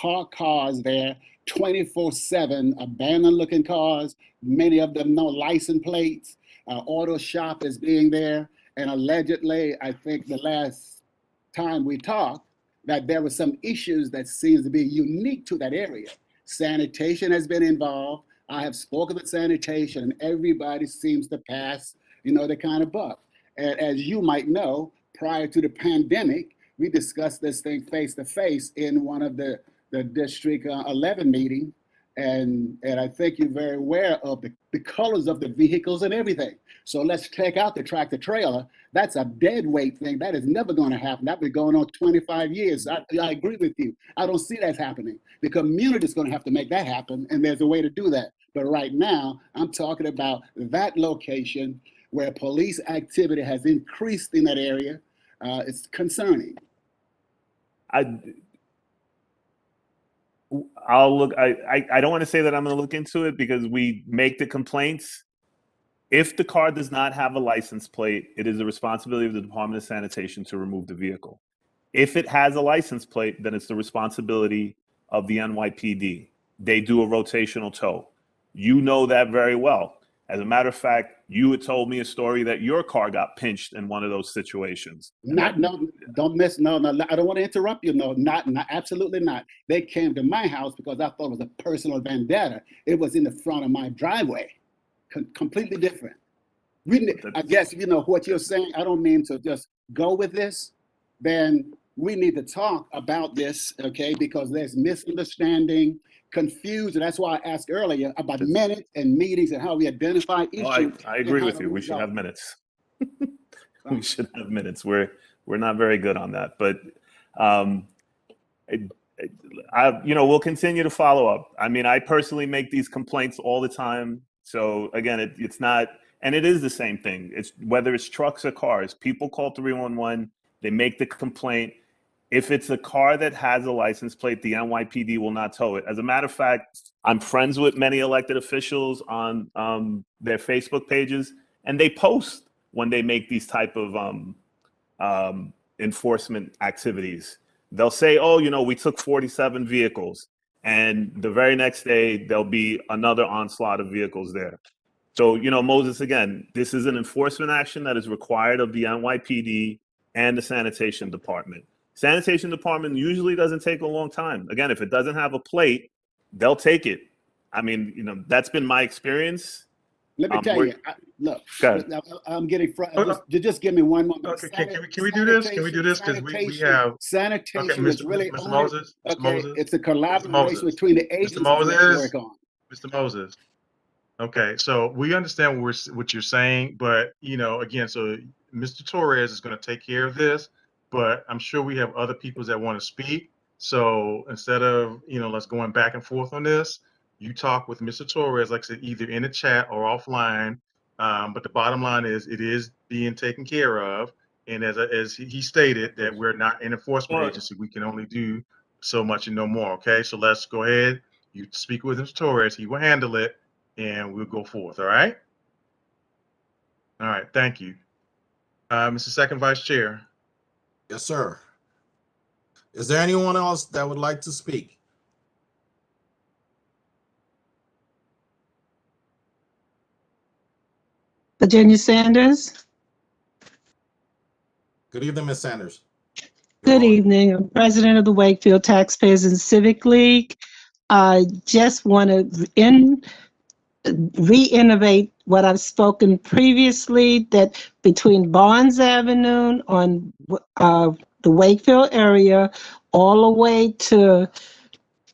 park cars there 24/7, abandoned looking cars, many of them no license plates. Auto shop is being there. And allegedly, I think the last time we talked, that there were some issues that seems to be unique to that area. Sanitation has been involved. I have spoken with sanitation, and everybody seems to pass, the kind of buck. And as you might know, prior to the pandemic, we discussed this thing face to face in one of the District 11 meeting. And I think you're very aware of the colors of the vehicles and everything. So let's take out the tractor trailer. That's a dead weight thing. That is never going to happen. That's been going on 25 years. I agree with you. I don't see that happening. The community is going to have to make that happen, and there's a way to do that. But right now, I'm talking about that location where police activity has increased in that area. It's concerning. I'll look. I don't want to say that I'm going to look into it because we make the complaints. If the car does not have a license plate, it is the responsibility of the Department of Sanitation to remove the vehicle. If it has a license plate, then it's the responsibility of the NYPD. They do a rotational tow. You know that very well. As a matter of fact, you had told me a story that your car got pinched in one of those situations. Don't miss. No, I don't want to interrupt you. No, not, absolutely not. They came to my house because I thought it was a personal vendetta. It was in the front of my driveway. Completely different. I guess, what you're saying, I don't mean to just go with this. Then we need to talk about this, okay? Because there's misunderstanding, confusion. That's why I asked earlier about minutes and meetings and how we identify issues. I agree with you. We should have minutes. We should have minutes. We're not very good on that, but we'll continue to follow up. I mean, I personally make these complaints all the time. So again, it's not, and it is the same thing. It's whether it's trucks or cars. People call 311. They make the complaint. If it's a car that has a license plate, the NYPD will not tow it. As a matter of fact, I'm friends with many elected officials on their Facebook pages, and they post when they make these type of enforcement activities. They'll say, oh, we took 47 vehicles. And the very next day, there'll be another onslaught of vehicles there. So, Moses, again, this is an enforcement action that is required of the NYPD and the sanitation department. Sanitation department usually doesn't take a long time. Again, if it doesn't have a plate, they'll take it. I mean, that's been my experience. Let me tell you, look, I'm getting just give me one moment. Okay, can we do this? Can we do this? Because we have sanitation is really Mr. Moses. Mr. Moses. It's a collaboration between the agencies that work on. Mr. Moses. Okay, so we understand what you're saying, but again, so Mr. Torres is going to take care of this, but I'm sure we have other people that want to speak. So instead of let's going back and forth on this, you talk with Mr. Torres, like I said, either in the chat or offline. But the bottom line is it is being taken care of. And as he stated, that we're not an enforcement agency. We can only do so much and no more. Okay, so let's go ahead. You speak with Mr. Torres. He will handle it, and we'll go forth. All right? All right, thank you. Mr. Second Vice Chair. Yes, sir. Is there anyone else that would like to speak? Virginia Sanders. Good evening, Ms. Sanders. Good evening. I'm president of the Wakefield Taxpayers and Civic League. I just want to re-innovate what I've spoken previously, that between Barnes Avenue on the Wakefield area, all the way to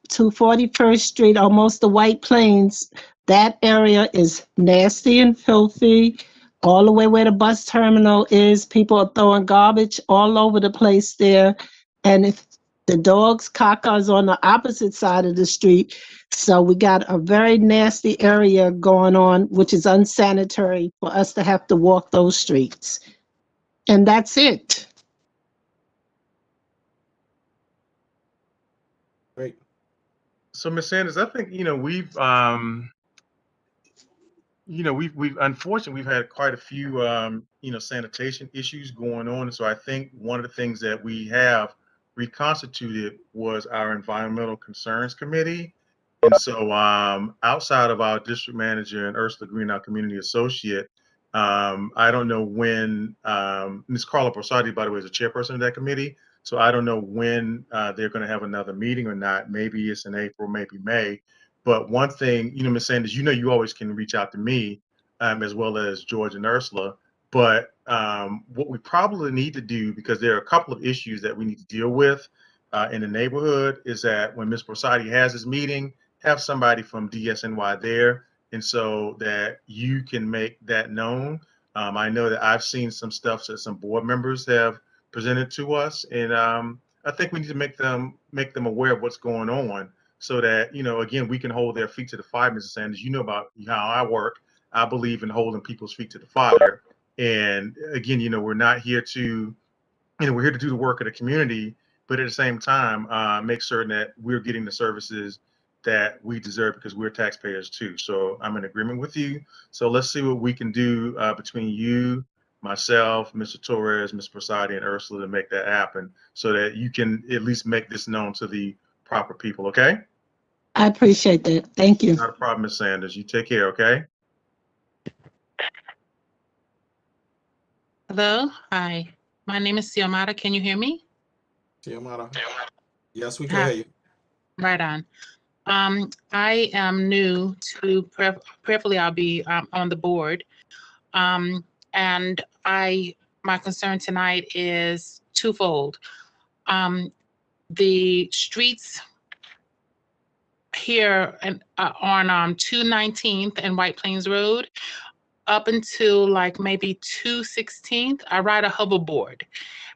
41st Street, almost the White Plains, that area is nasty and filthy. All the way where the bus terminal is, people are throwing garbage all over the place there. And if the dogs, cacas on the opposite side of the street. So we got a very nasty area going on, which is unsanitary for us to have to walk those streets. And that's it. Great. So, Ms. Sanders, I think, we've unfortunately, we've had quite a few, sanitation issues going on. And so I think one of the things that we have reconstituted was our Environmental Concerns Committee. And so outside of our district manager and Ursula Green, our community associate, I don't know when, Ms. Carla Broussardi, by the way, is the chairperson of that committee. So I don't know when they're going to have another meeting or not. Maybe it's in April, maybe May. But one thing, Ms. Sanders, you always can reach out to me as well as George and Ursula. But what we probably need to do, because there are a couple of issues that we need to deal with in the neighborhood, is that when Ms. Broussardi has this meeting, have somebody from DSNY there, and so that you can make that known. I know that I've seen some stuff that some board members have presented to us, and I think we need to make them aware of what's going on, so that again, we can hold their feet to the fire. Mrs. Sanders, you know about how I work. I believe in holding people's feet to the fire, and again, we're not here to, we're here to do the work of the community, but at the same time, make certain that we're getting the services that we deserve, because we're taxpayers too. So I'm in agreement with you. So let's see what we can do between you, myself, Mr. Torres, Ms. Prasadi, and Ursula to make that happen, so that you can at least make this known to the proper people, okay? I appreciate that. Thank you. Not a problem, Ms. Sanders. You take care, okay? Hello, hi. My name is Xiomara. Can you hear me? Tiamara? Yes, we can Hi. hear you. Right on. I am new to, prayerfully I'll be on the board. And my concern tonight is twofold. The streets here on 219th and White Plains Road, up until like maybe 216th, I ride a hoverboard.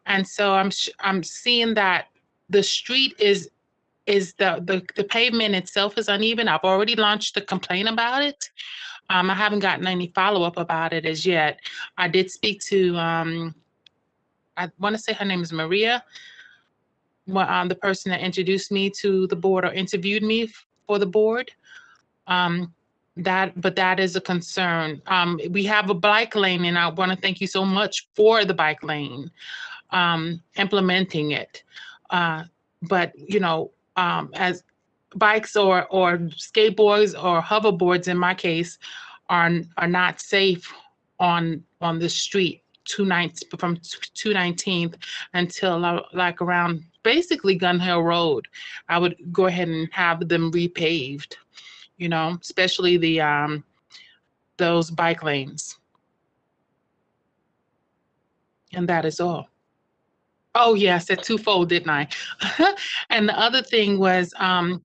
And so I'm seeing that the street is the pavement itself is uneven. I've already launched a complaint about it. I haven't gotten any follow-up about it as yet. I did speak to I want to say her name is Maria, the person that introduced me to the board or interviewed me for the board. But that is a concern. We have a bike lane, and I want to thank you so much for the bike lane, implementing it. But as bikes or skateboards or hoverboards, in my case, are not safe on the street from 219th until like around basically Gun Hill Road. I would go ahead and have them repaved, especially the those bike lanes. And that is all. Oh, yeah, I said twofold, didn't I? And the other thing was I'm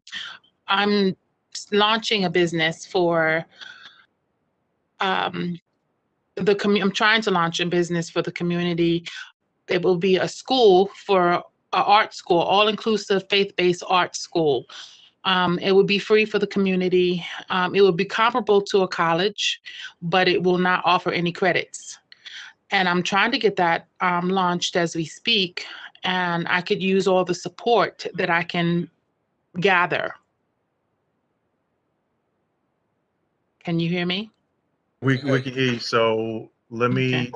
launching a business for I'm trying to launch a business for the community. It will be a school for an art school, all-inclusive faith-based art school. It would be free for the community. It would be comparable to a college, but it will not offer any credits. And I'm trying to get that launched as we speak, and I could use all the support that I can gather. Can you hear me? We can hear you. So let me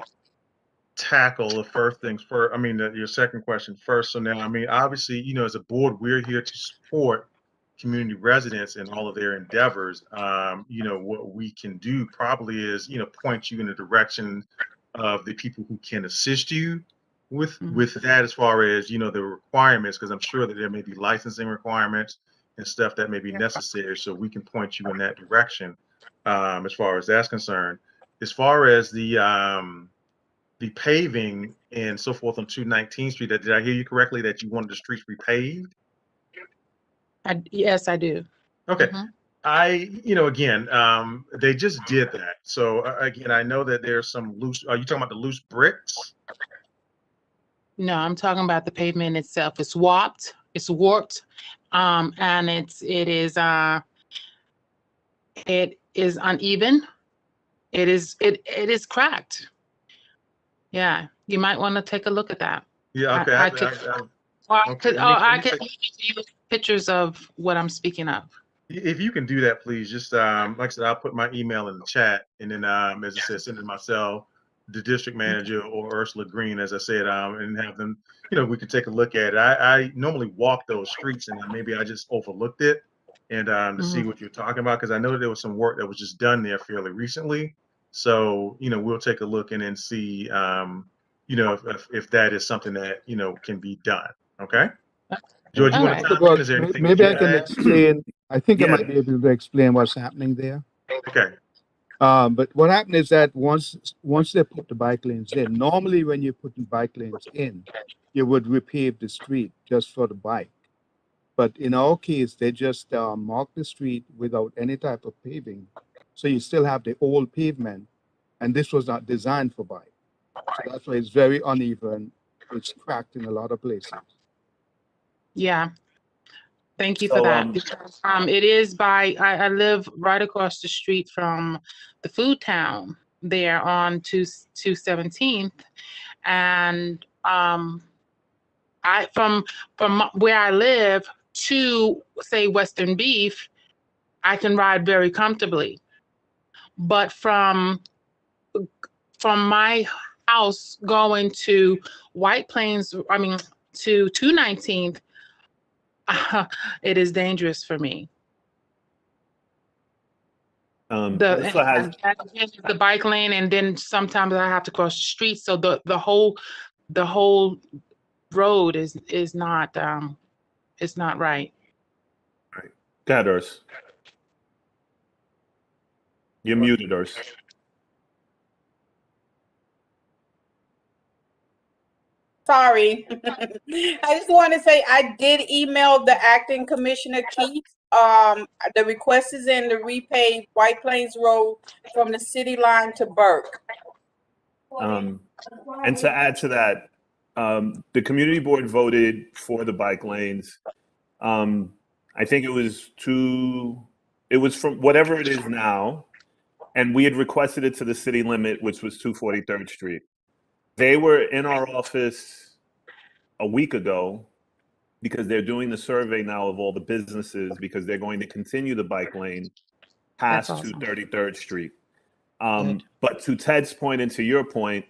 tackle the first things first. I mean, your second question first. So now, I mean, obviously, as a board, we're here to support community residents in all of their endeavors. What we can do probably is, point you in the direction of the people who can assist you with that, as far as, the requirements, because I'm sure that there may be licensing requirements and stuff that may be necessary. So we can point you in that direction as far as that's concerned. As far as the paving and so forth on 219th Street, did I hear you correctly that you wanted the streets repaved? Yes, I do. Okay. Again, they just did that. So again, I know that there's some loose, are you talking about the loose bricks? No, I'm talking about the pavement itself. It's warped, and it is uneven. It is cracked. Yeah, you might want to take a look at that. Yeah, okay. I could use pictures of what I'm speaking of. If you can do that, please. Just like I said, I'll put my email in the chat, and then as I said, send it to myself the district manager or Ursula Green, as I said, and have them, we could take a look at it. I normally walk those streets, and maybe I just overlooked it, and to see what you're talking about, because I know there was some work that was just done there fairly recently. So, we'll take a look and then see, if that is something that, can be done. Okay. George, you All want to right. chime in? Is there anything Maybe that I you can add? explain. I think I Yeah. might be able to explain what's happening there. Okay. But what happened is that once they put the bike lanes in, normally when you're putting bike lanes in, you would repave the street just for the bike. But in our case, they just mark the street without any type of paving. So you still have the old pavement, and this was not designed for bike. So that's why it's very uneven. It's cracked in a lot of places. Yeah. Thank you for So, that. Because, it is I live right across the street from the food town there on 217th. And from where I live to, say, Western Beef, I can ride very comfortably. But from my house going to White Plains, to 219th, it is dangerous for me. Ursula has, The bike lane, and then sometimes I have to cross the street. So the whole road is not it's not right. go ahead, Urs. You're muted, Urs. Sorry. I just want to say I did email the acting commissioner Keith. The request is in to repave White Plains Road from the city line to Burke. And to add to that, the community board voted for the bike lanes. I think it was from whatever it is now, and we had requested it to the city limit, which was 243rd Street. They were in our office a week ago because they're doing the survey now of all the businesses because they're going to continue the bike lane past That's awesome. 233rd Street. But to Ted's point and to your point,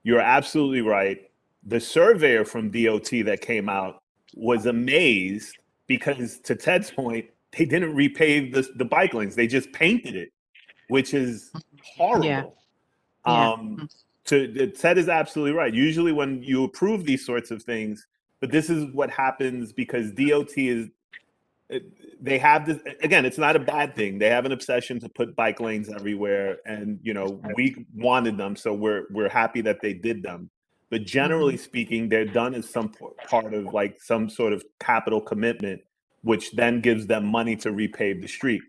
you're absolutely right. The surveyor from DOT that came out was amazed because, to Ted's point, they didn't repave the bike lanes. They just painted it, which is horrible. Yeah. Ted is absolutely right. Usually when you approve these sorts of things, but this is what happens because DOT they have this, again, it's not a bad thing. They have an obsession to put bike lanes everywhere, and we wanted them, so we're happy that they did them. But generally speaking, they're done as some part of like some sort of capital commitment, which then gives them money to repave the street.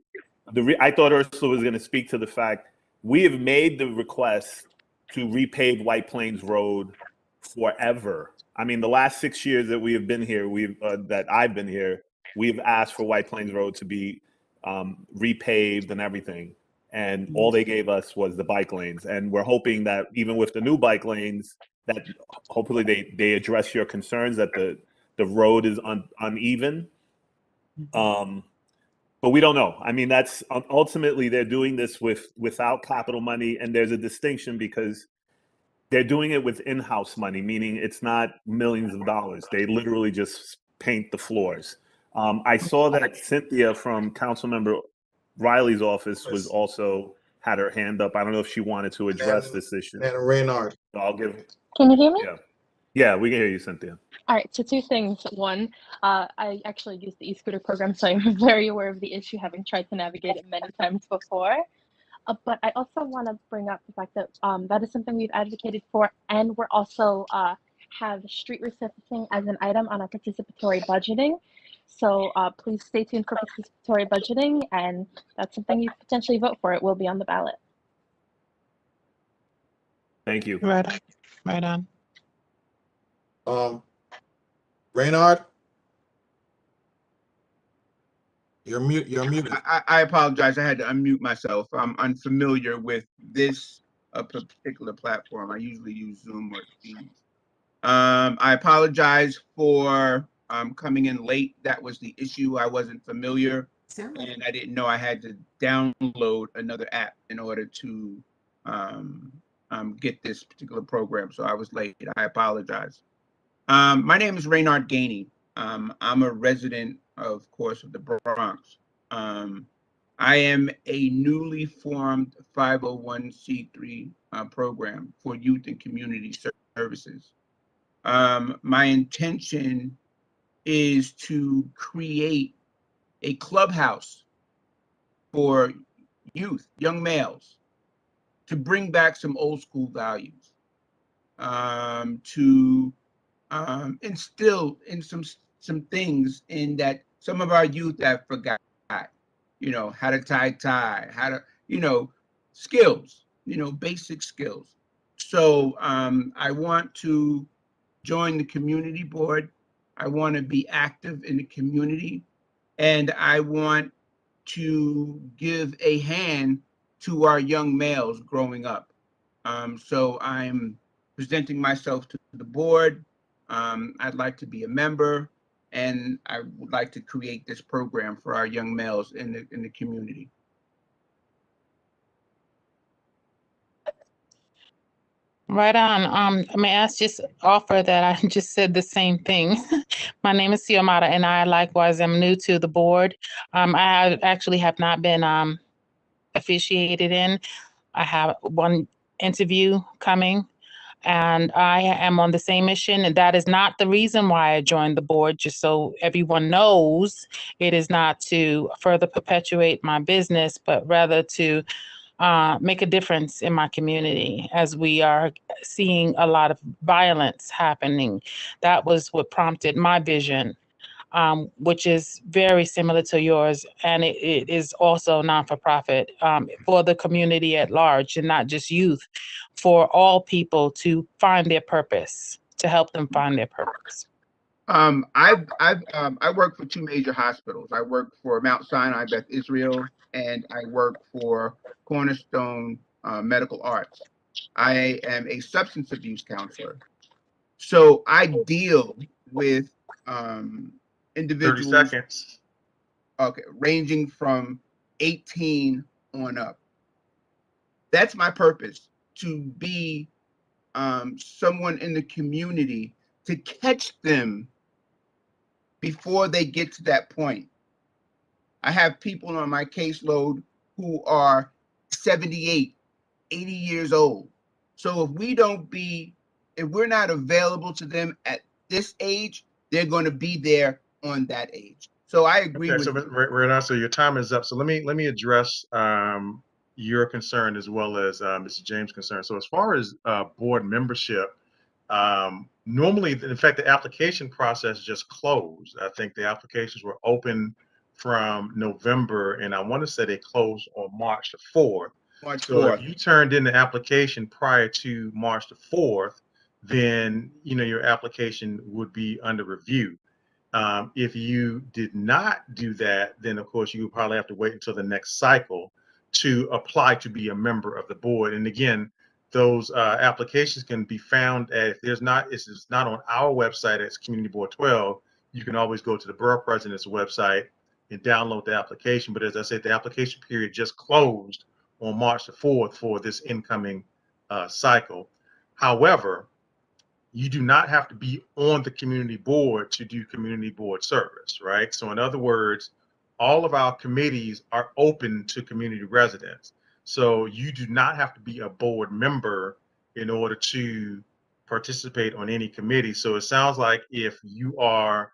I thought Ursula was going to speak to the fact we have made the request to repave White Plains Road forever. I mean, the last 6 years that we have been here, that I've been here, we've asked for White Plains Road to be repaved and everything. And all they gave us was the bike lanes. And we're hoping that even with the new bike lanes, that hopefully they address your concerns that the road is uneven. But we don't know. I mean, that's ultimately they're doing this without capital money. And there's a distinction because they're doing it with in-house money, meaning it's not millions of dollars. They literally just paint the floors. I saw that Cynthia from Councilmember Riley's office was also had her hand up. I don't know if she wanted to address this issue. And Reynard. So I'll give. Can you hear me? Yeah, we can hear you, Cynthia. All right, so two things. One, I actually use the e-scooter program, so I'm very aware of the issue, having tried to navigate it many times before. But I also want to bring up the fact that that is something we've advocated for, and we're also have street resurfacing as an item on our participatory budgeting. So please stay tuned for participatory budgeting, and that's something you potentially vote for. It will be on the ballot. Thank you. Right on. Reynard, you're muted. I apologize. I had to unmute myself. I'm unfamiliar with this particular platform. I usually use Zoom or Teams. I apologize for coming in late. That was the issue. I wasn't familiar, and I didn't know I had to download another app in order to get this particular program. So I was late. I apologize. My name is Raynard Gainey. I'm a resident, of course, of the Bronx. I am a newly formed 501c3 program for youth and community services. My intention is to create a clubhouse for youth, young males, to bring back some old school values, to instill in some things in that some of our youth have forgot. You know, how to tie, how to, skills, basic skills. So I want to join the community board. I want to be active in the community, and I want to give a hand to our young males growing up. So I'm presenting myself to the board. I'd like to be a member, and I would like to create this program for our young males in the community. Right on. May I just offer that I just said the same thing. My name is Xiomara, and I likewise am new to the board. I actually have not been officiated in. I have one interview coming, and I am on the same mission. And that is not the reason why I joined the board, just so everyone knows. It is not to further perpetuate my business, but rather to make a difference in my community as we are seeing a lot of violence happening. That was what prompted my vision, which is very similar to yours. And it is also non-for-profit for the community at large, and not just youth, for all people to find their purpose, to help them find their purpose. I work for two major hospitals. I work for Mount Sinai Beth Israel, and I work for Cornerstone Medical Arts. I am a substance abuse counselor. So I deal with 30 individuals, seconds. okay, ranging from 18 on up. That's my purpose, to be someone in the community, to catch them before they get to that point. I have people on my caseload who are 78, 80 years old. So if we're not available to them at this age, they're going to be there on that age. So I agree Okay, with so you. Renan, so your time is up. So let me address your concern as well as Mr. James' concern. So as far as board membership, normally, in fact, the application process just closed. I think the applications were open from November, and I want to say they closed on March the 4th. March So 4th. if you turned in the application prior to March the 4th, then your application would be under review. If you did not do that, then of course you would probably have to wait until the next cycle to apply to be a member of the board. And again, those applications can be found if it's not on our website as Community Board 12. You can always go to the borough president's website and download the application. But as I said, the application period just closed on March the 4th for this incoming cycle. However, you do not have to be on the community board to do community board service, right? So in other words, all of our committees are open to community residents. So you do not have to be a board member in order to participate on any committee. So it sounds like if your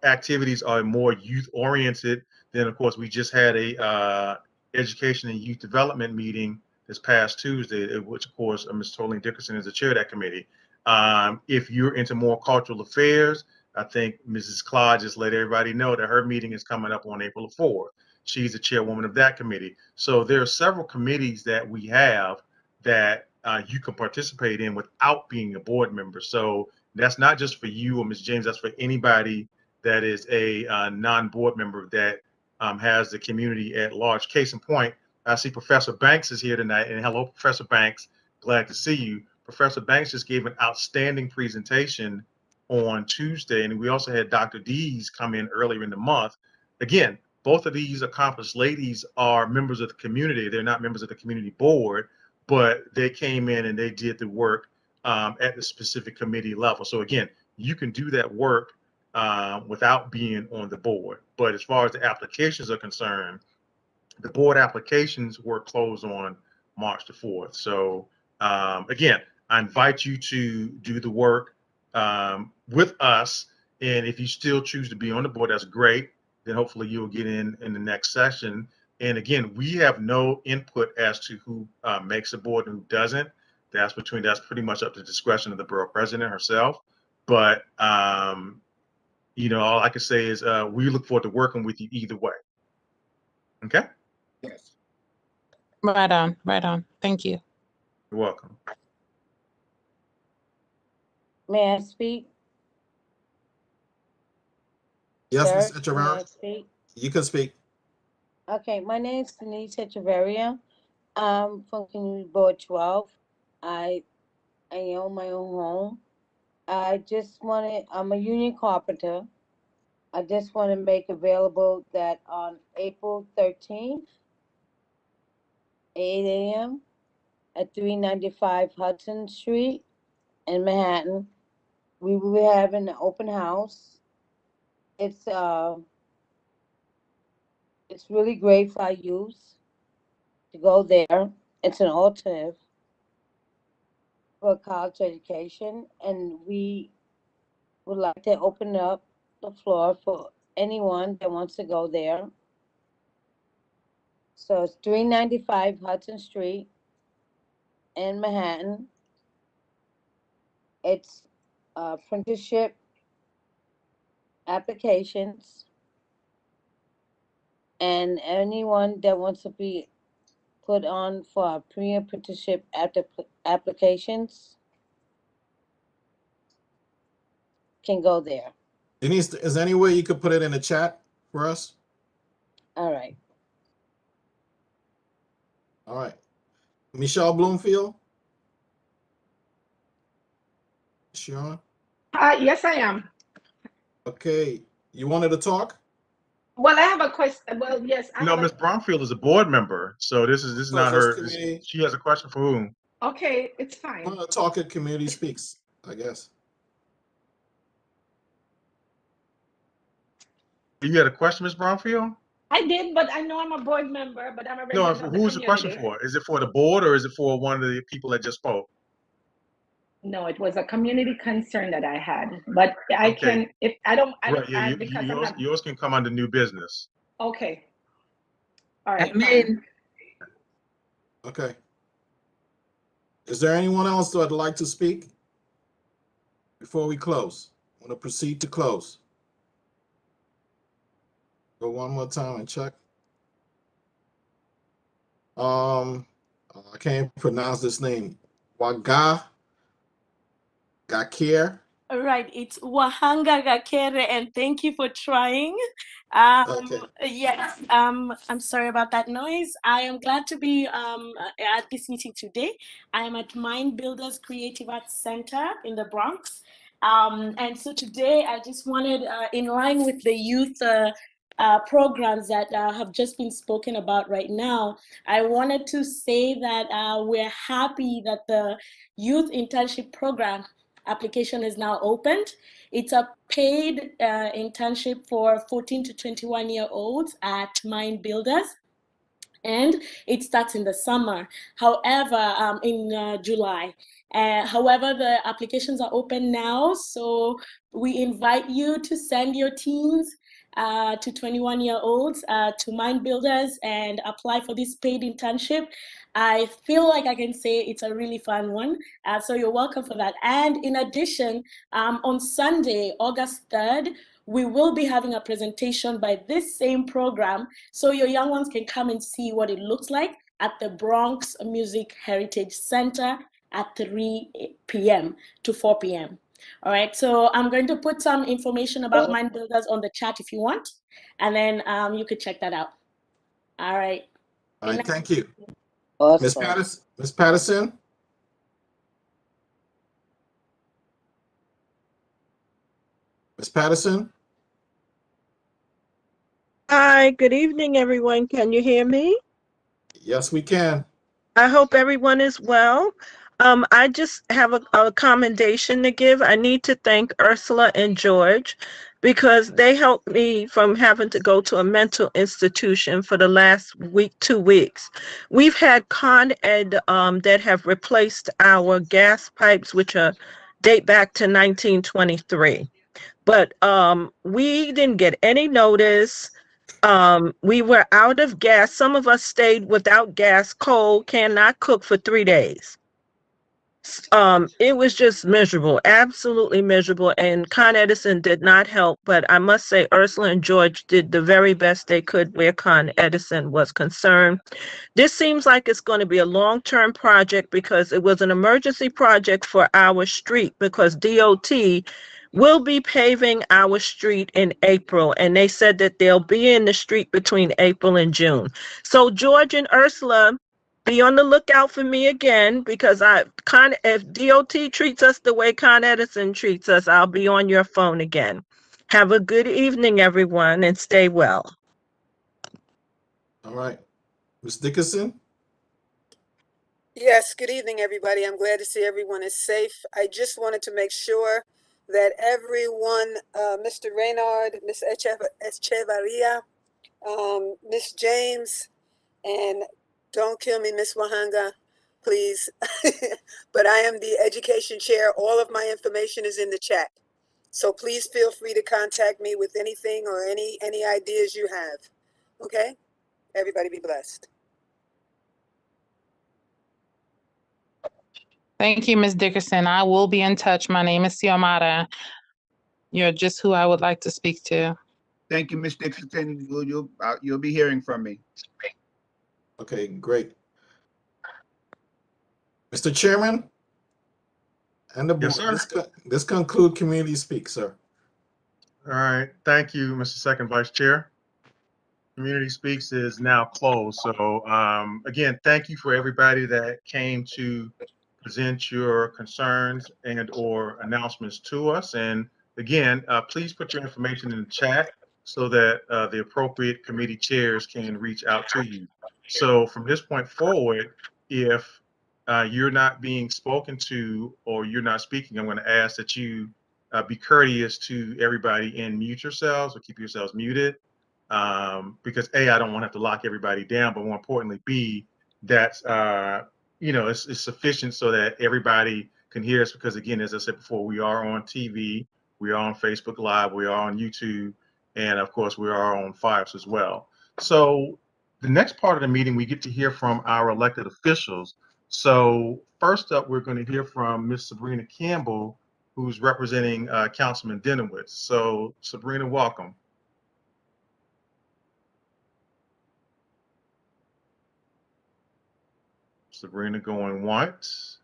activities are more youth oriented, then of course we just had a education and youth development meeting this past Tuesday, which of course Ms. Toline Dickerson is the chair of that committee. If you're into more cultural affairs, I think Mrs. Claude just let everybody know that her meeting is coming up on April 4th. She's the chairwoman of that committee. So there are several committees that we have that you can participate in without being a board member. So that's not just for you or Ms. James, that's for anybody that is a non-board member that has the community at large. Case in point, I see Professor Banks is here tonight, and hello, Professor Banks. Glad to see you. Professor Banks just gave an outstanding presentation on Tuesday, and we also had Dr. Dees come in earlier in the month. Again, both of these accomplished ladies are members of the community. They're not members of the community board, but they came in and they did the work at the specific committee level. So again, you can do that work without being on the board. But as far as the applications are concerned, the board applications were closed on March the 4th. So again, I invite you to do the work with us. And if you still choose to be on the board, that's great. Then hopefully you'll get in the next session. And again, we have no input as to who makes a board and who doesn't. That's pretty much up to the discretion of the borough president herself. But you know, all I can say is we look forward to working with you either way. Okay. Yes. Right on, right on. Thank you. You're welcome. May I speak? Yes, Sir, Ms. may I Echeverria, speak? you can speak. Okay, my name is Denise Echeverria. I'm from Community Board 12. I own my own home. I'm a union carpenter. I just want to make available that on April 13th, 8 a.m. at 395 Hudson Street in Manhattan, we will be having an open house. It's really great for our youth to go there. It's an alternative for college education, and we would like to open up the floor for anyone that wants to go there. So it's 395 Hudson Street in Manhattan. It's apprenticeship applications, and anyone that wants to be put on for pre-apprenticeship applications can go there. Denise, is there any way you could put it in the chat for us? All right. All right. Michelle Bloomfield? Sean? Yes, I am. Okay. You wanted to talk? Well, I have a question. Well, yes, I No, have Ms. Bromfield is a board member, so this is Oh, not so it's her. community. She has a question for whom? Okay, it's I fine. want to talk at Community Speaks, I guess. You had a question, Ms. Bromfield? I did, but I know I'm a board member, but I'm a No, resident of the who is the question community. for? Is it for the board or is it for one of the people that just spoke? No, it was a community concern that I had, but I Okay. can, if I don't, Right, yeah, because I'm not, yours can come under new business. okay. All right, I mean, Okay. Is there anyone else that would like to speak before we close? I want to proceed to close. Go one more time and check. I can't pronounce this name. Gakir. All right, it's Wahanga Gakere, and thank you for trying. Okay. Yes, I'm sorry about that noise. I am glad to be at this meeting today. I am at Mind Builders Creative Arts Center in the Bronx. And so today I just wanted, in line with the youth programs that have just been spoken about right now, I wanted to say that we're happy that the youth internship program application is now opened. It's a paid internship for 14 to 21-year-olds at Mind Builders, and it starts in the summer. However, in July. However, the applications are open now, so we invite you to send your teens to 21-year-olds to Mind Builders and apply for this paid internship. I feel like I can say it's a really fun one, so you're welcome for that. And in addition, on Sunday, August 3rd, we will be having a presentation by this same program, so your young ones can come and see what it looks like at the Bronx Music Heritage Center at 3 p.m. to 4 p.m. All right, so I'm going to put some information about Mind Builders on the chat if you want, and then you could check that out. All right. All right, thank you. Awesome. Ms. Patterson? Ms. Patterson? Ms. Patterson? Hi, good evening, everyone. Can you hear me? Yes, we can. I hope everyone is well. I just have a commendation to give. I need to thank Ursula and George because they helped me from having to go to a mental institution for the last week, 2 weeks. We've had Con Ed that have replaced our gas pipes, which date back to 1923. But we didn't get any notice. We were out of gas. Some of us stayed without gas, cold, cannot cook for 3 days. It was just miserable, absolutely miserable. And Con Edison did not help, but I must say Ursula and George did the very best they could where Con Edison was concerned. This seems like it's going to be a long-term project because it was an emergency project for our street because DOT will be paving our street in April, and they said that they'll be in the street between April and June. So George and Ursula, be on the lookout for me again because if DOT treats us the way Con Edison treats us, I'll be on your phone again. Have a good evening, everyone, and stay well. All right. Ms. Dickerson? Yes, good evening, everybody. I'm glad to see everyone is safe. I just wanted to make sure that everyone, Mr. Reynard, Ms. Echevarria, Ms. James, and don't kill me, Ms. Wahanga, please. But I am the education chair. All of my information is in the chat. So please feel free to contact me with anything or any ideas you have. Okay? Everybody be blessed. Thank you, Ms. Dickerson. I will be in touch. My name is Xiomara. You're just who I would like to speak to. Thank you, Ms. Dixon. You'll be hearing from me. Okay, great. Mr. Chairman and the board, Yes, sir. this conclude Community Speak, sir. All right. Thank you, Mr. Second Vice Chair. Community Speaks is now closed. So again, thank you for everybody that came to present your concerns and or announcements to us. And again, please put your information in the chat so that the appropriate committee chairs can reach out to you. So from this point forward, if you're not being spoken to or you're not speaking, I'm going to ask that you be courteous to everybody and mute yourselves or keep yourselves muted. Because A, I don't want to have to lock everybody down, but more importantly, B, that's it's sufficient so that everybody can hear us. Because again, as I said before, we are on TV, we are on Facebook Live, we are on YouTube, and of course, we are on Fives as well. So the next part of the meeting, we get to hear from our elected officials. So first up, we're going to hear from Ms. Sabrina Campbell, who's representing Councilman Denowitz. So Sabrina, welcome. Sabrina going once.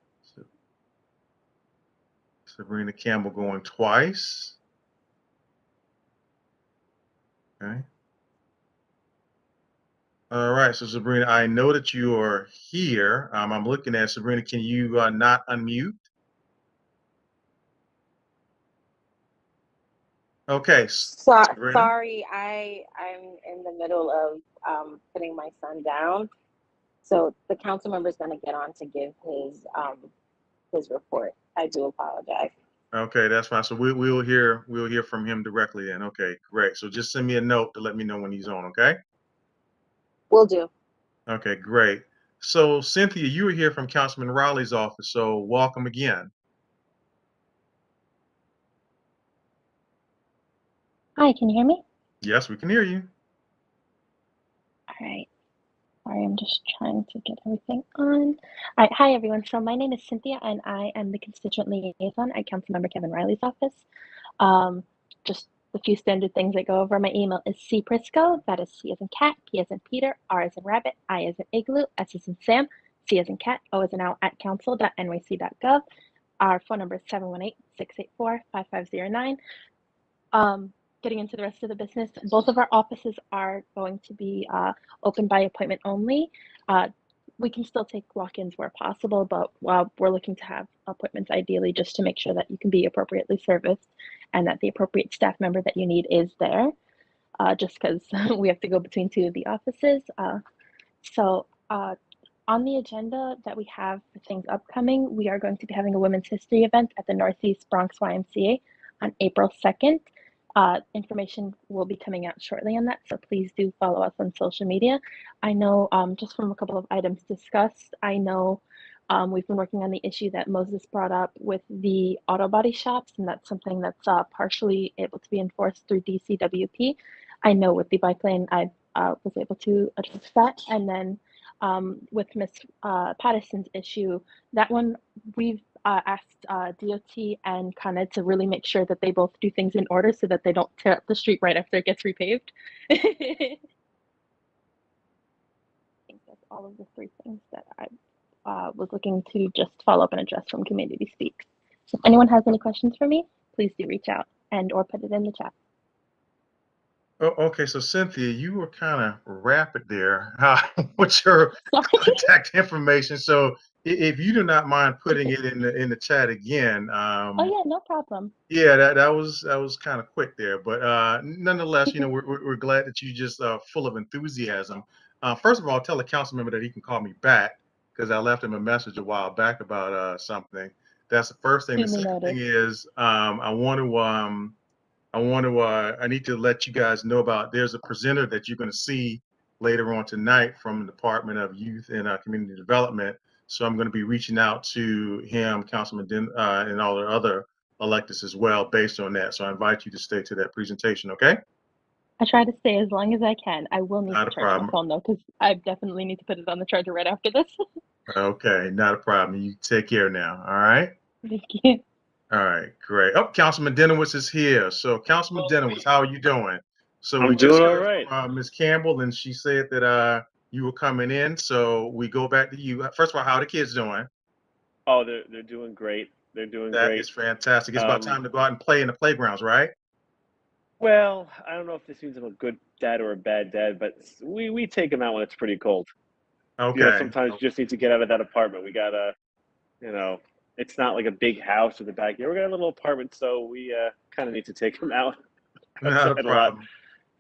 Sabrina Campbell going twice. Okay. All right, so Sabrina, I know that you are here. I'm looking at Sabrina. Can you not unmute? Okay. Sorry, I'm in the middle of putting my son down. So the council member is going to get on to give his report. I do apologize. Okay, that's fine. So we'll hear from him directly then. Okay, great. So just send me a note to let me know when he's on. Okay. Will do. Okay, great. So Cynthia, you were here from Councilman Riley's office. So welcome again. Hi, can you hear me? Yes, we can hear you. All right. Sorry, I'm just trying to get everything on. All right. Hi, everyone. So my name is Cynthia, and I am the constituent liaison at Councilmember Kevin Riley's office. Just a few standard things I go over. My email is cprisco, that is C as in cat, P as in Peter, R as in rabbit, I as in igloo, S as in Sam, C as in cat, O as in owl, at council.nyc.gov. Our phone number is 718-684-5509. Getting into the rest of the business, both of our offices are going to be open by appointment only. We can still take walk-ins where possible, but we're looking to have appointments ideally just to make sure that you can be appropriately serviced and that the appropriate staff member that you need is there. just because we have to go between two of the offices. So on the agenda that we have for things upcoming, we are going to be having a Women's History event at the Northeast Bronx YMCA on April 2nd. Information will be coming out shortly on that, so please do follow us on social media. I know just from a couple of items discussed, I know we've been working on the issue that Moses brought up with the auto body shops, and that's something that's partially able to be enforced through DCWP. I know with the bike lane, I was able to address that. And then with Ms. Patterson's issue, that one we've asked DOT and Con Ed to really make sure that they both do things in order so that they don't tear up the street right after it gets repaved. I think that's all of the three things that I was looking to just follow up and address from Community Speaks. So if anyone has any questions for me, please do reach out and or put it in the chat. Oh, okay, so Cynthia, you were kind of rapid there with your contact information. So if you do not mind putting it in the chat again. Oh yeah, no problem. Yeah, that was kind of quick there, but nonetheless, you know, we're glad that you just full of enthusiasm. First of all, tell the council member that he can call me back because I left him a message a while back about something. That's the first thing. The second thing is I need to let you guys know about, there's a presenter that you're going to see later on tonight from the Department of Youth and Community Development. So I'm going to be reaching out to him, Councilman and all the other electeds as well based on that. So I invite you to stay to that presentation, okay? I try to stay as long as I can. I will need Not to a charge problem. my phone though, because I definitely need to put it on the charger right after this. Okay, not a problem. You take care now, all right? Thank you. All right, great. Oh, Councilman Denowitz is here. So Councilman Denowitz, how are you doing? So we I'm just doing all heard right. from Ms. Campbell, and she said that you were coming in. So we go back to you. First of all, how are the kids doing? Oh, they're doing great. They're doing That great. is fantastic. It's about time to go out and play in the playgrounds, right? Well, I don't know if this means I'm a good dad or a bad dad, but we take them out when it's pretty cold. You know, Okay. sometimes you just need to get out of that apartment. We gotta, you know, it's not like a big house with a backyard. We got a little apartment, so we kind of need to take them out Not a outside a lot. problem.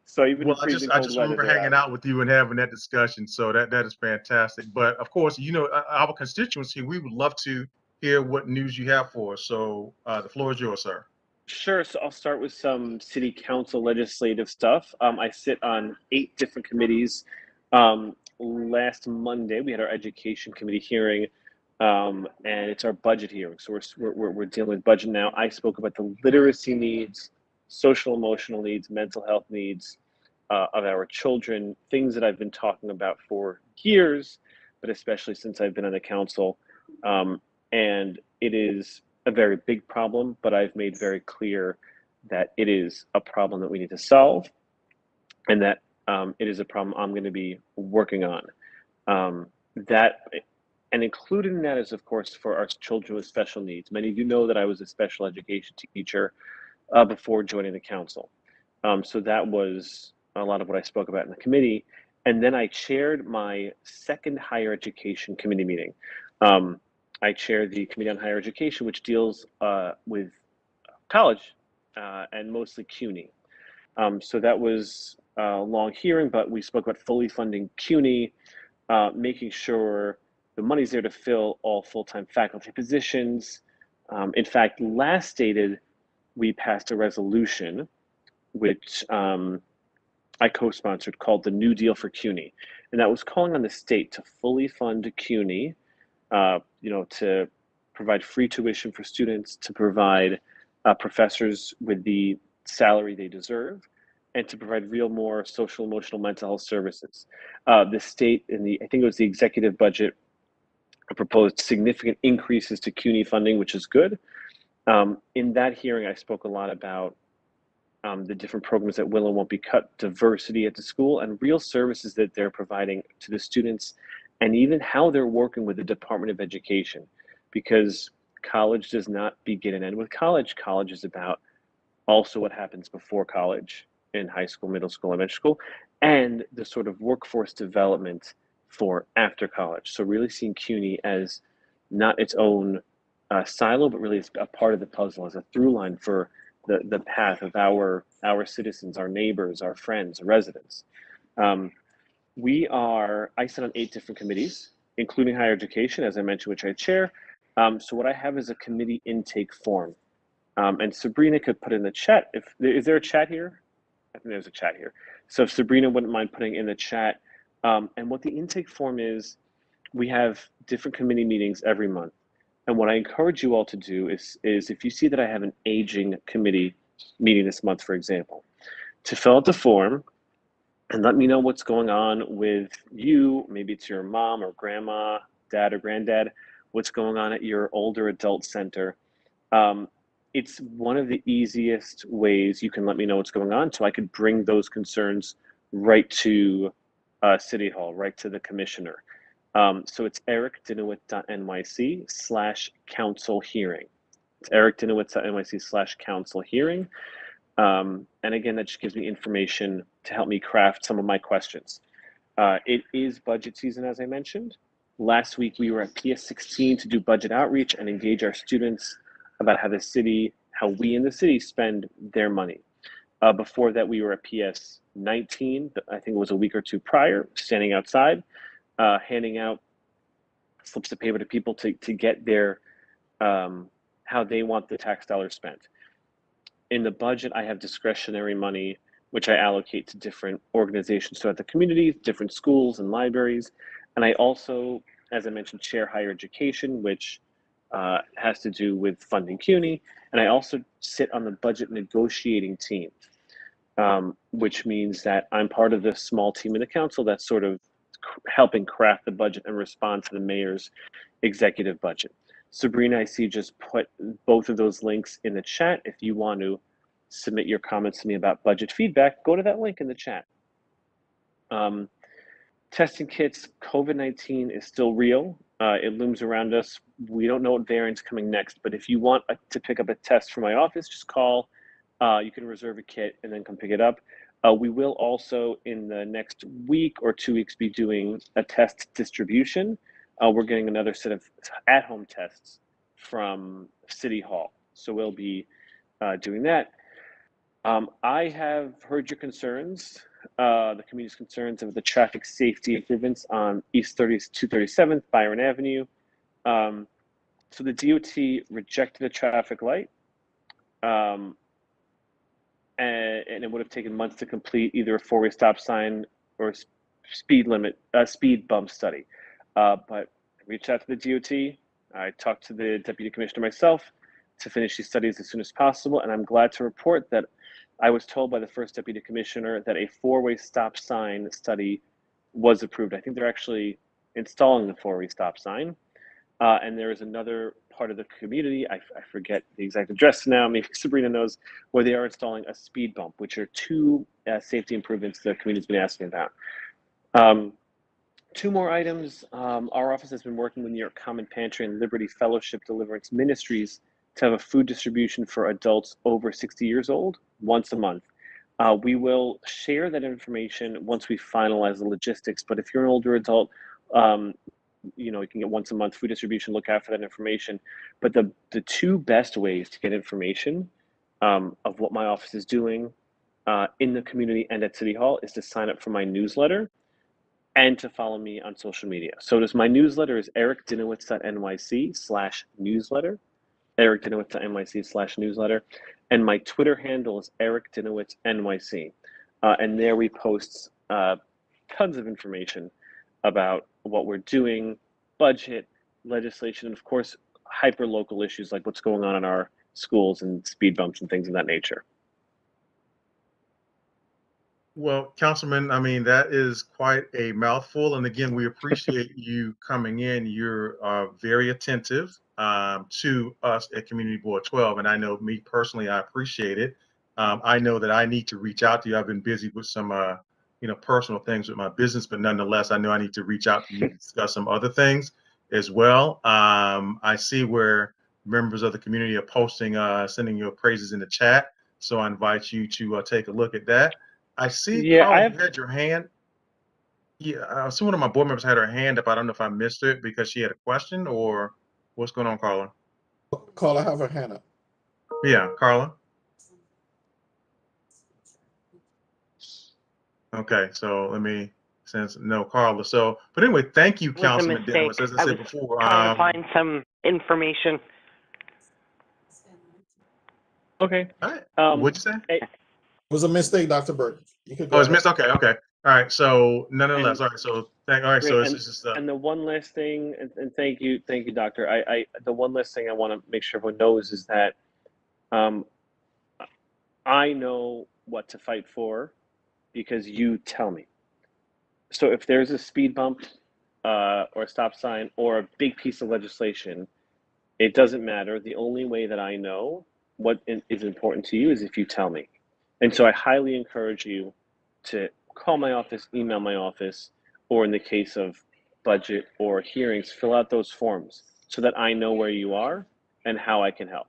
So even Well, in I freezing cold just weather, remember they're hanging out with you and having that discussion. So that is fantastic. But of course, you know, our constituency, we would love to hear what news you have for us. So the floor is yours, sir. Sure. So I'll start with some city council legislative stuff. I sit on 8 different committees. Last Monday, we had our education committee hearing, and it's our budget hearing. So we're dealing with budget now. I spoke about the literacy needs, social emotional needs, mental health needs of our children, things that I've been talking about for years, but especially since I've been on the council. And it is a very big problem, but I've made very clear that it is a problem that we need to solve, and that it is a problem I'm going to be working on. That and included in that is, of course, for our children with special needs. Many of you know that I was a special education teacher before joining the council. So that was a lot of what I spoke about in the committee. And then I chaired my second higher education committee meeting. I chaired the Committee on Higher Education, which deals with college and mostly CUNY. So that was a long hearing, but we spoke about fully funding CUNY, making sure the money's there to fill all full-time faculty positions. In fact, last stated, we passed a resolution which I co-sponsored called the New Deal for CUNY. And that was calling on the state to fully fund CUNY, you know, to provide free tuition for students, to provide professors with the salary they deserve, and to provide real more social, emotional, mental health services. The state in the, I think it was the executive budget, proposed significant increases to CUNY funding, which is good. In that hearing, I spoke a lot about the different programs that will and won't be cut, diversity at the school, and real services that they're providing to the students, and even how they're working with the Department of Education, because college does not begin and end with college. College is about also what happens before college in high school, middle school, elementary school, and the sort of workforce development for after college. So really seeing CUNY as not its own silo, but really as a part of the puzzle, as a through line for the path of our citizens, our neighbors, our friends, residents. I sit on 8 different committees, including higher education, as I mentioned, which I chair. So what I have is a committee intake form. And Sabrina could put in the chat. Is there a chat here? I think there's a chat here. So if Sabrina wouldn't mind putting in the chat. And what the intake form is, we have different committee meetings every month. And what I encourage you all to do is if you see that I have an aging committee meeting this month, for example, to fill out the form and let me know what's going on with you. Maybe it's your mom or grandma, dad or granddad, what's going on at your older adult center. It's one of the easiest ways you can let me know what's going on, so I could bring those concerns right to City Hall, right to the commissioner. So it's ericdinowitz.nyc/council hearing. It's ericdinowitz.nyc/council hearing. And again, that just gives me information to help me craft some of my questions. It is budget season, as I mentioned. Last week, we were at PS 16 to do budget outreach and engage our students about how we in the city spend their money. Before that, we were at PS 19, I think it was a week or two prior, standing outside, handing out slips of paper to people to get their, how they want the tax dollars spent. In the budget, I have discretionary money, which I allocate to different organizations throughout the community, different schools and libraries. And I also, as I mentioned, chair higher education, which has to do with funding CUNY. And I also sit on the budget negotiating team, which means that I'm part of the small team in the council that's sort of helping craft the budget and respond to the mayor's executive budget. Sabrina, I see, just put both of those links in the chat. If you want to submit your comments to me about budget feedback, go to that link in the chat. Testing kits, COVID-19 is still real. It looms around us. We don't know what variant's coming next, but if you want to pick up a test from my office, just call. You can reserve a kit and then come pick it up. We will also, in the next week or 2 weeks, be doing a test distribution. We're getting another set of at-home tests from City Hall. So we'll be doing that. I have heard your concerns, the community's concerns of the traffic safety improvements on East 237th Byron Avenue. So the DOT rejected a traffic light, and it would have taken months to complete either a 4-way stop sign or speed bump study. But I reached out to the DOT. I talked to the deputy commissioner myself to finish these studies as soon as possible, and I'm glad to report that I was told by the first deputy commissioner that a 4-way stop sign study was approved. I think they're actually installing the 4-way stop sign. And there is another part of the community, I forget the exact address now, maybe Sabrina knows, where they are installing a speed bump, which are 2 safety improvements the community's been asking about. 2 more items. Our office has been working with New York Common Pantry and Liberty Fellowship Deliverance Ministries to have a food distribution for adults over 60 years old once a month. We will share that information once we finalize the logistics, but if you're an older adult, you can get once a month food distribution, look out for that information. But the 2 best ways to get information of what my office is doing in the community and at City Hall is to sign up for my newsletter and to follow me on social media. So my newsletter is ericdinowitz.nyc/newsletter, ericdinowitz.nyc/newsletter. And my Twitter handle is ericdinowitznyc. And there we post tons of information about what we're doing, budget, legislation, and of course, hyper-local issues like what's going on in our schools and speed bumps and things of that nature. Well, Councilman, I mean, that is quite a mouthful. And again, we appreciate you coming in. You're very attentive to us at Community Board 12. And I know me personally, I appreciate it. I know that I need to reach out to you. I've been busy with some, personal things with my business, but nonetheless, I know I need to reach out to you to discuss some other things as well. I see where members of the community are posting, sending your praises in the chat. So I invite you to take a look at that. I see, Yeah, Carla, you had your hand. Yeah, I see one of my board members had her hand up. I don't know if I missed it because she had a question or what's going on, Carla? Carla have her hand up. Yeah, Carla. Okay, so let me, since no Carla. So, but anyway, thank you, It was a Councilman mistake. Dennis. As I I said was before, trying to find some information. Okay. all right, Um, what'd you say? a- It was a mistake, Dr. Burke. You could Oh, go it's ahead. missed. Okay, okay. All right. So, nonetheless, and all right. So, all right. great. So, it's just And the one last thing, and thank you, Doctor. The one last thing I want to make sure everyone knows is that um, I know what to fight for because you tell me. So if there's a speed bump or a stop sign or a big piece of legislation, it doesn't matter. The only way that I know what is important to you is if you tell me. And so I highly encourage you to call my office, email my office, or in the case of budget or hearings, fill out those forms so that I know where you are and how I can help.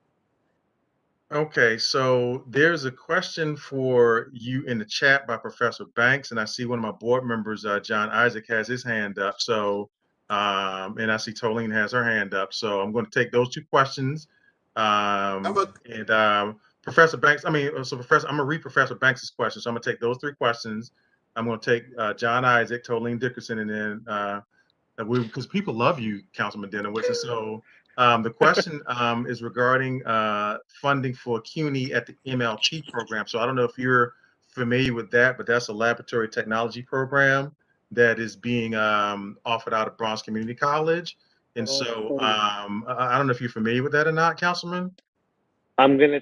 okay. So, there's a question for you in the chat by Professor Banks, and I see one of my board members, John Isaac, has his hand up. So, and I see Tolene has her hand up. So, I'm going to take those two questions. Professor Banks, Professor, I'm going to read Professor Banks's question. So, I'm going to take those three questions. I'm going to take John Isaac, Tolene Dickerson, and then because people love you, Councilman Denowitz. And so the question is regarding funding for CUNY at the MLT program. So I don't know if you're familiar with that, but that's a laboratory technology program that is being offered out of Bronx Community College. And so I don't know if you're familiar with that or not, Councilman. I'm gonna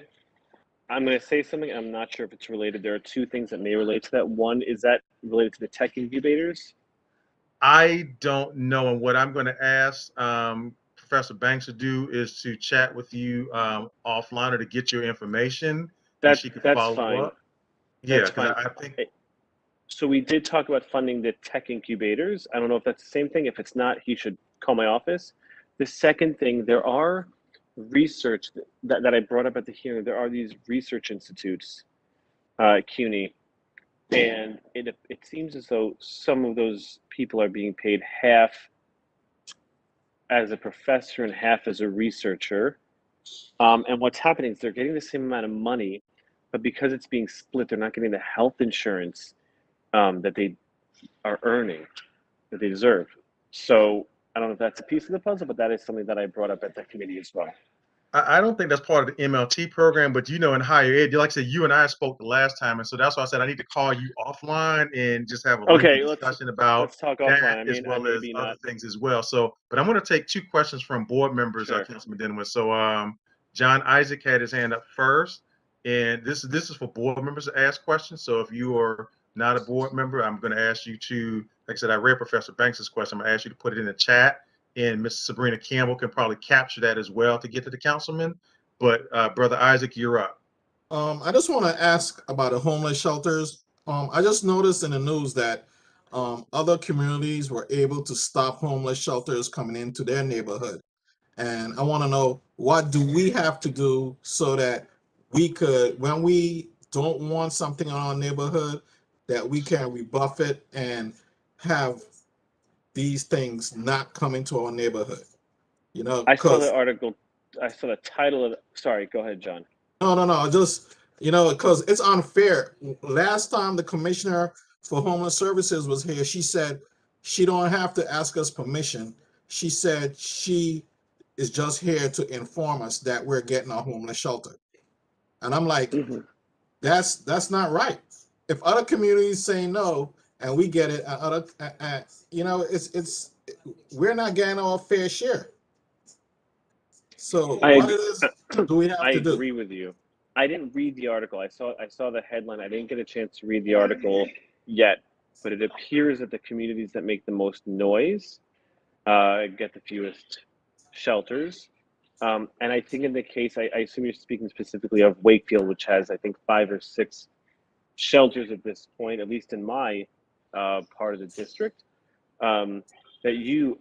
say something. I'm not sure if it's related. There are two things that may relate to that. One is that related to the tech incubators. I don't know. And what I'm going to ask Professor Banks to do is to chat with you offline or to get your information, and she could That's follow fine. up. Yeah, That's because fine. I think. So we did talk about funding the tech incubators. I don't know if that's the same thing. If it's not, he should call my office. The second thing, there are research that I brought up at the hearing. There are these research institutes, CUNY, and it seems as though some of those people are being paid half as a professor and half as a researcher. And what's happening is they're getting the same amount of money, but because it's being split, they're not getting the health insurance that they are earning, that they deserve. So I don't know if that's a piece of the puzzle, but that is something that I brought up at that committee as well. I don't think that's part of the MLT program, but in higher ed, like I said, you and I spoke the last time, and so that's why I said I need to call you offline and just have a lengthy discussion about let's talk that offline. as well as maybe other not. things as well. So, but I'm going to take two questions from board members, Sure. Councilman Denwood. So, John Isaac had his hand up first, and this is for board members to ask questions. So, if you are not a board member, I'm going to ask you to, like I said, I read Professor Banks's question. I'm going to ask you to put it in the chat, and Ms. Sabrina Campbell can probably capture that as well to get to the councilman. But Brother Isaac, you're up. I just want to ask about the homeless shelters. I just noticed in the news that other communities were able to stop homeless shelters coming into their neighborhood. And I want to know, what do we have to do so that we could, when we don't want something in our neighborhood, that we can rebuff it and have these things not come into our neighborhood? I saw the Because article. I saw the title of. Sorry, go ahead, John. no, just because it's unfair. Last time the commissioner for homeless services was here, she said she don't have to ask us permission. She said she is just here to inform us that we're getting a homeless shelter. And I'm like, that's not right. If other communities say no and we get it, it's we're not getting our fair share. So what it is do we have I to do? agree with you. I didn't read the article. I saw the headline. I didn't get a chance to read the article yet, but it appears that the communities that make the most noise get the fewest shelters. And I think in the case, I assume you're speaking specifically of Wakefield, which has, I think, 5 or 6 shelters at this point, at least in my part of the district, that you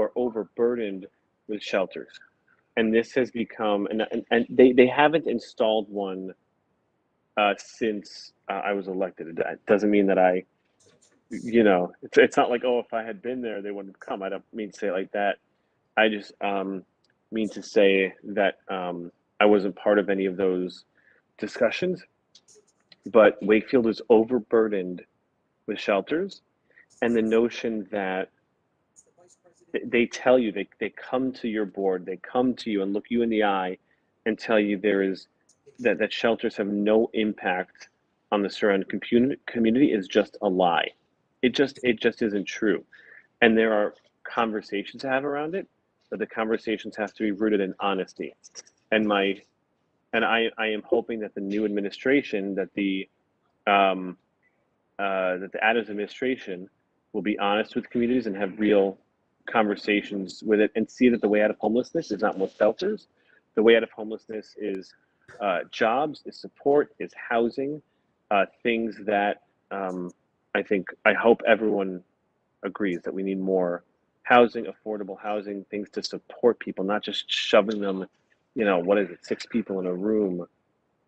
are overburdened with shelters. And this has become, and they haven't installed one since I was elected. It doesn't mean that it's not like, oh, if I had been there, they wouldn't have come. I don't mean to say it like that. I just mean to say that I wasn't part of any of those discussions. But Wakefield is overburdened with shelters, and the notion that they tell you, they come to your board, they come to you and look you in the eye and tell you that shelters have no impact on the surrounding community is just a lie. It just isn't true. And there are conversations to have around it, but the conversations have to be rooted in honesty. And I am hoping that the new administration, that the Adams administration will be honest with communities and have real conversations with it, and see that the way out of homelessness is not more shelters. The way out of homelessness is jobs, is support, is housing, things that I hope everyone agrees that we need more housing, affordable housing, things to support people, not just shoving them, what is it, 6 people in a room.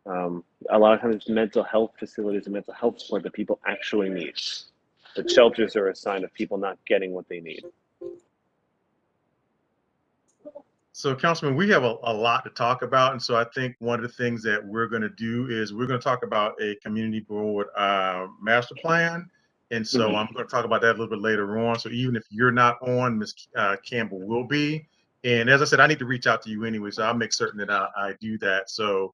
A lot of times mental health facilities and mental health support that people actually need. But shelters are a sign of people not getting what they need. So, Councilman, we have a lot to talk about. And so I think one of the things that we're going to do is we're going to talk about a community board master plan. And so I'm going to talk about that a little bit later on. So even if you're not on, Ms. Campbell will be. And as I said, I need to reach out to you anyway, so I'll make certain that I do that. So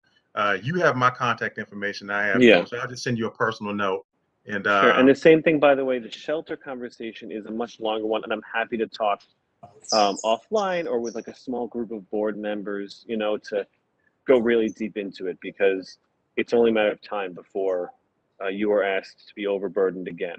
you have my contact information. I have yours. So I'll just send you a personal note. And sure. And the same thing, by the way, the shelter conversation is a much longer one, and I'm happy to talk offline or with like a small group of board members, to go really deep into it, because it's only a matter of time before you are asked to be overburdened again.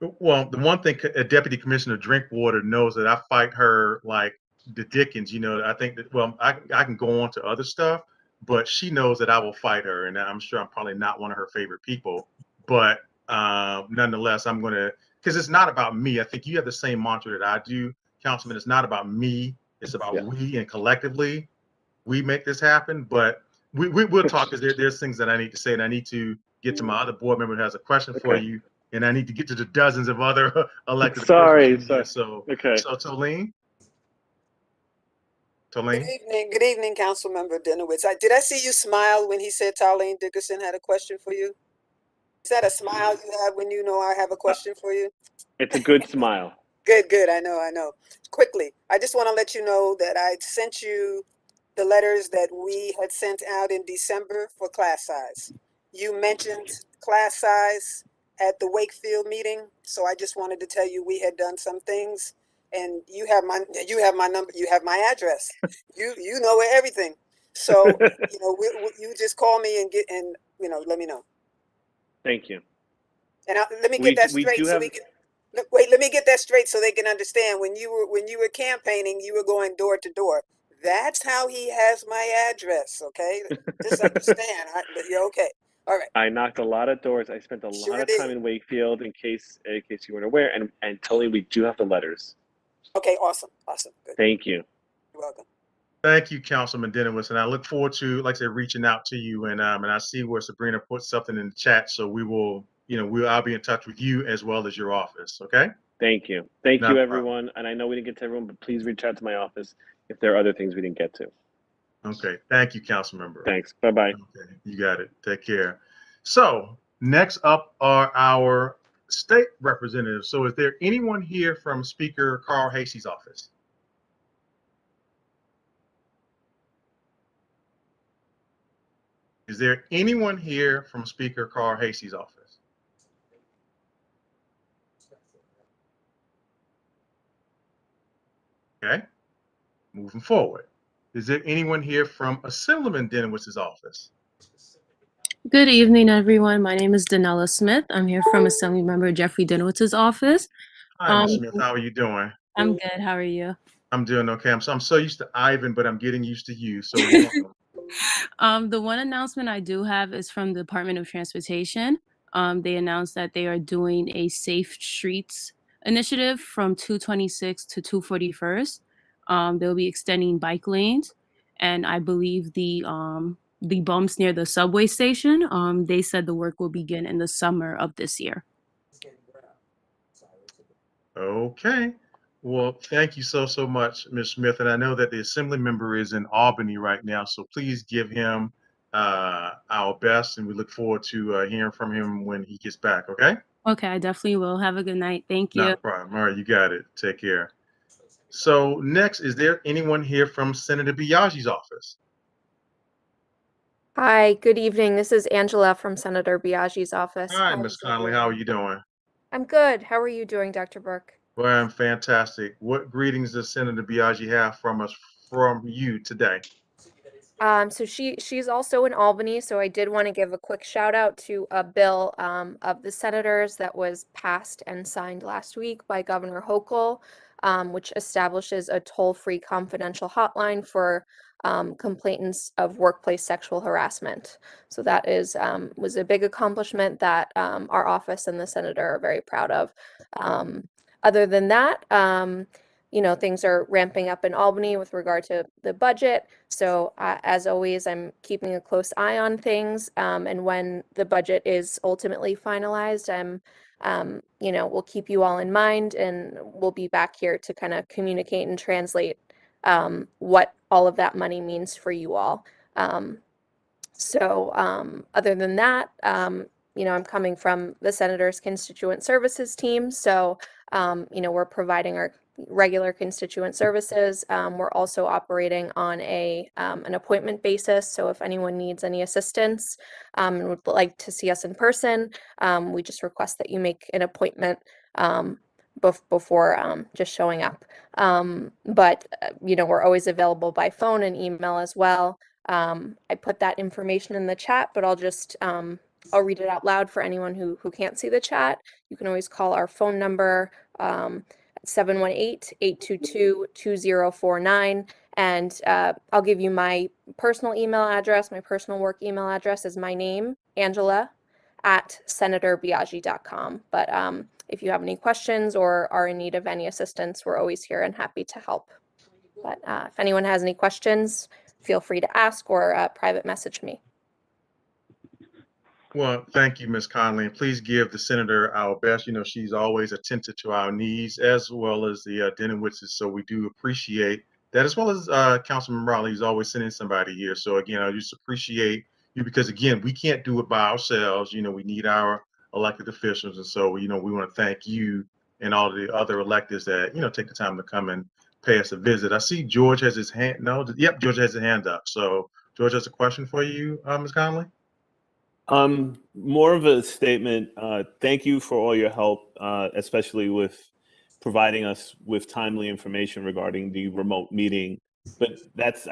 Well, the one thing Deputy Commissioner Drinkwater knows, that I fight her like the Dickens. I think that, well, I can go on to other stuff, but she knows that I will fight her, and I'm sure I'm probably not one of her favorite people, but nonetheless, I'm going to, because it's not about me. I think you have the same mantra that I do, Councilman. It's not about me. It's about we, and collectively we make this happen. But we'll talk, because there's things that I need to say, and I need to get to my other board member who has a question for you, and I need to get to the dozens of other elected officials. So Tolene. Good evening, Councilmember Dinowitz. Did I see you smile when he said Tarlene Dickerson had a question for you? Is that a smile you have when you know I have a question for you? It's a good smile. Good. I know. Quickly, I just want to let you know that I sent you the letters that we had sent out in December for class size. You mentioned class size at the Wakefield meeting, so I just wanted to tell you we had done some things, and you have my number, you have my address, you know everything. So you just call me and let me know. Thank you. And let me get that straight so we can. Wait, let me get that straight so they can understand. When you were campaigning, you were going door to door. That's how he has my address. Okay, just understand. You're okay. All right. I knocked a lot of doors. I spent a lot of time in Wakefield, in case you weren't aware. And totally, we do have the letters. Okay, awesome. Good. Thank you. You're welcome. Thank you, Councilman Dinowitz, and I look forward to, like I said, reaching out to you. And I see where Sabrina put something in the chat, so we will, I'll be in touch with you as well as your office. Okay. Thank you. Thank you, everyone. And I know we didn't get to everyone, but please reach out to my office if there are other things we didn't get to. Okay. Thank you, Council Member. Thanks. Bye-bye. Okay. You got it. Take care. So next up are our state representatives. So is there anyone here from Speaker Carl Hasey's office? Is there anyone here from Speaker Carl Hasey's office? Okay, moving forward. Is there anyone here from Assemblyman Dinowitz's office? Good evening, everyone. My name is Danella Smith. I'm here from Assemblymember Jeffrey Dinowitz's office. Hi, Ms. Smith. How are you doing? I'm good. How are you? I'm doing okay. I'm so used to Ivan, but I'm getting used to you. So welcome. The one announcement I do have is from the Department of Transportation. They announced that they are doing a Safe Streets initiative from 226 to 241st. They'll be extending bike lanes, and I believe the bumps near the subway station, they said the work will begin in the summer of this year. Okay. Well, thank you so much, Ms. Smith. And I know that the Assembly member is in Albany right now, so please give him our best, and we look forward to hearing from him when he gets back, okay? Okay, I definitely will. Have a good night. Thank you. Not a problem. All right, you got it. Take care. So next, is there anyone here from Senator Biagi's office? Hi, good evening. This is Angela from Senator Biagi's office. Hi, How Ms. is Connolly. How are you doing? I'm good. How are you doing, Dr. Burke? Well, I'm fantastic. What greetings does Senator Biagi have from you today? So she's also in Albany, so I did want to give a quick shout out to a bill of the senators that was passed and signed last week by Governor Hochul, which establishes a toll-free confidential hotline for complainants of workplace sexual harassment. So that was a big accomplishment that our office and the senator are very proud of. Other than that, things are ramping up in Albany with regard to the budget. So as always, I'm keeping a close eye on things. And when the budget is ultimately finalized, we'll keep you all in mind, and we'll be back here to kind of communicate and translate what all of that money means for you all. Other than that, I'm coming from the Senator's Constituent Services team. So, we're providing our regular constituent services. We're also operating on an appointment basis. So if anyone needs any assistance and would like to see us in person, we just request that you make an appointment before just showing up. We're always available by phone and email as well. I put that information in the chat, but I'll read it out loud for anyone who can't see the chat. You can always call our phone number, 718-822-2049. And I'll give you my personal email address. My personal work email address is my name, Angela, at senatorbiagi.com. But if you have any questions or are in need of any assistance, we're always here and happy to help. But if anyone has any questions, feel free to ask or private message me. Well, thank you, Ms. Connolly. And please give the senator our best. She's always attentive to our needs as well as the Denowitz. So we do appreciate that, as well as Councilman Raleigh, who's always sending somebody here. So again, I just appreciate you because, again, we can't do it by ourselves. We need our elected officials. And so, we want to thank you and all the other electeds that, take the time to come and pay us a visit. I see George has his hand. No, yep, George has his hand up. So George has a question for you, Ms. Connolly. More of a statement. Thank you for all your help, especially with providing us with timely information regarding the remote meeting. But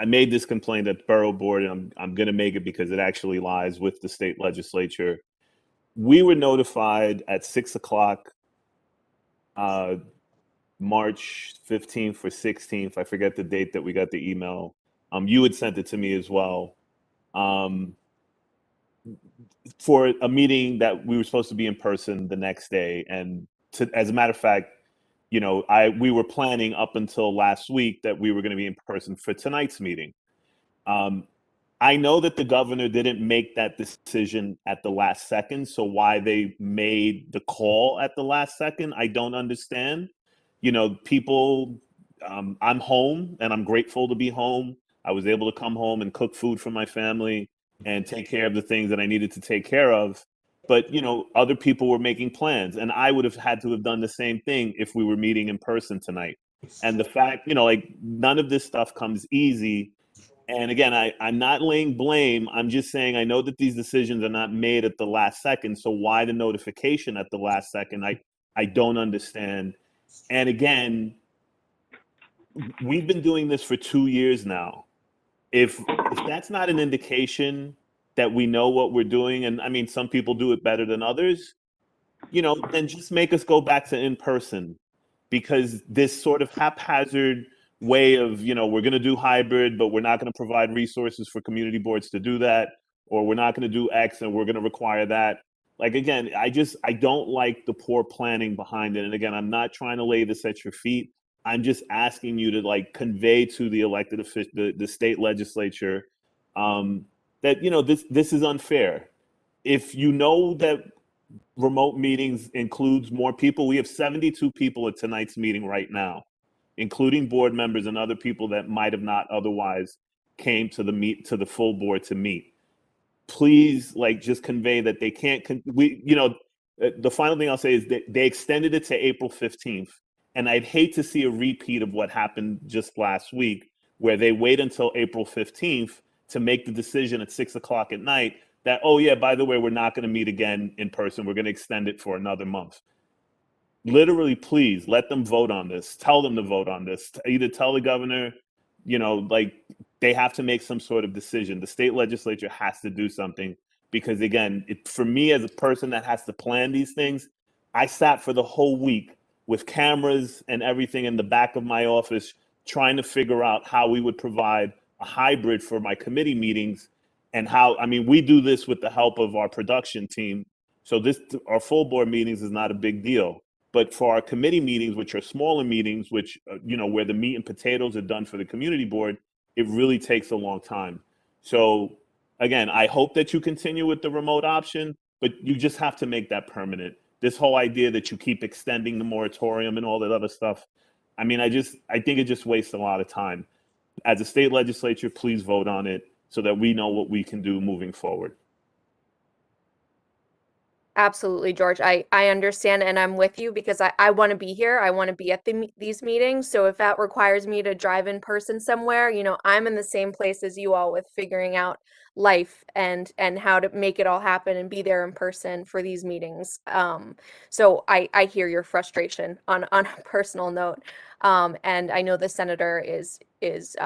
I made this complaint at the Borough Board, and I'm going to make it because it actually lies with the state legislature. We were notified at 6 o'clock, March 15th or 16th. I forget the date that we got the email. You had sent it to me as well. For a meeting that we were supposed to be in person the next day. And as a matter of fact, we were planning up until last week that we were going to be in person for tonight's meeting. I know that the governor didn't make that decision at the last second. So why they made the call at the last second, I don't understand. People, I'm home and I'm grateful to be home. I was able to come home and cook food for my family and take care of the things that I needed to take care of. But, other people were making plans, and I would have had to have done the same thing if we were meeting in person tonight. And the fact, none of this stuff comes easy. And again, I'm not laying blame. I'm just saying I know that these decisions are not made at the last second. So why the notification at the last second? I don't understand. And again, we've been doing this for 2 years now. If that's not an indication that we know what we're doing, and I mean, some people do it better than others, then just make us go back to in person, because this sort of haphazard way of, we're going to do hybrid, but we're not going to provide resources for community boards to do that, or we're not going to do X and we're going to require that. Again, I don't like the poor planning behind it. And again, I'm not trying to lay this at your feet. I'm just asking you to convey to the elected official, the state legislature, that this is unfair. If you know that remote meetings includes more people, we have 72 people at tonight's meeting right now, including board members and other people that might have not otherwise came to the full board to meet. Please, just convey that they can't. The final thing I'll say is that they extended it to April 15th. And I'd hate to see a repeat of what happened just last week, where they wait until April 15th to make the decision at 6 o'clock at night that, oh, yeah, by the way, we're not going to meet again in person. We're going to extend it for another month. Literally, please let them vote on this. Tell them to vote on this. Either tell the governor, like they have to make some sort of decision. The state legislature has to do something because, again, for me as a person that has to plan these things, I sat for the whole week with cameras and everything in the back of my office trying to figure out how we would provide a hybrid for my committee meetings and how, I mean, we do this with the help of our production team. So our full board meetings is not a big deal. But for our committee meetings, which are smaller meetings, which, where the meat and potatoes are done for the community board, it really takes a long time. So again, I hope that you continue with the remote option, but you just have to make that permanent. This whole idea that you keep extending the moratorium and all that other stuff, I mean, I think it just wastes a lot of time. As a state legislature, please vote on it so that we know what we can do moving forward. Absolutely, George. I understand and I'm with you because I want to be here. I want to be at these meetings. So if that requires me to drive in person somewhere, I'm in the same place as you all with figuring out life and how to make it all happen and be there in person for these meetings. So I hear your frustration on a personal note. And I know the senator is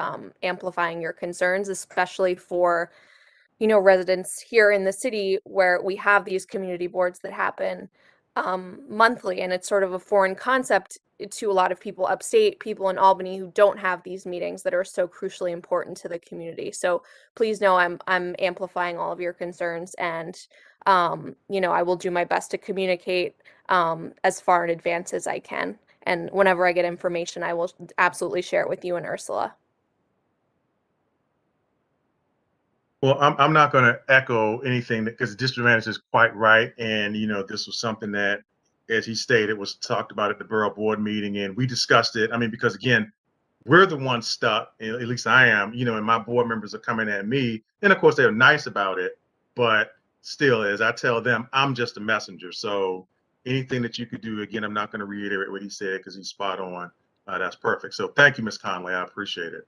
amplifying your concerns, especially for residents here in the city where we have these community boards that happen monthly, and it's sort of a foreign concept to a lot of people upstate, people in Albany who don't have these meetings that are so crucially important to the community. So please know I'm amplifying all of your concerns, and I will do my best to communicate as far in advance as I can. And whenever I get information, I will absolutely share it with you and Ursula. Well, I'm not going to echo anything because the district manager is quite right. And, this was something that, as he stated, was talked about at the borough board meeting. And we discussed it. I mean, because, again, we're the ones stuck, at least I am, and my board members are coming at me. And, of course, they're nice about it. But still, as I tell them, I'm just a messenger. So anything that you could do, again, I'm not going to reiterate what he said because he's spot on. That's perfect. So thank you, Ms. Conley. I appreciate it.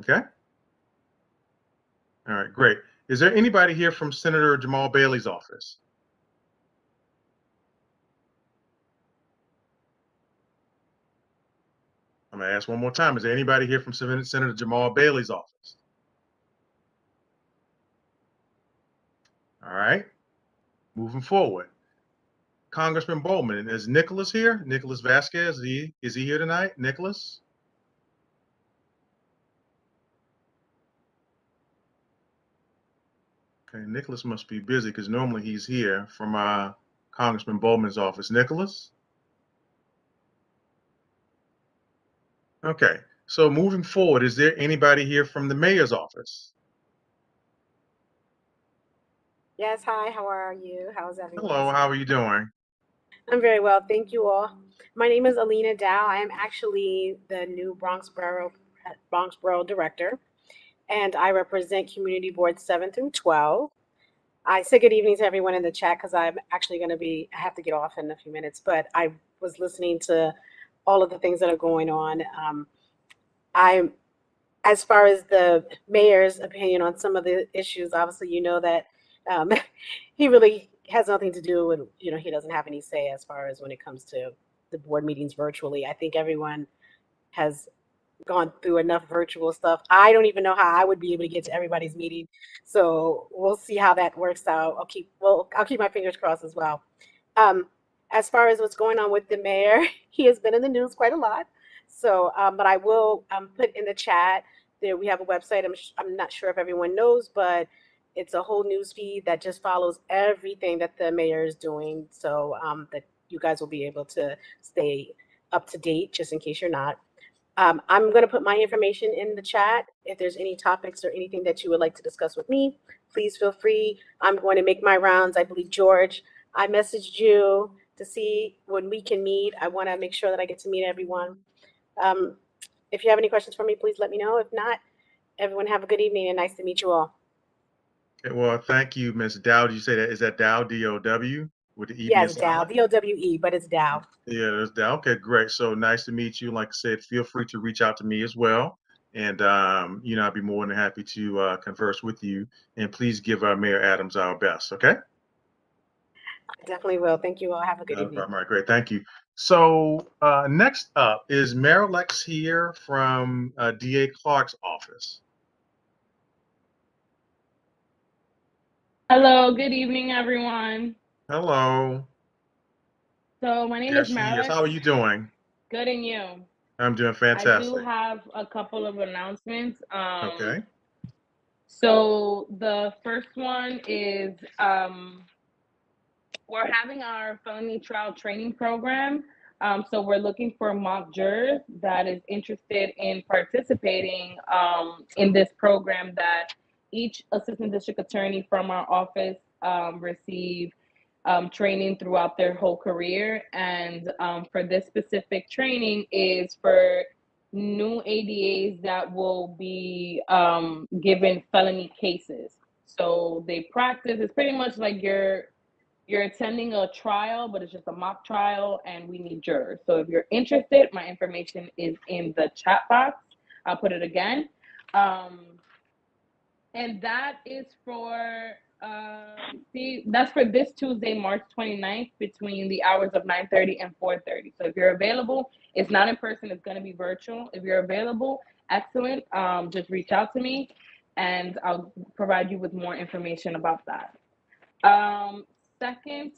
Okay. All right, great. Is there anybody here from Senator Jamal Bailey's office? I'm going to ask one more time. Is there anybody here from Senator Jamal Bailey's office? All right, moving forward. Congressman Bowman, is Nicholas here? Nicholas Vasquez, is he here tonight? Nicholas? Okay, Nicholas must be busy because normally he's here from Congressman Bowman's office. Nicholas? Okay, so moving forward, is there anybody here from the mayor's office? Yes, hi, how are you? How's everyone? Hello, how are you doing? I'm very well, thank you all. My name is Alina Dow. I am actually the new Bronx Borough Director, and I represent Community Boards 7 through 12. I say good evening to everyone in the chat because I'm actually going to I have to get off in a few minutes, but I was listening to all of the things that are going on. As far as the mayor's opinion on some of the issues, obviously, that he really has nothing to do with, he doesn't have any say as far as when it comes to the board meetings virtually. I think everyone has gone through enough virtual stuff. I don't even know how I would be able to get to everybody's meeting. So we'll see how that works out. I'll keep my fingers crossed as well. As far as what's going on with the mayor, he has been in the news quite a lot. So, but I will put in the chat that we have a website. I'm not sure if everyone knows, but it's a whole news feed that just follows everything that the mayor is doing. So that you guys will be able to stay up to date, just in case you're not. I'm going to put my information in the chat. If there's any topics or anything that you would like to discuss with me, please feel free. I'm going to make my rounds. I believe, George, I messaged you to see when we can meet. I want to make sure that I get to meet everyone. If you have any questions for me, please let me know. If not, everyone have a good evening and nice to meet you all. Okay, well, thank you, Ms. Dow. Did you say that? Is that Dow, D-O-W? with the EB Yeah, and it's Dow, DOWE, but it's Dow. Yeah, there's that. Okay, great. So nice to meet you. Like I said, feel free to reach out to me as well. And, I'd be more than happy to converse with you. And please give Mayor Adams our best, okay? I definitely will. Thank you all. Have a good No evening. problem. All right, great. Thank you. So next up is Marilex here from DA Clark's office. Hello, good evening, everyone. Hello. So my name There is she is. Marilex. How are you doing? Good, and you? I'm doing I do fantastic. have a couple of announcements. Okay. So the first one is we're having our felony trial training program. So we're looking for mock jurors that is interested in participating in this program that each assistant district attorney from our office receive training throughout their whole career. And for this specific training is for new ADAs that will be given felony cases. So they practice, it's pretty much like you're attending a trial, but it's just a mock trial, and we need jurors. So if you're interested, my information is in the chat box. I'll put it again. And that is for, that's for this Tuesday, March 29th, between the hours of 9:30 and 4:30. So if you're available, it's not in person, it's gonna be virtual. If you're available, excellent. Just reach out to me and I'll provide you with more information about that. Second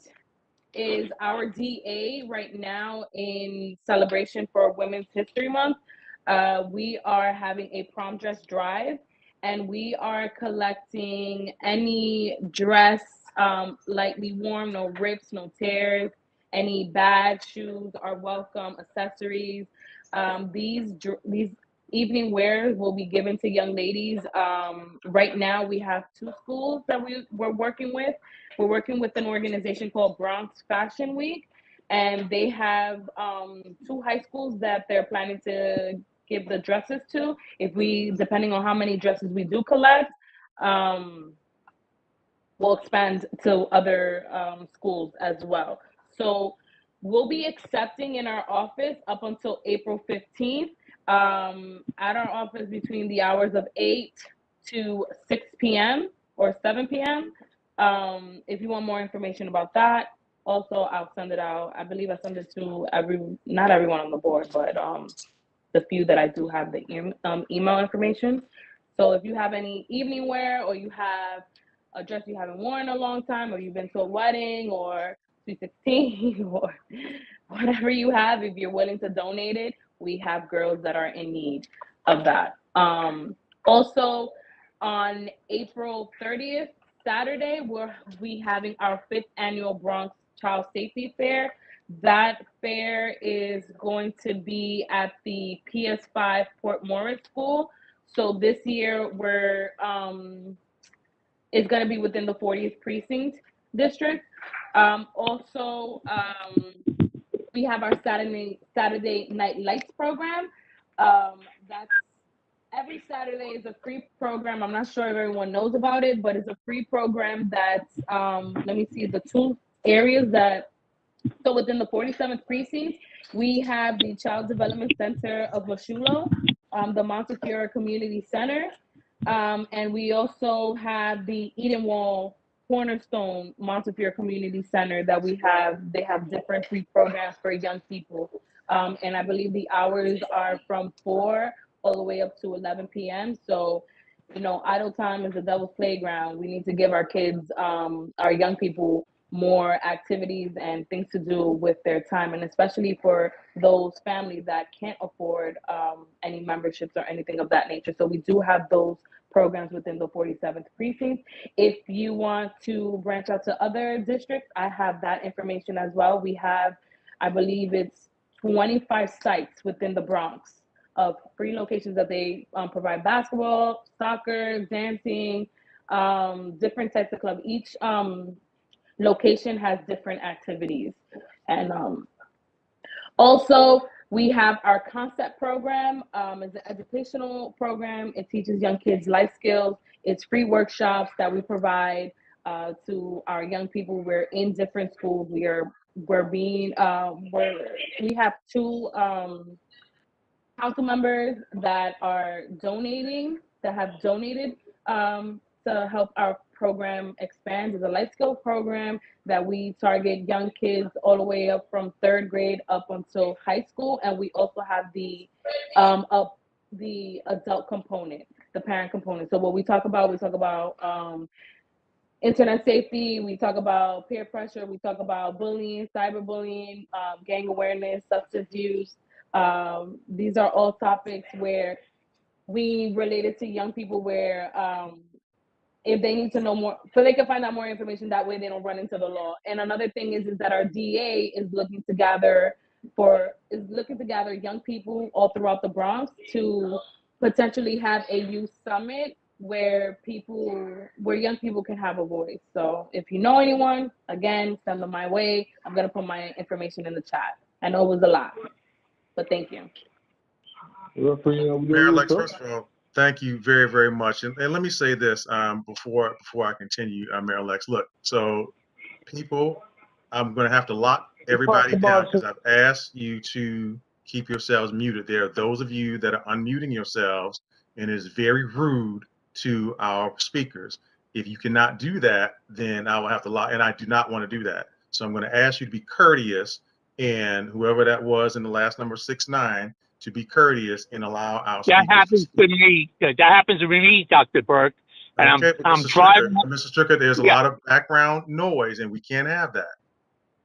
is our DA right now in celebration for Women's History Month. We are having a prom dress drive, and we are collecting any dress, lightly worn, no rips, no tears. Any bags, shoes are welcome, accessories. These evening wears will be given to young ladies. Right now, we have 2 schools that we're working with. We're working with an organization called Bronx Fashion Week, and they have 2 high schools that they're planning to give the dresses to. Depending on how many dresses we do collect, we'll expand to other schools as well. So we'll be accepting in our office up until April 15th. At our office between the hours of 8 to 6 p.m. or 7 p.m. If you want more information about that, also I'll send it out. I believe I send it to not everyone on the board, but the few that I do have the email information. So if you have any evening wear, or you have a dress you haven't worn in a long time, or you've been to a wedding or 316 or whatever you have, if you're willing to donate it, we have girls that are in need of that. Also on April 30th, Saturday, we'll be having our 5th annual Bronx Child Safety Fair. That fair is going to be at the PS5 Port Morris School. So this year it's going to be within the 40th Precinct District. We have our Saturday Night Lights program. That's every Saturday is a free program. I'm not sure if everyone knows about it, but it's a free program that, let me see, the 2 areas so within the 47th precinct, we have the Child Development Center of Washulo, the Montefiore Community Center, and we also have the Edenwall Cornerstone Montefiore Community Center that they have different free programs for young people. And I believe the hours are from 4 all the way up to 11 p.m. So, idle time is the devil's playground. We need to give our kids, our young people, more activities and things to do with their time, and especially for those families that can't afford any memberships or anything of that nature. So we do have those programs within the 47th precinct. If you want to branch out to other districts, I have that information as well. We have, I believe it's 25 sites within the Bronx of free locations that they provide basketball, soccer, dancing, different types of club. Each location has different activities. And also we have our concept program. It's an educational program. It teaches young kids life skills. It's free workshops that we provide. to our young people. We're in different schools. We have two council members that have donated to help our program expand. It's a life skill program that we target young kids all the way up from 3rd grade up until high school, and we also have the adult component, the parent component. So what we talk about internet safety, we talk about peer pressure, we talk about bullying, cyberbullying, gang awareness, substance use. These are all topics where we related to young people, where if they need to know more, so they can find out more information, that way they don't run into the law. And another thing is that our DA is looking to gather young people all throughout the Bronx to potentially have a youth summit where young people can have a voice. So if you know anyone, again, send them my way. I'm gonna put my information in the chat. I know it was a lot, but thank you. Mayor Lex, first of all, thank you very, very much. And let me say this before I continue, Mayor Lex. Look, so people, I'm going to have to lock everybody down because I've asked you to keep yourselves muted. There are those of you that are unmuting yourselves, and it is very rude to our speakers. If you cannot do that, then I will have to lock, and I do not want to do that. So I'm going to ask you to be courteous, and whoever that was in the last number 69, to be courteous and allow our speakers That happens to me. That happens to me, Dr. Burke. And okay, I'm Mr. driving. Mr. Stricker, there's a lot of background noise, and we can't have that.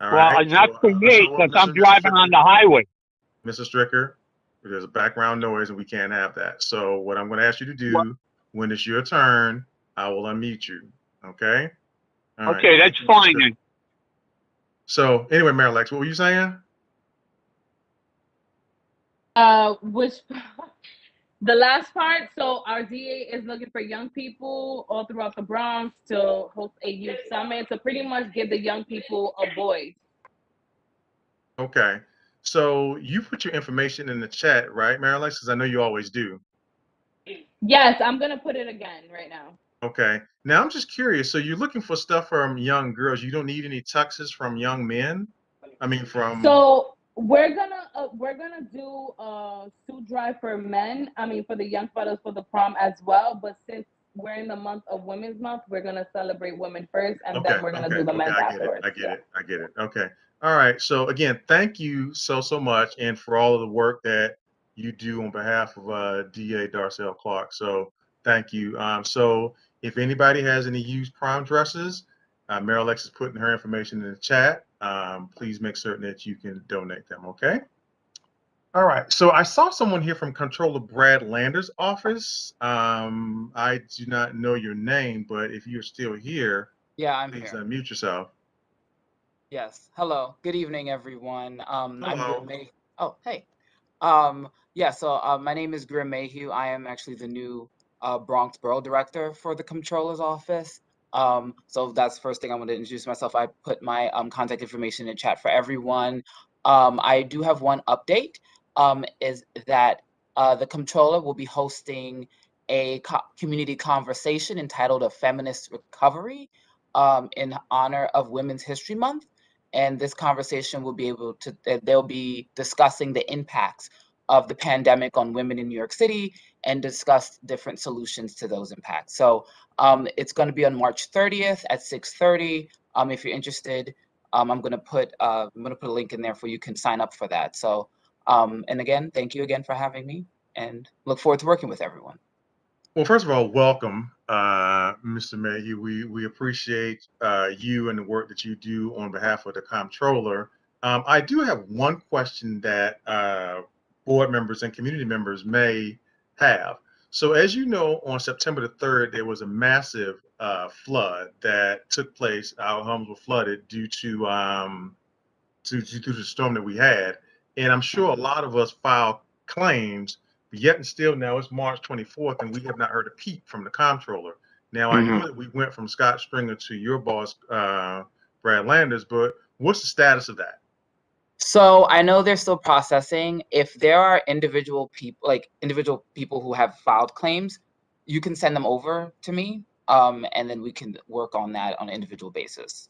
All Well, right. not for me, because I'm driving on the highway. Mr. Stricker, there's a background noise, and we can't have that. So what I'm going to ask you to do, when it's your turn, I will unmute you. Okay. All okay, right. that's fine then. So anyway, Mayor Lex, what were you saying? The last part, so our DA is looking for young people all throughout the Bronx to host a youth summit to pretty much give the young people a voice. Okay. So you put your information in the chat, right, Mayor Lex? Because I know you always do. Yes, I'm going to put it again right now. Okay. Now I'm just curious. So you're looking for stuff from young girls. You don't need any tuxes from young men? I mean, from. So we're gonna do a suit drive for men. I mean, for the young fellas for the prom as well. But since we're in the month of Women's Month, we're gonna celebrate women first, and then we're gonna do the men afterwards. I get it. Okay. All right. So again, thank you so much, and for all of the work that you do on behalf of DA Darcel Clark. So thank you. So if anybody has any used prom dresses, Mary Lex is putting her information in the chat. Please make certain that you can donate them. Okay. All right. So I saw someone here from Controller Brad Lander's office. I do not know your name, but if you're still here, yeah, I'm please here. unmute yourself. Yes. Hello. Good evening, everyone. Hello. I'm Grim Mayhew. Oh, hey. Yeah. So my name is Grim Mayhew. I am actually the new Bronx Borough Director for the Controller's office. So that's the first thing I want to introduce myself. I put my contact information in chat for everyone. I do have one update. Is that the Controller will be hosting a community conversation entitled "A Feminist Recovery" in honor of Women's History Month. And this conversation will be able to, they'll be discussing the impacts of the pandemic on women in New York City and discuss different solutions to those impacts. So it's going to be on March 30th at 6:30. If you're interested, I'm going to put a link in there for you can sign up for that. So, and again, thank you again for having me, and look forward to working with everyone. Well, first of all, welcome, Mr. Mayhew. We appreciate you and the work that you do on behalf of the Comptroller. I do have one question that board members and community members may have. So as you know, on September the 3rd, there was a massive flood that took place. Our homes were flooded due to the storm that we had. And I'm sure a lot of us filed claims, but yet and still now it's March 24th and we have not heard a peep from the comptroller. Now, I know that we went from Scott Stringer to your boss, Brad Landers, but what's the status of that? So I know they're still processing. If there are individual people who have filed claims, you can send them over to me. and then we can work on that on an individual basis.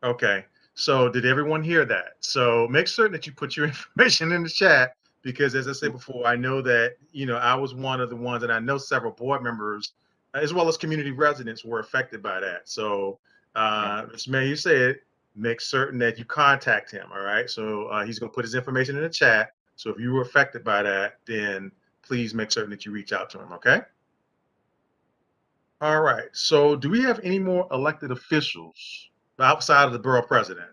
Okay. So did everyone hear that? So make certain that you put your information in the chat, because as I said before, I know that, I was one of the ones, and I know several board members, as well as community residents, were affected by that. So Mr. Mayor, you said make certain that you contact him, all right? So he's going to put his information in the chat. So if you were affected by that, then please make certain that you reach out to him, okay? All right. So do we have any more elected officials outside of the borough president?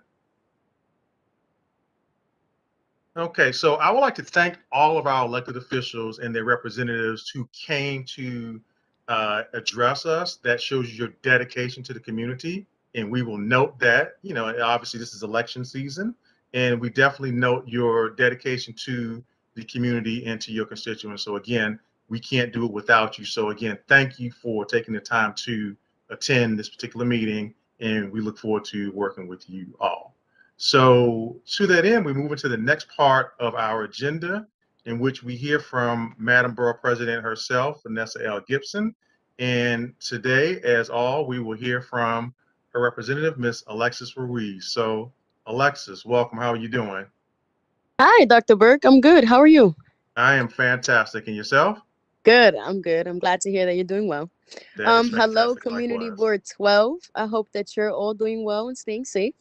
Okay, so I would like to thank all of our elected officials and their representatives who came to address us. That shows your dedication to the community, and we will note that. Obviously this is election season, and we definitely note your dedication to the community and to your constituents. So again, we can't do it without you. So again, thank you for taking the time to attend this particular meeting, and we look forward to working with you all. So to that end, we move into the next part of our agenda, in which we hear from Madam Borough President herself, Vanessa L. Gibson. And today, as all, we will hear from her representative, Miss Alexis Ruiz. So Alexis, welcome. How are you doing? Hi, Dr. Burke. I'm good. How are you? I am fantastic. And yourself? Good. I'm good. I'm glad to hear that you're doing well. That is Hello, fantastic. Community Likewise. Board 12. I hope that you're all doing well and staying safe.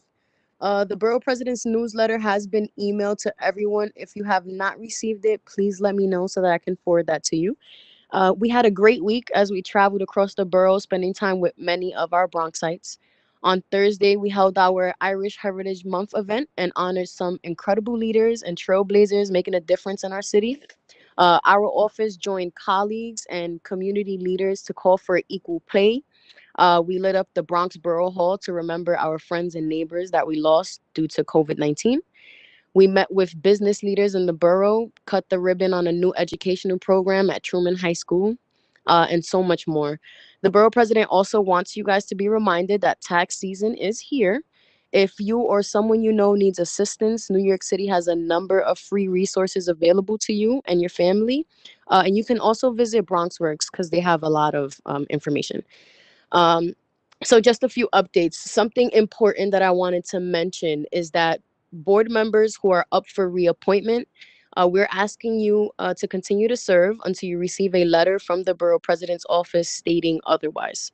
The Borough President's newsletter has been emailed to everyone. If you have not received it, please let me know so that I can forward that to you. We had a great week as we traveled across the borough, spending time with many of our Bronxites. On Thursday, we held our Irish Heritage Month event and honored some incredible leaders and trailblazers making a difference in our city. Our office joined colleagues and community leaders to call for equal pay. We lit up the Bronx Borough Hall to remember our friends and neighbors that we lost due to COVID-19. We met with business leaders in the borough, cut the ribbon on a new educational program at Truman High School, and so much more. The borough president also wants you guys to be reminded that tax season is here. If you or someone you know needs assistance, New York City has a number of free resources available to you and your family. And you can also visit BronxWorks because they have a lot of information. So just a few updates. Something important that I wanted to mention is that board members who are up for reappointment, we're asking you to continue to serve until you receive a letter from the borough president's office stating otherwise.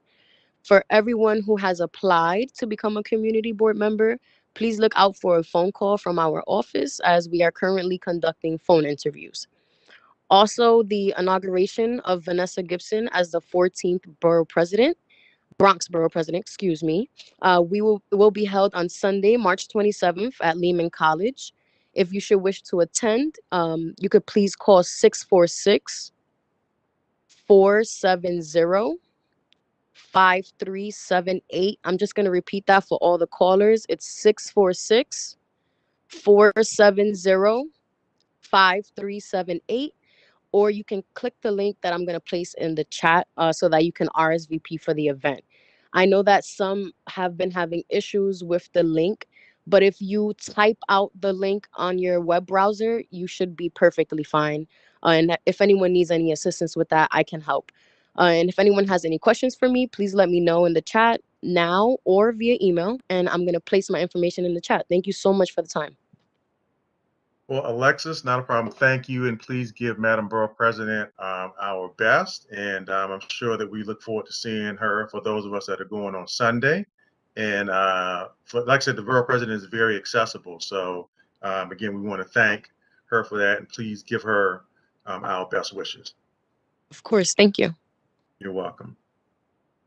For everyone who has applied to become a community board member, please look out for a phone call from our office as we are currently conducting phone interviews. Also, the inauguration of Vanessa Gibson as the 14th borough president, Bronx Borough President, excuse me. Will be held on Sunday, March 27th at Lehman College. If you should wish to attend, you could please call 646-470-5378. I'm just going to repeat that for all the callers. It's 646-470-5378. Or you can click the link that I'm going to place in the chat so that you can RSVP for the event. I know that some have been having issues with the link, but if you type out the link on your web browser, you should be perfectly fine. And if anyone needs any assistance with that, I can help. And if anyone has any questions for me, please let me know in the chat now or via email, and I'm going to place my information in the chat. Thank you so much for the time. Well, Alexis, not a problem. Thank you, and please give Madam Borough President our best. And I'm sure that we look forward to seeing her for those of us that are going on Sunday. And like I said, the Borough President is very accessible. So again, we want to thank her for that, and please give her our best wishes. Of course, thank you. You're welcome.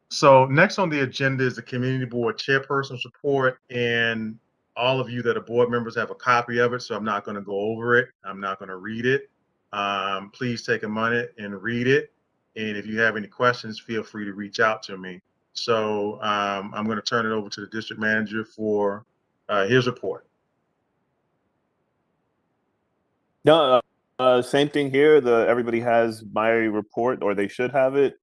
So next on the agenda is the Community Board Chairperson's report, and all of you that are board members have a copy of it, so I'm not going to go over it. I'm not going to read it. Please take a minute and read it. And if you have any questions, feel free to reach out to me. So I'm going to turn it over to the district manager for his report. No, same thing here. Everybody has my report, or they should have it.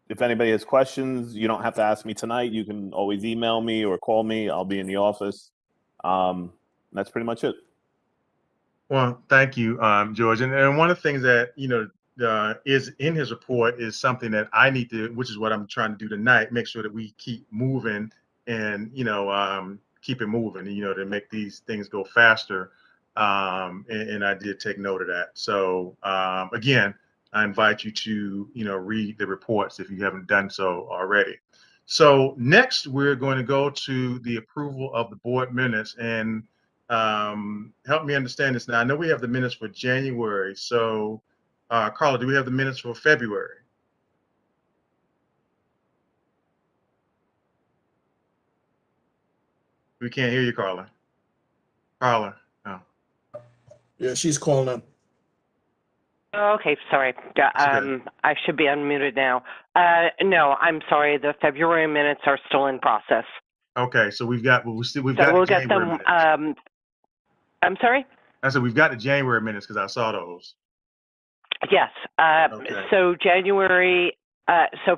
If anybody has questions, you don't have to ask me tonight. You can always email me or call me. I'll be in the office. That's pretty much it. Well, thank you, George. And one of the things that, is in his report is something that I need to, which is what I'm trying to do tonight, make sure that we keep moving and, keep it moving, to make these things go faster. And I did take note of that. So again, I invite you to, read the reports if you haven't done so already. So next, we're going to go to the approval of the board minutes, and help me understand this. Now, I know we have the minutes for January. So, Carla, do we have the minutes for February? We can't hear you, Carla. Carla, no. Yeah, she's calling in. Okay, sorry. I should be unmuted now. No, I'm sorry. The February minutes are still in process. Okay, so we've got We'll January get them. minutes. I'm sorry. I said we've got the January minutes because I saw those. Yes. Okay. So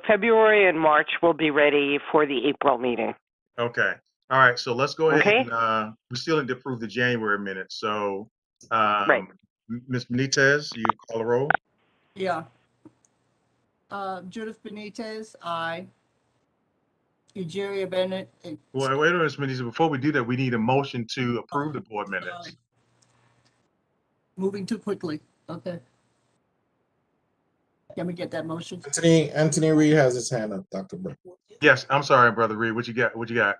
February and March will be ready for the April meeting. Okay. All right. So let's go ahead Okay. and we still need to approve the January minutes. So, Right. Ms. Benitez, you call the roll. Yeah. Judith Benitez, aye. Egeria Bennett. Well, wait a minute, Ms. Benitez. Before we do that, we need a motion to approve the board minutes. Moving too quickly. Okay. Can we get that motion? Anthony Reed has his hand up, Dr. Burke. Yes, I'm sorry, Brother Reed. What you got? What you got?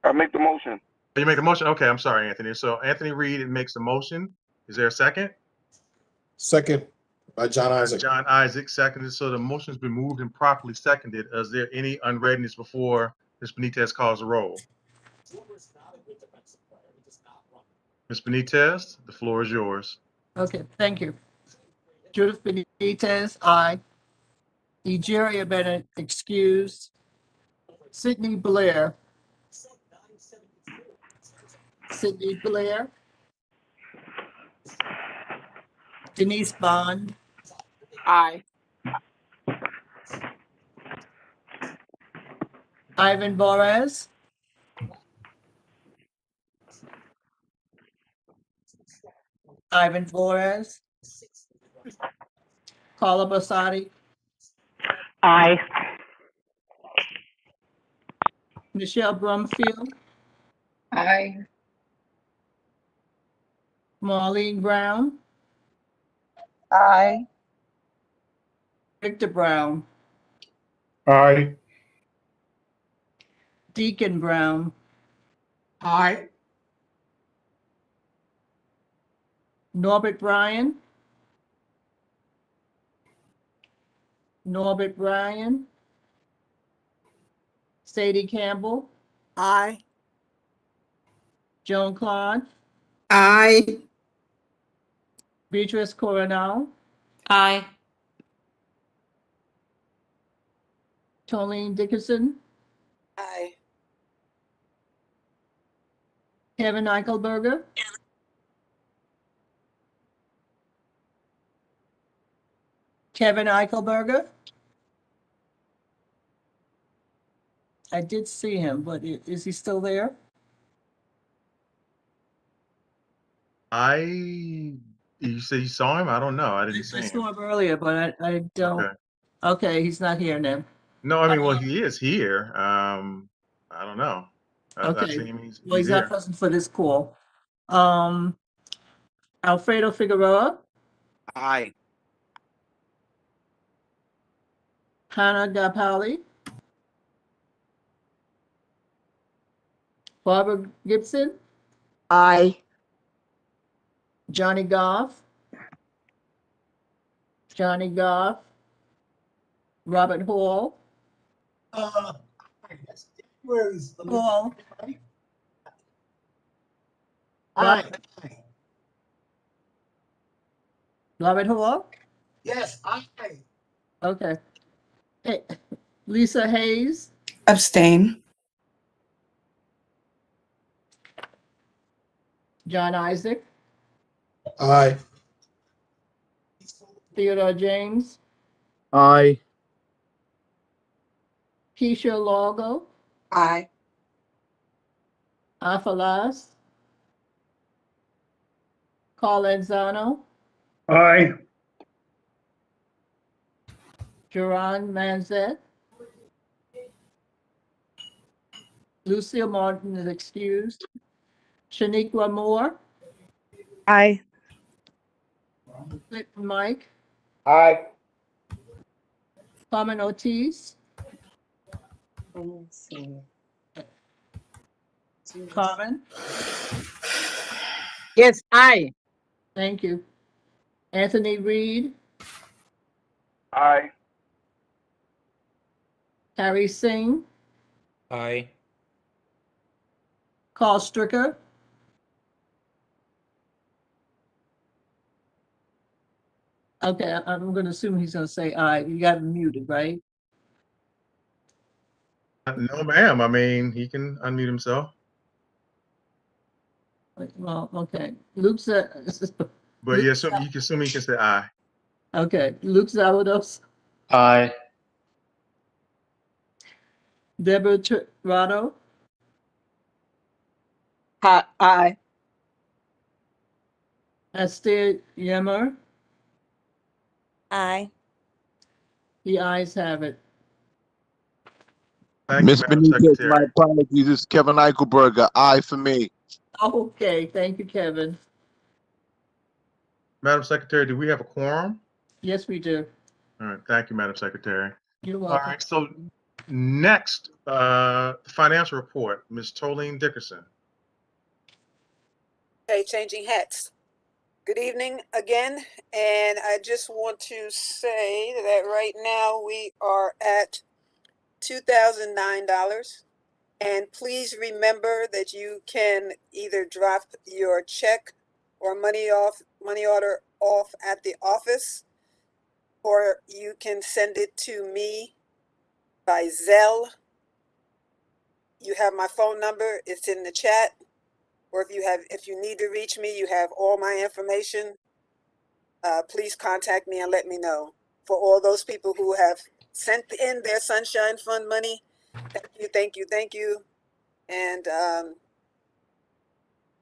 I make the motion. You make the motion? Okay, I'm sorry, Anthony. So Anthony Reed makes the motion. Is there a second? Second by John Isaac. John Isaac seconded. So the motion's been moved and properly seconded. Is there any unreadiness before Ms. Benitez calls the roll? Ms. Benitez, the floor is yours. Okay, thank you. Judith Benitez, aye. Egeria Bennett, excused. Sidney Blair. Sidney Blair. Denise Bond. Aye. Ivan Boraz. Ivan Boraz. Carla Basati. Aye. Michelle Brumfield. Aye. Marlene Brown. Aye. Victor Brown. Aye. Deacon Brown. Aye. Norbert Bryan. Norbert Bryan. Sadie Campbell. Aye. Joan Claude. Aye. Beatrice Coronel. Aye. Tolene Dickerson. Aye. Kevin Eichelberger. Kevin Eichelberger. I did see him, but is he still there? You said you saw him? I don't know. I didn't see I him. saw him earlier, but I don't. Okay. Okay, he's not here now. No, I mean, well, he is here. I don't know. I Okay. see him. Well, he's here. not present for this call. Alfredo Figueroa. Aye. Hannah Gapali. Barbara Gibson. Aye. Johnny Goff. Johnny Goff. Robert Hall. Where is the Hall. Aye. Robert Hall. Yes, aye. Okay. Hey, Lisa Hayes. Abstain. John Isaac. Aye. Theodore James. Aye. Keisha Largo. Aye. Afalas. Carl Enzano. Aye. Jerron Manzet. Lucille Martin is excused. Shaniqua Moore. Aye. Mike. Aye. Carmen Ortiz. Let's see. Carmen. Yes, aye. Thank you. Anthony Reed. Aye. Harry Singh. Aye. Carl Stricker. Okay, I'm going to assume he's going to say aye. You got him muted, right? No, ma'am. I mean, he can unmute himself. Well, okay. Luke said. But yeah, so you can assume he can say aye. Okay. Luke Zalados. Aye. Deborah Tirado. Aye. Esther Yemmer. Aye. The ayes have it. Thank Miss you, Madam Benitez, my Secretary. apologies. It's Kevin Eichelberger. Aye for me. Okay. Thank you, Kevin. Madam Secretary, do we have a quorum? Yes, we do. All right. Thank you, Madam Secretary. You're All welcome. right. So next, the financial report, Ms. Tolene Dickerson. Okay, changing hats. Good evening again, and I just want to say that right now we are at $2,009. And please remember that you can either drop your check or money order off at the office, or you can send it to me by Zelle. You have my phone number, it's in the chat. Or if you need to reach me, you have all my information. Please contact me and let me know. For all those people who have sent in their Sunshine Fund money, thank you, thank you, thank you. And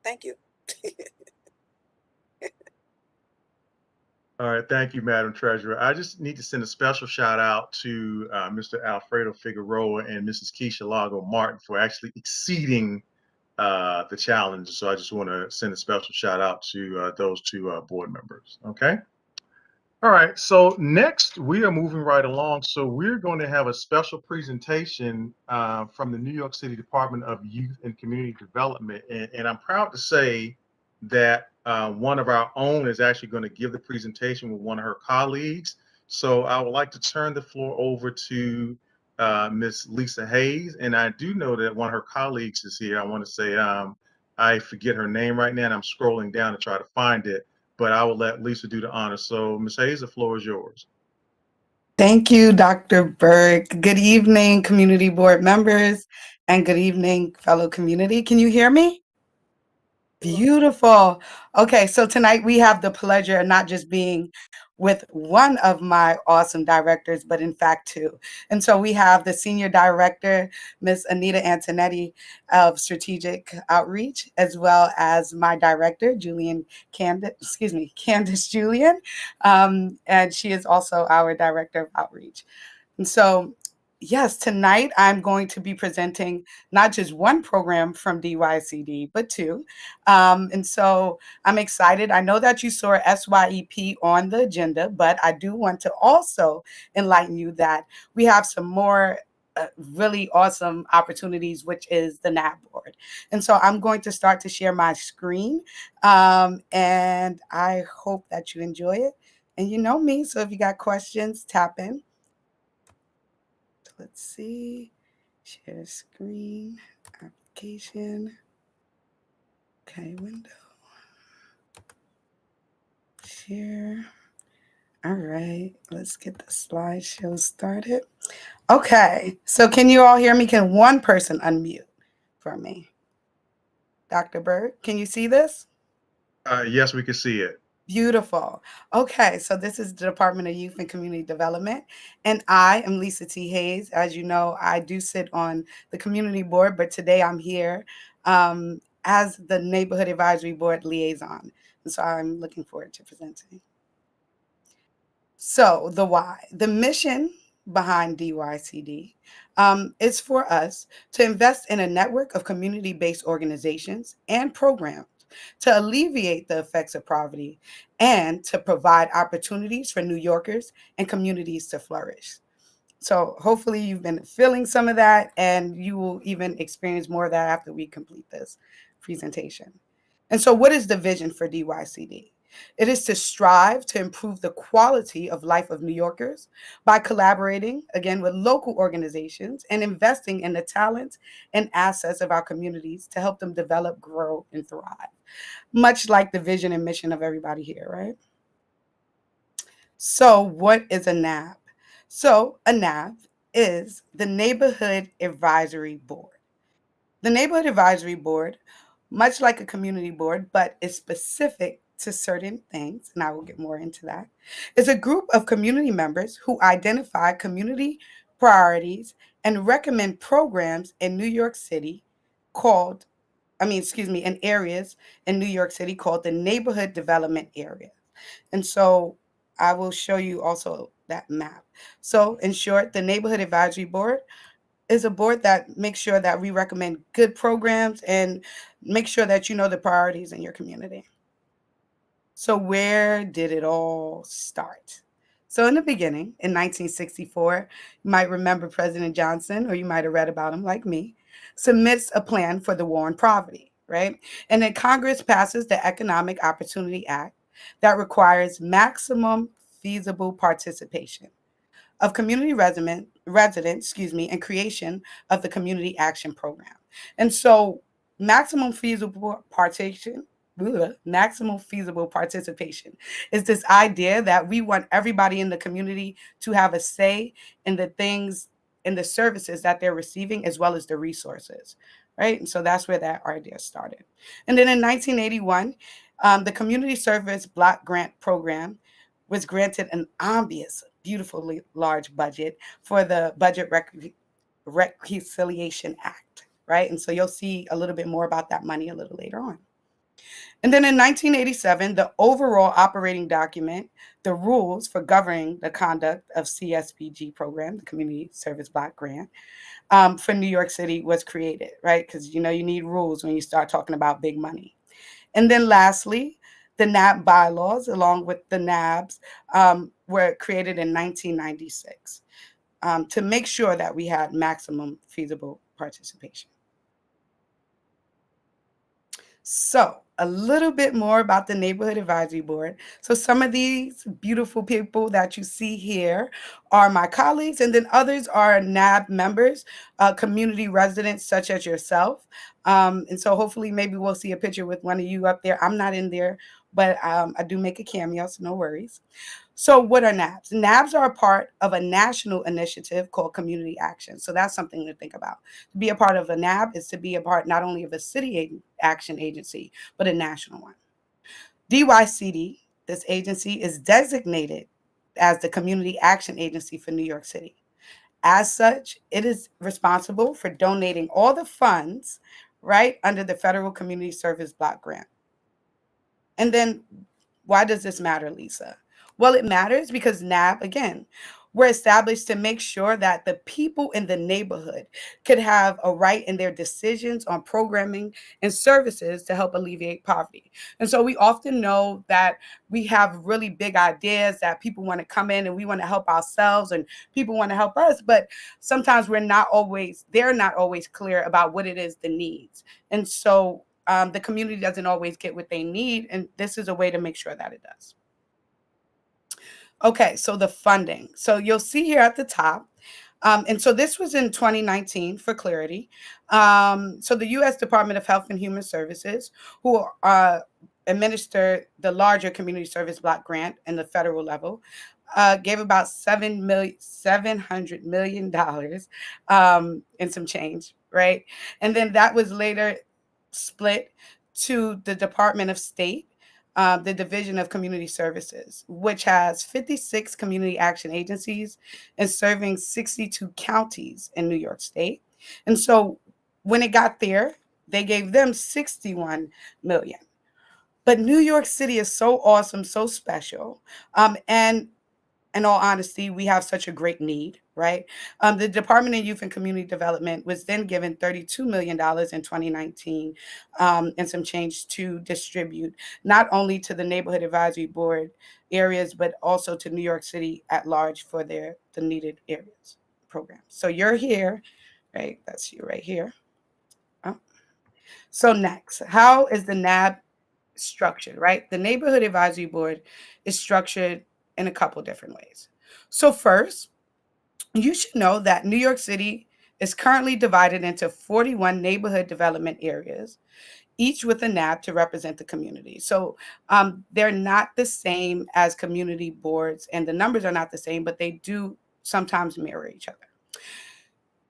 thank you. All right. Thank you, Madam Treasurer. I just need to send a special shout out to Mr. Alfredo Figueroa and Mrs. Keisha Lago Martin for actually exceeding the challenge. So I just want to send a special shout out to those two board members. Okay. All right. So next we are moving right along. So we're going to have a special presentation from the New York City Department of Youth and Community Development. And I'm proud to say that one of our own is actually going to give the presentation with one of her colleagues. So I would like to turn the floor over to Miss Lisa Hayes. And I do know that one of her colleagues is here. I want to say I forget her name right now, and I'm scrolling down to try to find it, but I will let Lisa do the honor. So Ms. Hayes, the floor is yours. Thank you, Dr. Burke. Good evening, community board members, and good evening, fellow community. Can you hear me? Beautiful. Okay, so tonight we have the pleasure of not just being with one of my awesome directors, but in fact two. And so we have the Senior Director, Ms. Anita Antonetti of Strategic Outreach, as well as my director, Candace Julian. And she is also our Director of Outreach. And so yes, tonight I'm going to be presenting not just one program from DYCD, but two. And so I'm excited. I know that you saw SYEP on the agenda, but I do want to also enlighten you that we have some more really awesome opportunities, which is the NAP board. And so I'm going to start to share my screen, and I hope that you enjoy it. And you know me, so if you got questions, tap in. Let's see, share screen, application, okay, window, share. All right, let's get the slideshow started. Okay, so can you all hear me? Can one person unmute for me? Dr. Bird, can you see this? Yes, we can see it. Beautiful. Okay, so this is the Department of Youth and Community Development, and I am Lisa T. Hayes. As you know, I do sit on the community board, but today I'm here as the Neighborhood Advisory Board liaison, and so I'm looking forward to presenting. So the why, the mission behind DYCD is for us to invest in a network of community-based organizations and programs to alleviate the effects of poverty and to provide opportunities for New Yorkers and communities to flourish. So hopefully you've been feeling some of that and you will even experience more of that after we complete this presentation. And so what is the vision for DYCD? It is to strive to improve the quality of life of New Yorkers by collaborating, again, with local organizations and investing in the talents and assets of our communities to help them develop, grow, and thrive. Much like the vision and mission of everybody here, right? So what is a NAB? So a NAB is the Neighborhood Advisory Board. The Neighborhood Advisory Board, much like a community board, but is specific to certain things, and I will get more into that, is a group of community members who identify community priorities and recommend programs in New York City called, in areas in New York City called the Neighborhood Development Area. And so I will show you also that map. So in short, the Neighborhood Advisory Board is a board that makes sure that we recommend good programs and make sure that you know the priorities in your community. So where did it all start? So in the beginning, in 1964, you might remember President Johnson, or you might have read about him like me, submits a plan for the war on poverty, right? And then Congress passes the Economic Opportunity Act that requires maximum feasible participation of community residents, and creation of the Community Action Program. And so maximum feasible participation, maximum feasible participation is this idea that we want everybody in the community to have a say in the things, in the services that they're receiving, as well as the resources, right? And so that's where that idea started. And then in 1981, the Community Service Block Grant Program was granted an obvious, beautifully large budget for the Budget Reconciliation Act, right? And so you'll see a little bit more about that money a little later on. And then in 1987, the overall operating document, the rules for governing the conduct of CSBG program, the Community Service Block Grant, for New York City was created, right? Because you need rules when you start talking about big money. And then lastly, the NAB bylaws, along with the NABs, were created in 1996 to make sure that we had maximum feasible participation. So a little bit more about the Neighborhood Advisory Board. So some of these beautiful people that you see here are my colleagues, and then others are NAB members, community residents such as yourself. And so hopefully maybe we'll see a picture with one of you up there. I'm not in there, but I do make a cameo, so no worries. So what are NABs? NABs are a part of a national initiative called Community Action. So that's something to think about. To be a part of a NAB is to be a part not only of a city action agency, but a national one. DYCD, this agency, is designated as the Community Action Agency for New York City. As such, it is responsible for donating all the funds, right, under the Federal Community Service Block Grant. And then why does this matter, Lisa? Well, it matters because NAB, again, were established to make sure that the people in the neighborhood could have a right in their decisions on programming and services to help alleviate poverty. And so we often know that we have really big ideas that people want to come in and we want to help ourselves and people want to help us, but sometimes they're not always clear about what it is the needs. And so the community doesn't always get what they need, and this is a way to make sure that it does. Okay, so the funding. So you'll see here at the top, and so this was in 2019 for clarity. So the U.S. Department of Health and Human Services, who administer the larger community service block grant in the federal level, gave about $700 million and some change, right? And then that was later split to the Department of State, the Division of Community Services, which has 56 community action agencies and serving 62 counties in New York State. And so when it got there, they gave them 61 million. But New York City is so awesome, so special. And in all honesty, we have such a great need, right? The Department of Youth and Community Development was then given $32 million in 2019 and some change to distribute not only to the Neighborhood Advisory Board areas, but also to New York City at large for the needed areas program. So you're here, right? That's you right here. Oh. So next, how is the NAB structured, right? The Neighborhood Advisory Board is structured in a couple different ways. So first, you should know that New York City is currently divided into 41 neighborhood development areas, each with a NAB to represent the community. So they're not the same as community boards, and the numbers are not the same, but they do sometimes mirror each other.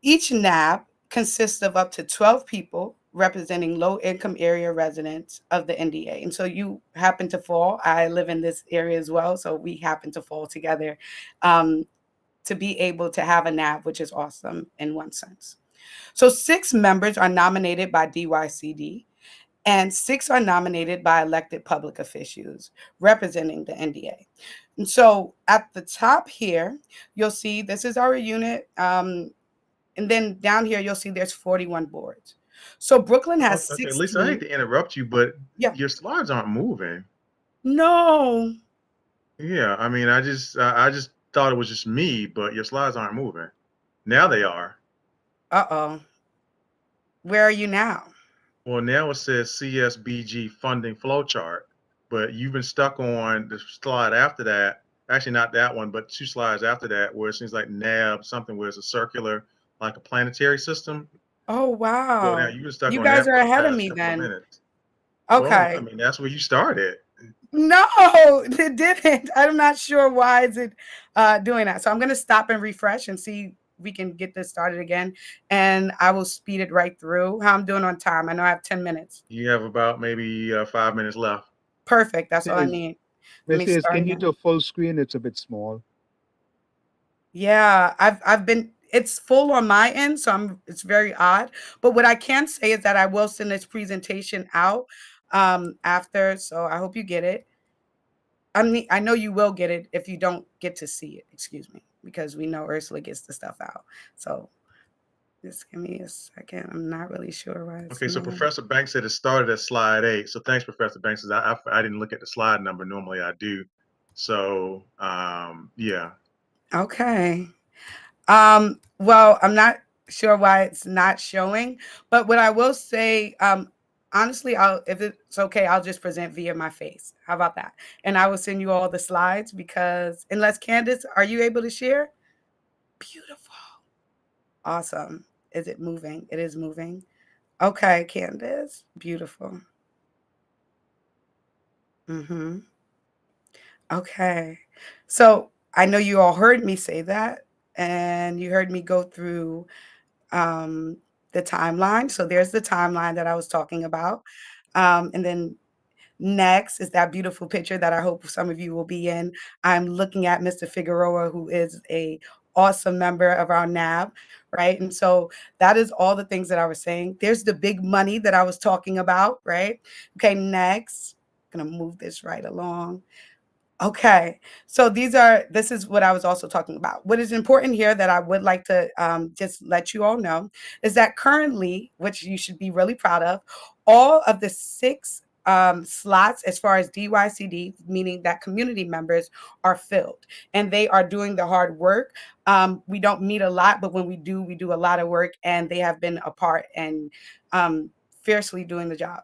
Each NAB consists of up to 12 people representing low-income area residents of the NDA. And so you happen to fall. I live in this area as well, so we happen to fall together to be able to have a NAB, which is awesome in one sense. So 6 members are nominated by DYCD, and 6 are nominated by elected public officials representing the NDA. And so at the top here, you'll see this is our unit. And then down here, you'll see there's 41 boards. So Brooklyn has Okay, 16. Lisa, I hate to interrupt you, but Yeah. your slides aren't moving. No. Yeah, I mean, I just thought it was just me, but your slides aren't moving. Now they are. Uh-oh. Where are you now? Well, now it says CSBG funding flowchart, but you've been stuck on the slide after that. Actually, not that one, but 2 slides after that, where it seems like NAB, something where it's a circular, like a planetary system. Oh, So now wow. you've been stuck You on guys that are for the ahead of past me couple of then. minutes. Well, I Okay. mean, that's where you started. No, it didn't. I'm not sure why is it doing that. So I'm going to stop and refresh and see if we can get this started again. And I will speed it right through. How I'm doing on time. I know I have 10 minutes. You have about maybe 5 minutes left. Perfect. That's all I need. Let me start Can you again. do full screen? It's a bit small. Yeah, I've been it's full on my end, so it's very odd. But what I can say is that I will send this presentation out after, so I hope you get it. I know you will get it if you don't get to see it, excuse me, because we know Ursula gets the stuff out. So just give me a second. I'm not really sure why it's Okay, so not. Professor Banks said it started at slide 8. So thanks, Professor Banks. I didn't look at the slide number. Normally I do. So yeah. Okay. Well, I'm not sure why it's not showing, but what I will say, honestly, if it's okay, I'll just present via my face. How about that? And I will send you all the slides because unless Candace, are you able to share? Beautiful. Awesome. Is it moving? It is moving. Okay, Candace. Beautiful. Mm-hmm. Okay. So I know you all heard me say that, and you heard me go through um, the timeline. So there's the timeline that I was talking about. And then next is that beautiful picture that I hope some of you will be in. I'm looking at Mr. Figueroa, who is a awesome member of our NAB, right? And so that is all the things that I was saying. There's the big money that I was talking about, right? Okay, next. I'm gonna move this right along. Okay, so this is what I was also talking about. What is important here that I would like to just let you all know is that currently, which you should be really proud of, all of the 6 slots as far as DYCD, meaning that community members are filled and they are doing the hard work. We don't meet a lot, but when we do a lot of work and they have been a part and fiercely doing the job.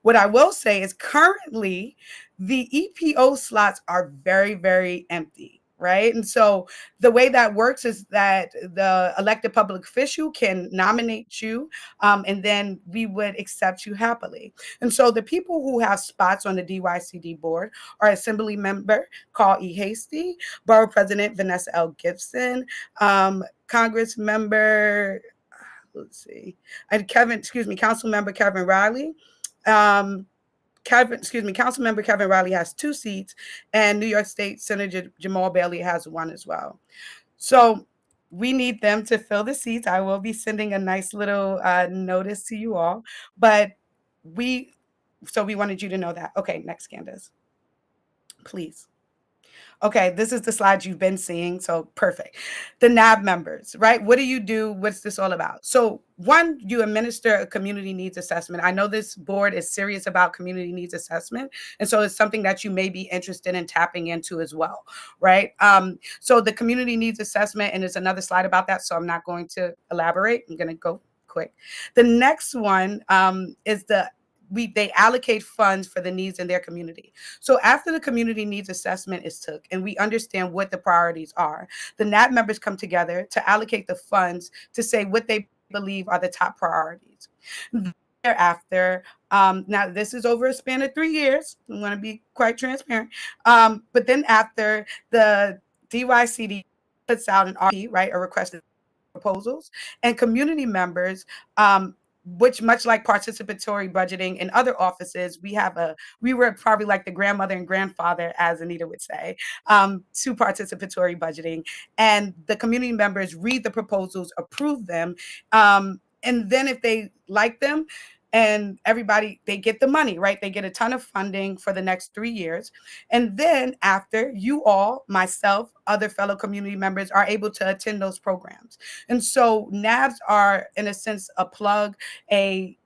What I will say is currently the EPO slots are very, very empty, right? And so the way that works is that the elected public official can nominate you, and then we would accept you happily. And so the people who have spots on the DYCD board are Assembly Member Carl E. Hasty, Borough President Vanessa L. Gibson, Congress Member, let's see, and Council Member Kevin Riley. Council Member Kevin Riley has 2 seats, and New York State Senator Jamal Bailey has 1 as well. So we need them to fill the seats. I will be sending a nice little notice to you all, but we wanted you to know that. Okay, next, Candace, please. Okay, this is the slide you've been seeing, so perfect. The NAB members, right? What do you do? What's this all about? So one, you administer a community needs assessment. I know this board is serious about community needs assessment, and so it's something that you may be interested in tapping into as well, right? So the community needs assessment, and there's another slide about that, so I'm not going to elaborate. I'm going to go quick. The next one is they allocate funds for the needs in their community. So after the community needs assessment is took and we understand what the priorities are, the NAB members come together to allocate the funds to say what they believe are the top priorities. Thereafter, now this is over a span of 3 years. I want to be quite transparent. But then after the DYCD puts out an RP, right, a request proposals, and community members, which much like participatory budgeting in other offices, we were probably like the grandmother and grandfather, as Anita would say, to participatory budgeting. And the community members read the proposals, approve them, and then if they like them, and everybody, they get the money, right? They get a ton of funding for the next 3 years. And then after, you all, myself, other fellow community members are able to attend those programs. And so NABs are, in a sense, a plug, a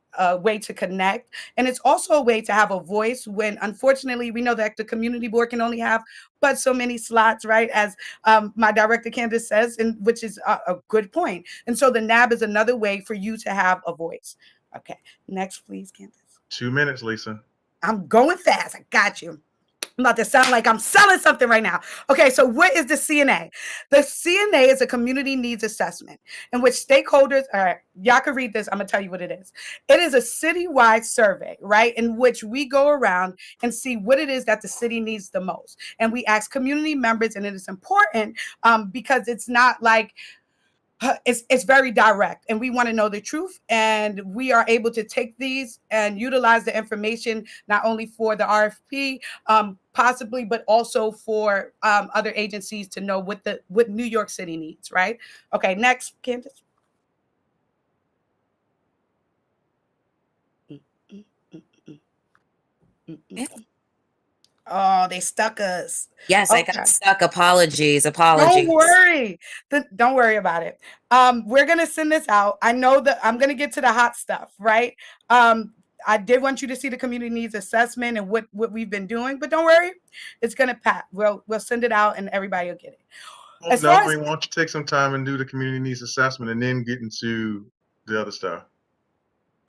way to connect. And it's also a way to have a voice when, unfortunately, we know that the community board can only have but so many slots, right? As my director Candace says, and which is a good point. And so the NAB is another way for you to have a voice. Okay, next, please, Candace. 2 minutes, Lisa. I'm going fast. I got you. I'm about to sound like I'm selling something right now. Okay, so what is the CNA? The CNA is a community needs assessment in which stakeholders, all right, y'all can read this. I'm going to tell you what it is. It is a citywide survey, right, in which we go around and see what it is that the city needs the most. And we ask community members, and it is important because it's not like, it's very direct, and we want to know the truth, and we are able to take these and utilize the information not only for the RFP possibly, but also for other agencies to know what New York City needs, right? Okay, next, Candace. Oh, they stuck us. Yes, I got stuck. Apologies. Don't worry. Don't worry about it. We're gonna send this out. I know that I'm gonna get to the hot stuff, right? I did want you to see the community needs assessment and what we've been doing, but don't worry, it's gonna pass. We'll send it out and everybody will get it. As no, why don't you take some time and do the community needs assessment and then get into the other stuff?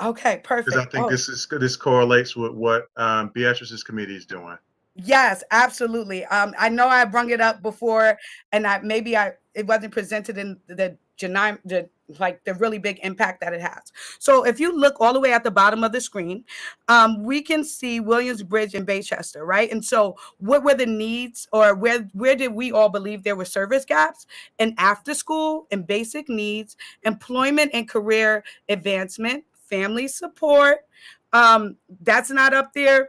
Okay, perfect. Because I think this correlates with what Beatrice's committee is doing. Yes, absolutely. I know I brung it up before, and it wasn't presented in the really big impact that it has. So if you look all the way at the bottom of the screen, we can see Williamsbridge and Baychester, right? And so what were the needs, or where did we all believe there were service gaps in after school and basic needs, employment and career advancement, family support? That's not up there.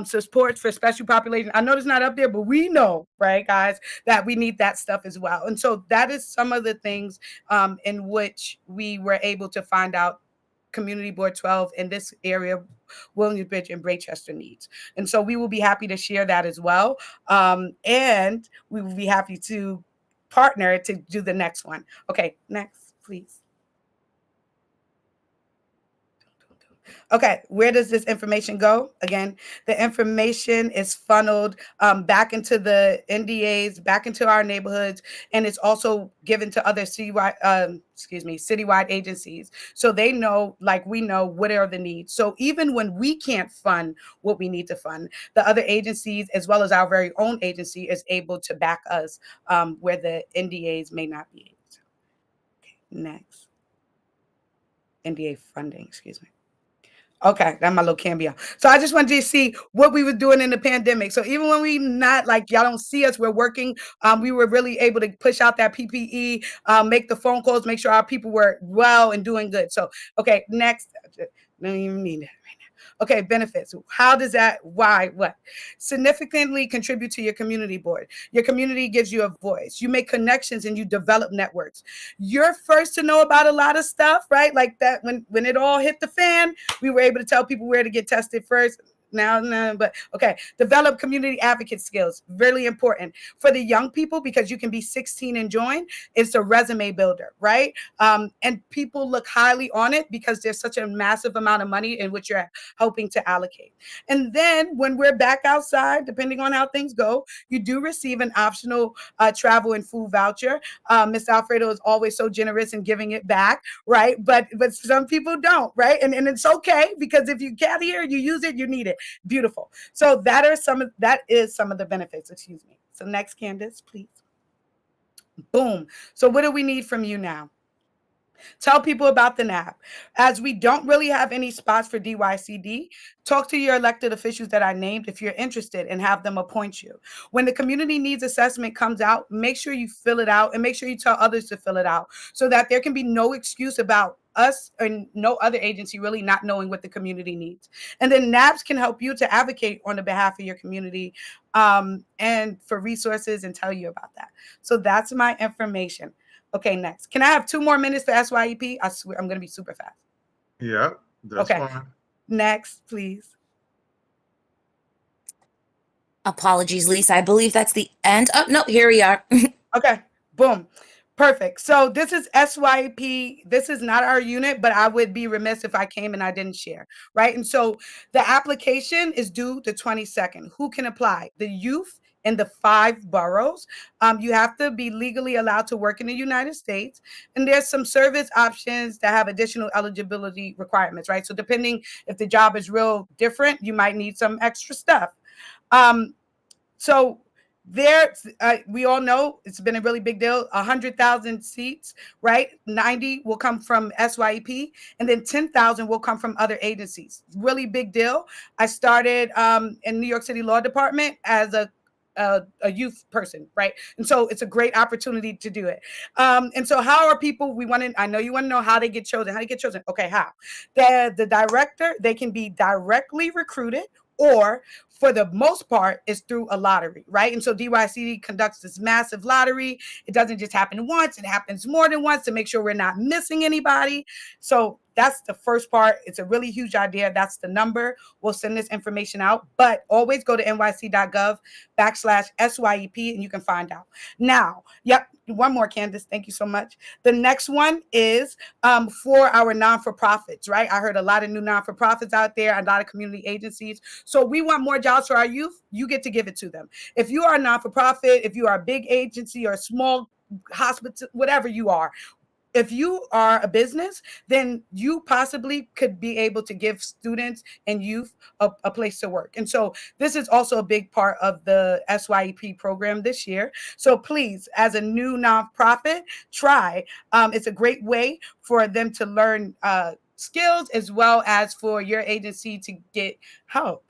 Support for special population. I know it's not up there, but we know, right, guys, that we need that stuff as well. And so that is some of the things in which we were able to find out Community Board 12 in this area, Williamsbridge and Baychester needs. And so we will be happy to share that as well. And we will be happy to partner to do the next one. Okay, next, please. Okay, where does this information go? Again, the information is funneled back into the NDAs, back into our neighborhoods, and it's also given to other citywide agencies. So they know, like we know, what are the needs. So even when we can't fund what we need to fund, the other agencies, as well as our very own agency, is able to back us where the NDAs may not be able to. Okay, next. NDA funding, excuse me. Okay, that's my little cameo. So I just wanted you to see what we were doing in the pandemic. So even when we not like y'all don't see us, we're working. We were really able to push out that PPE, make the phone calls, make sure our people were well and doing good. So okay, next. Don't even need that right now. Okay, benefits. How does that? Why? What? Significantly contribute to your community board. Your community gives you a voice. You make connections and you develop networks. You're first to know about a lot of stuff, right? Like that when it all hit the fan, we were able to tell people where to get tested first. now, no, but okay. Develop community advocate skills. Really important for the young people because you can be 16 and join. It's a resume builder, right? And people look highly on it because there's such a massive amount of money in which you're helping to allocate. And then when we're back outside, depending on how things go, you do receive an optional travel and food voucher. Ms. Alfredo is always so generous in giving it back, right? But some people don't, right? And it's okay because if you get here, you use it, you need it. Beautiful. So that is some of the benefits. Excuse me. So next, Candace, please. Boom. So what do we need from you now? Tell people about the NAP. As we don't really have any spots for DYCD, talk to your elected officials that I named if you're interested and have them appoint you. When the community needs assessment comes out, make sure you fill it out and make sure you tell others to fill it out so that there can be no excuse about us and no other agency really not knowing what the community needs. And then NAPS can help you to advocate on the behalf of your community and for resources and tell you about that. So that's my information. Okay, next. Can I have 2 more minutes for SYEP? I swear I'm going to be super fast. Yeah, that's fine. Next, please. Apologies, Lisa. I believe that's the end. Oh, no, here we are. Okay, boom. Perfect. So this is SYP. This is not our unit, but I would be remiss if I came and I didn't share, right? And so the application is due the 22nd. Who can apply? The youth in the 5 boroughs. You have to be legally allowed to work in the United States. And there's some service options that have additional eligibility requirements, right? So depending if the job is real different, you might need some extra stuff. So there, we all know it's been a really big deal. 100,000 seats, right? 90 will come from SYEP, and then 10,000 will come from other agencies. Really big deal. I started in New York City Law Department as a youth person, right? And so it's a great opportunity to do it. And so how are people, I know you want to know how they get chosen. How they get chosen? Okay, how? The director, they can be directly recruited or for the most part is through a lottery, right? And so DYCD conducts this massive lottery. It doesn't just happen once, it happens more than once to make sure we're not missing anybody. So that's the first part. It's a really huge idea. That's the number. We'll send this information out, but always go to nyc.gov/SYEP and you can find out. Now, yep, one more, Candace. Thank you so much. The next one is for our non-for-profits, right? I heard a lot of new non-for-profits out there, a lot of community agencies. So we want more jobs for our youth. You get to give it to them. If you are a non-for-profit, if you are a big agency or a small hospital, whatever you are, if you are a business, then you possibly could be able to give students and youth a place to work. And so this is also a big part of the SYEP program this year. So please, as a new nonprofit, try. It's a great way for them to learn skills as well as for your agency to get help.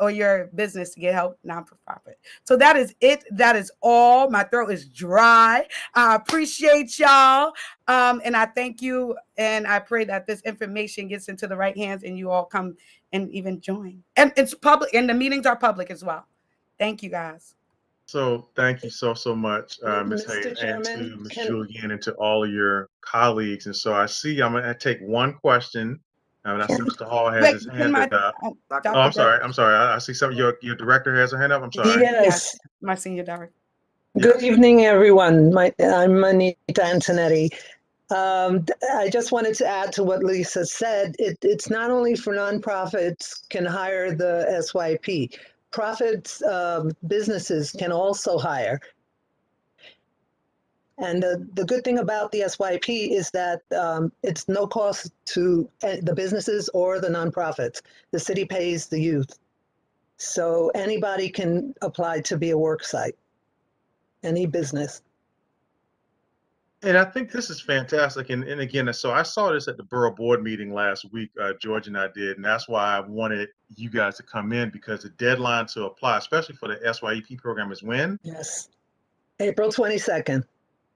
Or your business to get help, non-for-profit. So that is it. That is all. My throat is dry. I appreciate y'all. And I thank you. And I pray that this information gets into the right hands and you all come and even join. And it's public, and the meetings are public as well. Thank you, guys. So thank you so much, Ms. Mr. Hayes, and to Chairman, Ms. can- Julian and to all of your colleagues. And so I see I'm going to take one question. And I see Mr. Hall has Wait, his hand up. Oh, Dr. I'm sorry. Burke? I'm sorry. I see your director has a hand up. I'm sorry. Yes. My senior director. Good evening, everyone. I'm Anita Antonetti. I just wanted to add to what Lisa said. It's not only for nonprofits can hire the SYP. Profits, businesses can also hire. And the good thing about the SYP is that it's no cost to the businesses or the nonprofits. The city pays the youth. So anybody can apply to be a work site, any business. And I think this is fantastic. And again, so I saw this at the borough board meeting last week, George and I did. And that's why I wanted you guys to come in, because the deadline to apply, especially for the SYEP program, is when? Yes, April 22nd.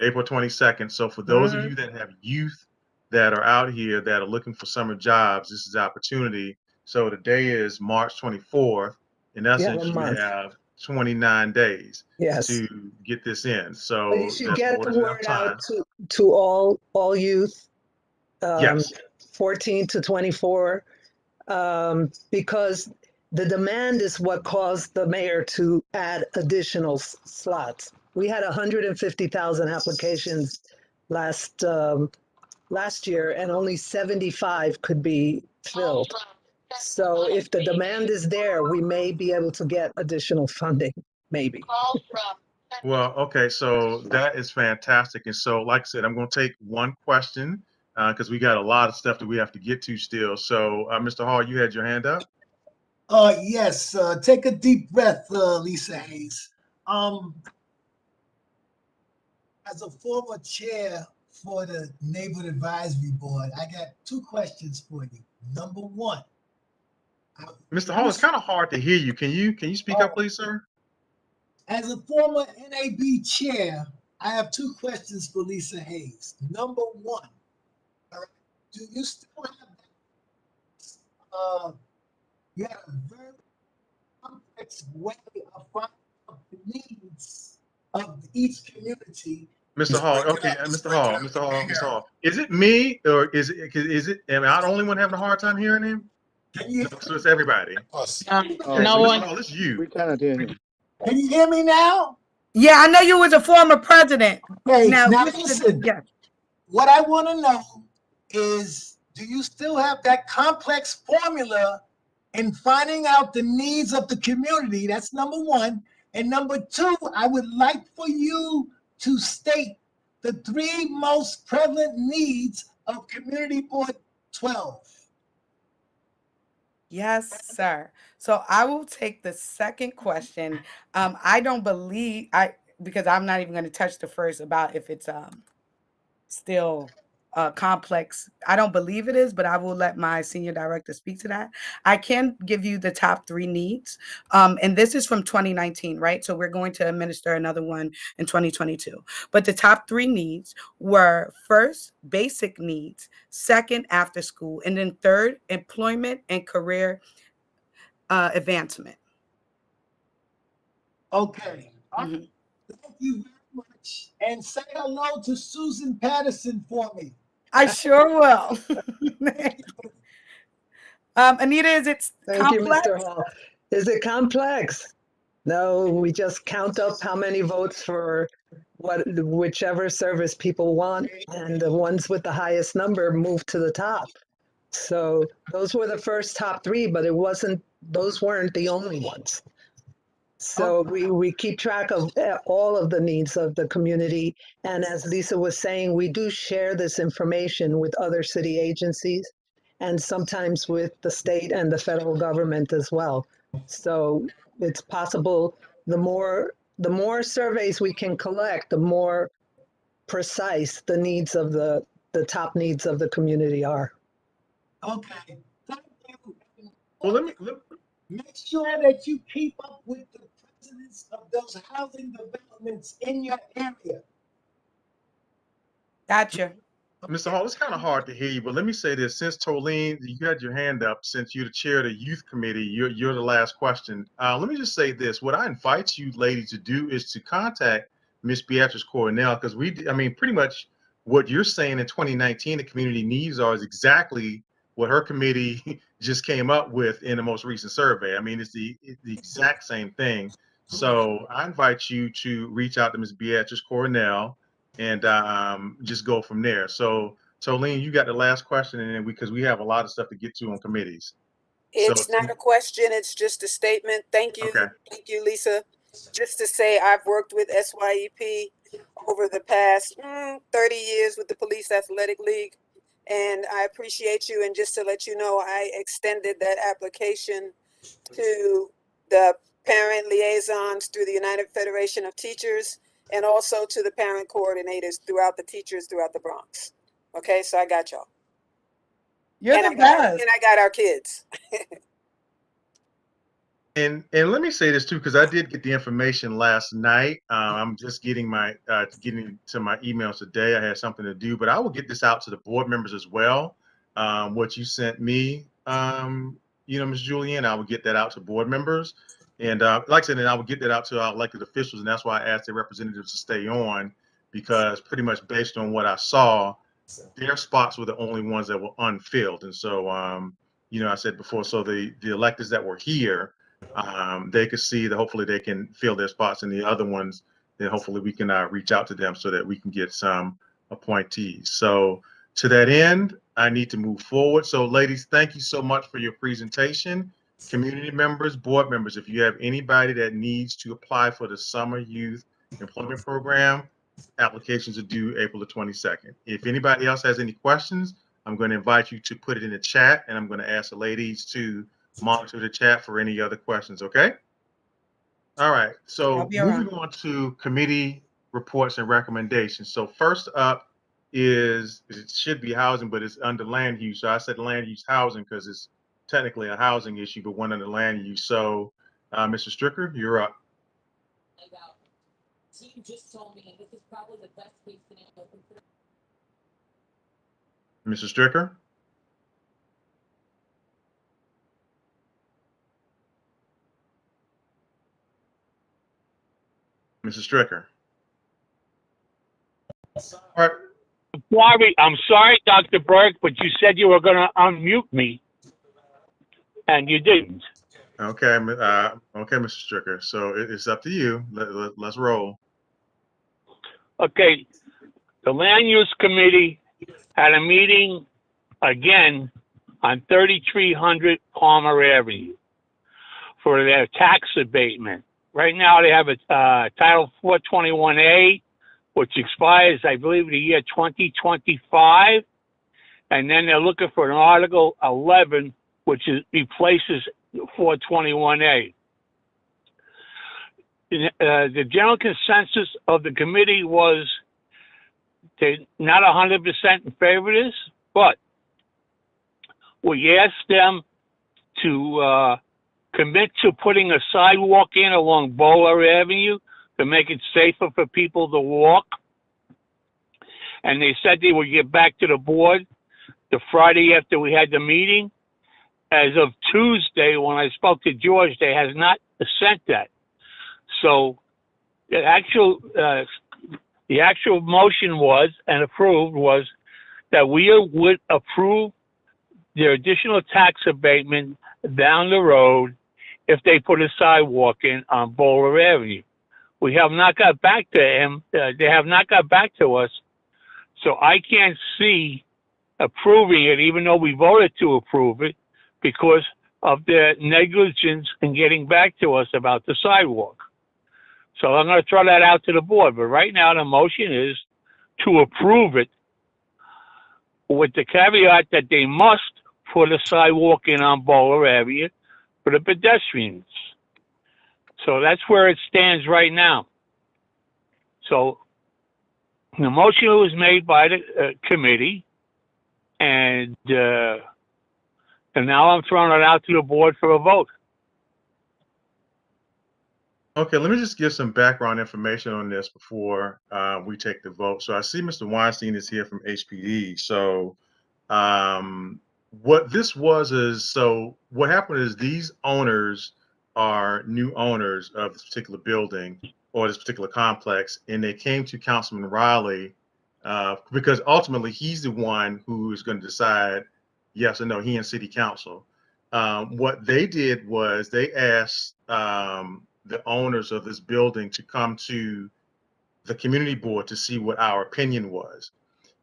April 22nd. So for those of you that have youth that are out here that are looking for summer jobs, this is the opportunity. So today is March 24th. In essence, you have 29 days to get this in. So But you should that's get more the than enough word time. out to all youth, Yes. 14 to 24, because The demand is what caused the mayor to add additional slots. We had 150,000 applications last year, and only 75 could be filled. So if the demand is there, we may be able to get additional funding, maybe. Well, okay, so that is fantastic. And so, like I said, I'm going to take one question because we got a lot of stuff that we have to get to still. So, Mr. Hall, you had your hand up. Yes. Take a deep breath, Lisa Hayes. As a former chair for the Neighborhood Advisory Board, I got two questions for you. Number one. Mr. Hall, it's kind of hard to hear you. Can you speak up, please, sir? As a former NAB chair, I have two questions for Lisa Hayes. Number one, all right, do you still have you have a very complex way of finding out the needs of each community? Mr. Hall, okay, Mr. Hall. Is it me or is it? Am I the only one having a hard time hearing him? No, so it's everybody. No So one. Mr. Hall, it's you. We cannot hear him. Can you hear me now? Yeah, I know you was a former president. Hey, now listen. Yeah. What I want to know is, do you still have that complex formula in finding out the needs of the community? That's number one. And number two, I would like for you to state the three most prevalent needs of Community Board 12. Yes, sir. So I will take the second question. I don't believe because I'm not even going to touch the first about if it's still complex. I don't believe it is, but I will let my senior director speak to that. I can give you the top three needs. And this is from 2019, right? So we're going to administer another one in 2022. But the top three needs were first, basic needs, second, after school, and then third, employment and career advancement. Okay. Thank you very much. And say hello to Susan Patterson for me. I sure will. Anita, is it Thank complex? you, Mr. Hall. Is it complex? No, we just count up how many votes for whichever service people want, and the ones with the highest number move to the top. So those were the first top three, but those weren't the only ones. So we keep track of all of the needs of the community. And as Lisa was saying, we do share this information with other city agencies and sometimes with the state and the federal government as well. So it's possible the more surveys we can collect, the more precise the needs of the top needs of the community are. Okay. Thank you. Well, make sure that you keep up with the presidents of those housing developments in your area. Gotcha. Mr. Hall, it's kind of hard to hear you, but let me say this. Since Tolene, you had your hand up, since you're the chair of the youth committee, you're the last question. Let me just say this. What I invite you ladies to do is to contact Miss Beatrice Cornell, because pretty much what you're saying in 2019, the community needs are is exactly what her committee just came up with in the most recent survey. I mean, it's the exact same thing. So I invite you to reach out to Miss Beatrice Cornell and just go from there. So, Tolene, you got the last question, and then because we have a lot of stuff to get to on committees. It's not a question, it's just a statement. Thank you. Okay. Thank you, Lisa. Just to say I've worked with SYEP over the past 30 years with the Police Athletic League, and I appreciate you. And just to let you know, I extended that application to the parent liaisons through the United Federation of Teachers and also to the parent coordinators throughout the teachers throughout the Bronx. Okay, so I got y'all. You're and the best. And I got our kids. And let me say this too, because I did get the information last night. I'm just getting getting to my emails today. I had something to do, but I will get this out to the board members as well. What you sent me, Ms. Julianne, I will get that out to board members. And like I said, and I will get that out to our elected officials. And that's why I asked the representatives to stay on, because pretty much based on what I saw, their spots were the only ones that were unfilled. And so, I said before, so the electeds that were here, they could see that hopefully they can fill their spots, and the other ones, then hopefully we can reach out to them so that we can get some appointees. So to that end, I need to move forward. So ladies, thank you so much for your presentation. Community members, board members, if you have anybody that needs to apply for the Summer Youth Employment Program, applications are due April the 22nd. If anybody else has any questions, I'm going to invite you to put it in the chat, and I'm going to ask the ladies to monitor the chat for any other questions, okay? All right, so moving on to committee reports and recommendations. So first up is, it should be housing, but it's under land use. So I said land use housing because it's technically a housing issue, but one under land use. So Mr. Stricker, you're up. Mr. Stricker? Mrs. Stricker. All right. I'm sorry, Dr. Burke, but you said you were going to unmute me, and you didn't. Okay, okay, Mr. Stricker. So it's up to you. Let's roll. Okay, the Land Use Committee had a meeting again on 3300 Palmer Avenue for their tax abatement. Right now they have a Title 421A, which expires, I believe, the year 2025. And then they're looking for an Article 11, which replaces 421A. The general consensus of the committee was they're not 100% in favor of this, but we asked them to commit to putting a sidewalk in along Bowler Avenue to make it safer for people to walk. And they said they would get back to the board the Friday after we had the meeting. As of Tuesday, when I spoke to George, they has not sent that. So the actual motion was, and approved, was that we would approve their additional tax abatement down the road if they put a sidewalk in on Bowler Avenue. We have not got back to him. They have not got back to us. So I can't see approving it, even though we voted to approve it, because of their negligence in getting back to us about the sidewalk. So I'm going to throw that out to the board. But right now the motion is to approve it with the caveat that they must put a sidewalk in on Bowler Avenue for the pedestrians. So that's where it stands right now. So the motion was made by the committee, and now I'm throwing it out to the board for a vote. Okay, let me just give some background information on this before we take the vote. So I see Mr. Weinstein is here from HPD. So what this was is, so what happened is these owners are new owners of this particular building or this particular complex, and they came to Councilman Riley because ultimately he's the one who is going to decide yes or no, he and City Council. What they did was they asked the owners of this building to come to the community board to see what our opinion was.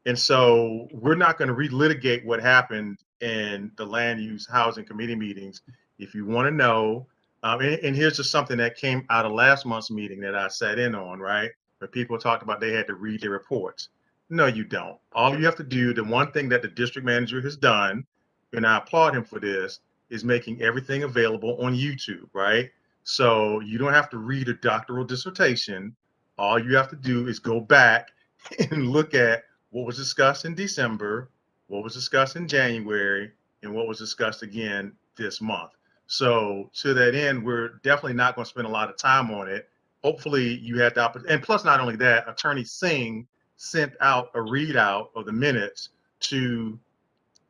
And so we're not going to relitigate what happened in the land use housing committee meetings. If you want to know, and here's just something that came out of last month's meeting that I sat in on, right? Where people talked about they had to read their reports. No, you don't. All you have to do, the one thing that the district manager has done, and I applaud him for this, is making everything available on YouTube, right? So you don't have to read a doctoral dissertation. All you have to do is go back and look at what was discussed in December, what was discussed in January, and what was discussed again this month. So to that end, we're definitely not going to spend a lot of time on it. Hopefully you had the opportunity, and plus not only that, Attorney Singh sent out a readout of the minutes to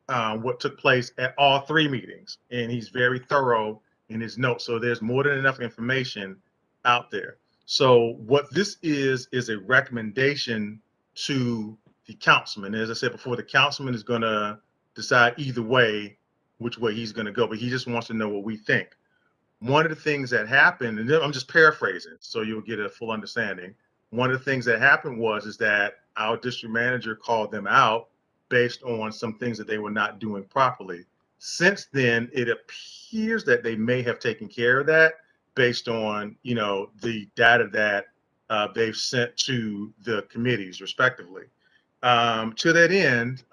what took place at all three meetings, and he's very thorough in his notes. So there's more than enough information out there. So what this is a recommendation to the councilman. As I said before, the councilman is going to decide either way which way he's going to go, but he just wants to know what we think. One of the things that happened, and I'm just paraphrasing so you'll get a full understanding. One of the things that happened is that our district manager called them out based on some things that they were not doing properly. Since then, it appears that they may have taken care of that based on, the data that they've sent to the committees respectively. To that end,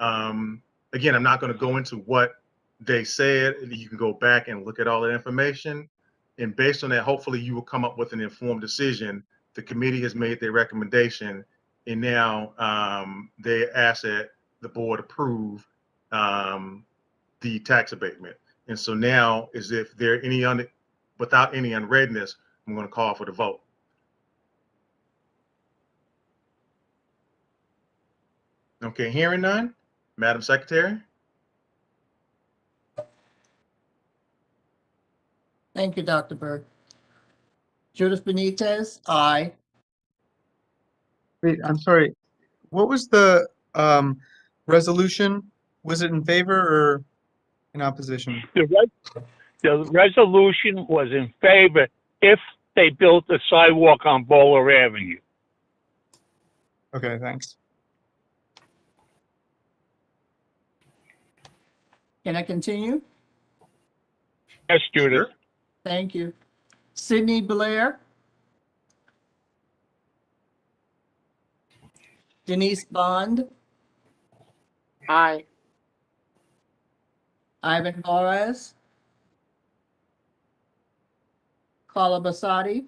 again, I'm not going to go into what they said. You can go back and look at all that information. And based on that, hopefully you will come up with an informed decision. The committee has made their recommendation, and now they ask that the board approve the tax abatement. And so now, is if there any without any unreadness, I'm going to call for the vote. Okay, hearing none, Madam Secretary. Thank you, Dr. Berg. Judith Benitez, aye. Wait, I'm sorry. What was the resolution? Was it in favor or in opposition? The resolution was in favor if they built a sidewalk on Bowler Avenue. Okay, thanks. Can I continue? Yes, Judith. Thank you. Sydney Blair. Denise Bond. Aye. Ivan Torres. Carla Basati.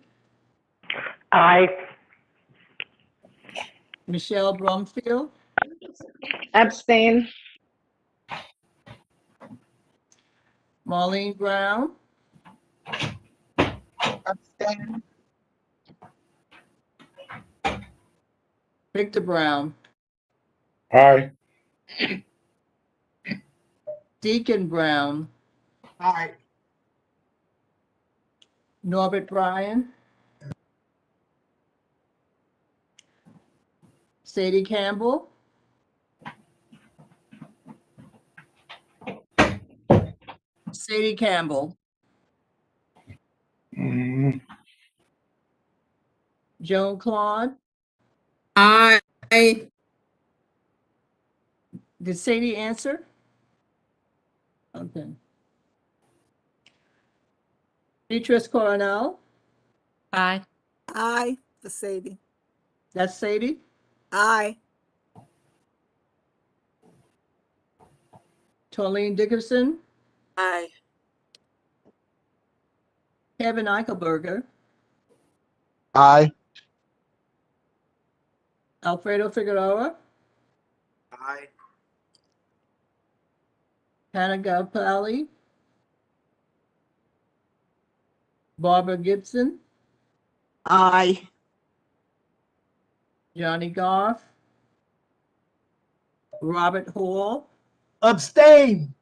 Aye. Michelle Brumfield. Abstain. Marlene Brown. Abstain. Victor Brown. Aye. Deacon Brown. Aye. Norbert Bryan. Sadie Campbell. Sadie Campbell. Joan Claude. Aye. Did Sadie answer? Okay. Beatrice Coronel. Aye. Aye, for Sadie. That's Sadie. Aye. Tolene Dickerson. Aye. Kevin Eichelberger. Aye. Alfredo Figueroa. Aye. Hannah Galpali. Barbara Gibson. Aye. Johnny Goff. Robert Hall. Abstain.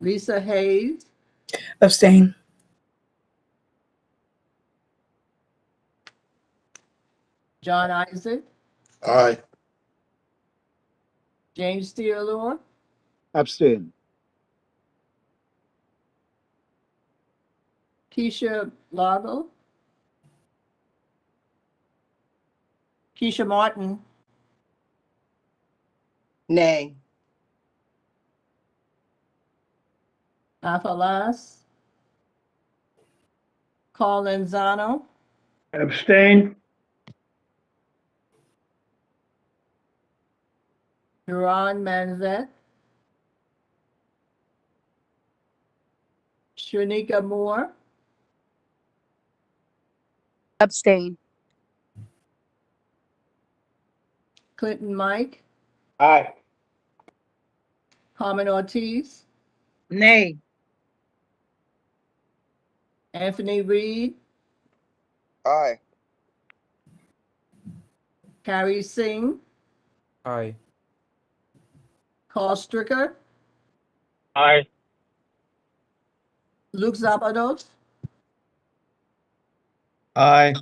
Lisa Hayes. Abstain. John Isaac. Aye. James Theodore. Abstain. Keisha Lago. Keisha Martin. Nay. Afalas. Carl Lenzano. Abstain. Duran Manzet. Shanika Moore. Abstain. Clinton Mike. Aye. Carmen Ortiz. Nay. Anthony Reed. Aye. Carrie Singh. Aye. Carl Stricker. Aye. Luke Zapados. Aye.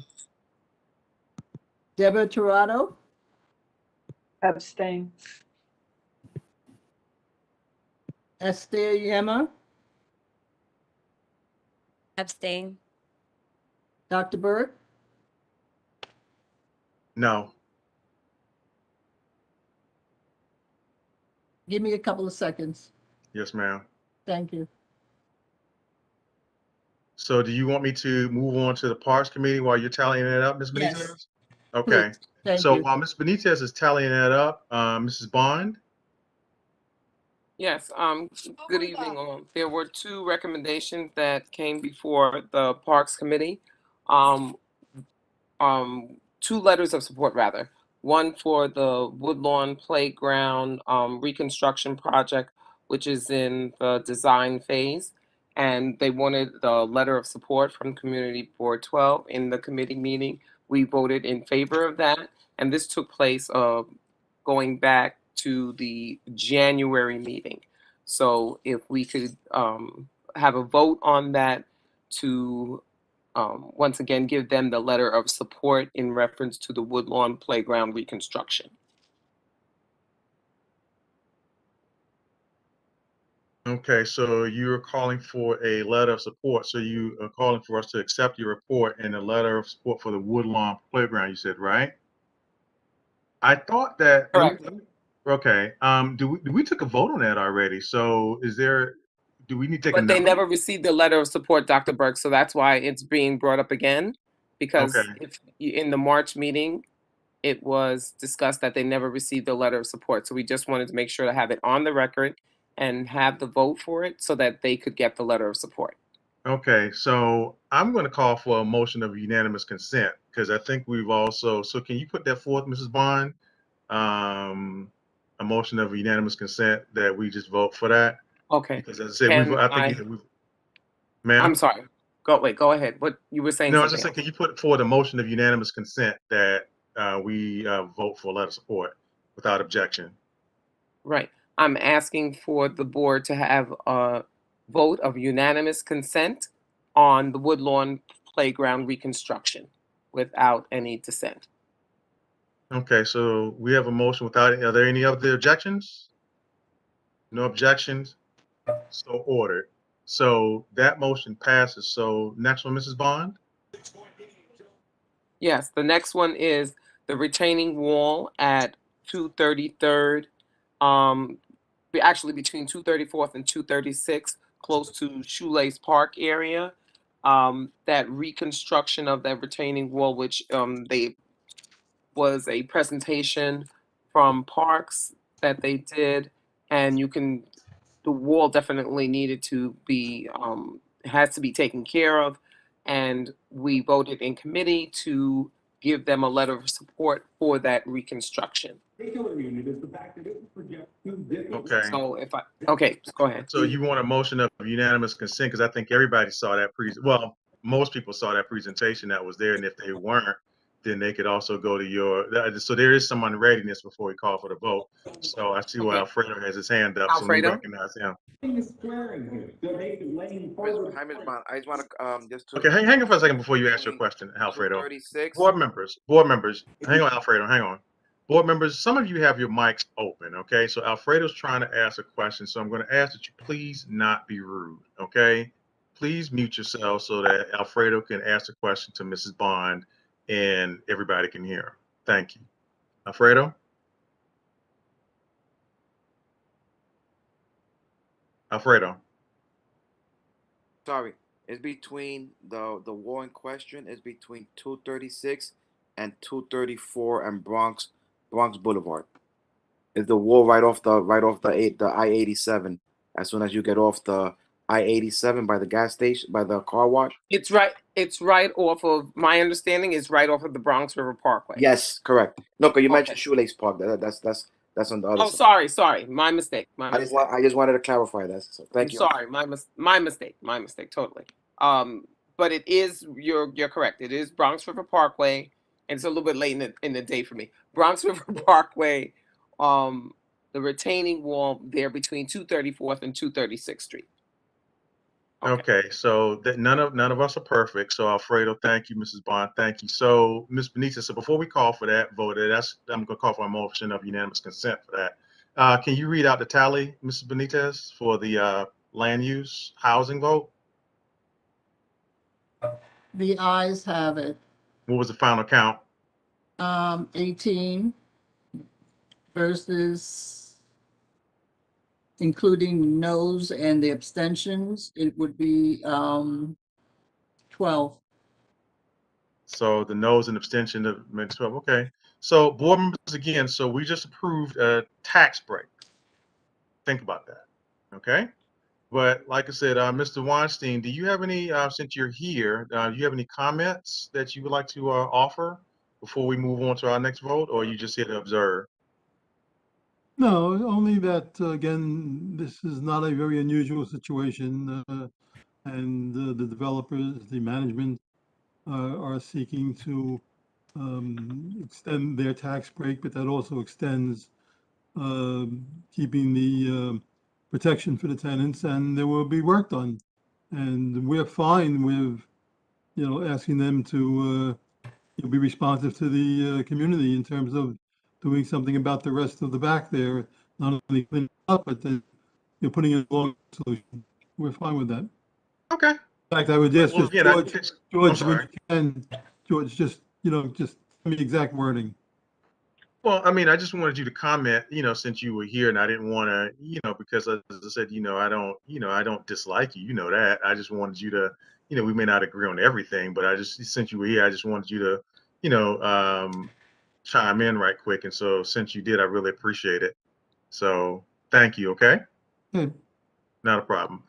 Deborah Tirado. Abstain. Esther Yema, Abstain. Dr. Burke, No. give me a couple of seconds. Yes, ma'am. Thank you. So do you want me to move on to the Parks Committee while you're tallying it up, Ms. Benitez? Yes. Okay. Please. Thank So you. while Ms. Benitez is tallying that up, Mrs. Bond? Yes, good evening all. There were two recommendations that came before the Parks Committee. Um, two letters of support rather. One for the Woodlawn Playground reconstruction project, which is in the design phase. And they wanted the letter of support from Community Board 12. In the committee meeting, we voted in favor of that. And this took place going back to the January meeting. So if we could have a vote on that to once again give them the letter of support in reference to the Woodlawn Playground reconstruction. Okay, so you're calling for a letter of support. So you are calling for us to accept your report and a letter of support for the Woodlawn Playground, you said, right? I thought that, Correct. Okay, we took a vote on that already. So do we need to take But they another? never received the letter of support, Dr. Burke, so that's why it's being brought up again. Because Okay. if in the March meeting, it was discussed that they never received the letter of support. So we just wanted to make sure to have it on the record and have the vote for it so that they could get the letter of support. Okay, so I'm going to call for a motion of unanimous consent because I think we've also, so can you put that forth, Mrs. Bond? A motion of unanimous consent that we just vote for that? Okay. Because as I said, Can I think ma'am? I'm sorry. Go ahead. What you were saying No, I was something just saying, else. can you put forward a motion of unanimous consent that we vote for a letter of support without objection? Right. I'm asking for the board to have a vote of unanimous consent on the Woodlawn Playground reconstruction without any dissent. Okay, so we have a motion without, are there any other objections? No objections? So ordered. So that motion passes. So next one, Mrs. Bond? Yes, the next one is the retaining wall at 233rd, actually between 234th and 236th, close to Shoelace Park area. That reconstruction of that retaining wall, which they was a presentation from Parks that they did, and the wall definitely needed to be has to be taken care of, and we voted in committee to give them a letter of support for that reconstruction. Okay. So go ahead. So you want a motion of unanimous consent because I think everybody saw that well, most people saw that presentation that was there, and if they weren't, then they could also go to your. So there is some unreadiness before we call for the vote. So I see why Okay. Alfredo has his hand up. So let me Alfredo? recognize him. Hi, Ms. Bond. I just want to just to Okay, hang on for a second before you ask your question, Alfredo. 36. Board members. Hang on, Alfredo. Hang on. Board members, some of you have your mics open. Okay, so Alfredo's trying to ask a question, so I'm going to ask that you please not be rude. Okay, please mute yourself so that Alfredo can ask the question to Mrs. Bond and everybody can hear. Thank you, Alfredo. Alfredo. Sorry, it's between the war in question is between 236 and 234 and Bronx Boulevard. It's the wall the I-87. As soon as you get off the I-87 by the gas station, by the car wash. It's right off of, my understanding is right off of the Bronx River Parkway. Yes, correct. No, because you Okay. mentioned Shoelace Park. That's on the other Oh, side. sorry. My mistake. I just wanted to clarify that. So thank you. Sorry, my mistake. My mistake. Totally. But it is you're correct. It is Bronx River Parkway, and it's a little bit late in the day for me. Bronx River Parkway, the retaining wall there between 234th and 236th Street. Okay, so that none of us are perfect. So Alfredo, thank you, Mrs. Bond, thank you. So Ms. Benitez, so before we call for that vote, I'm going to call for a motion of unanimous consent for that. Can you read out the tally, Mrs. Benitez, for the land use housing vote? The ayes have it. What was the final count? 18 versus, including noes and the abstentions, it would be 12. So the noes and abstention of made 12. Okay. So board members again, so we just approved a tax break. Think about that. Okay. But like I said, Mr. Weinstein, do you have any, since you're here, do you have any comments that you would like to offer before we move on to our next vote, or are you just here to observe? No, only that, again, this is not a very unusual situation, and the developers, the management, are seeking to extend their tax break, but that also extends keeping the protection for the tenants, and there will be work done. And we're fine with, asking them to be responsive to the community in terms of doing something about the rest of the back there, not only cleaning it up, but then putting in a long solution. We're fine with that. Okay. In fact, I would ask Well, just again, George, I'm George, when sorry. you can, George, just just give me exact wording. Well, I mean, I just wanted you to comment, since you were here, and I didn't want to, because as I said, I don't dislike you, that. I just wanted you to, we may not agree on everything, but since you were here, I just wanted you to, chime in right quick. And so since you did, I really appreciate it. So thank you. Okay. Okay. Not a problem.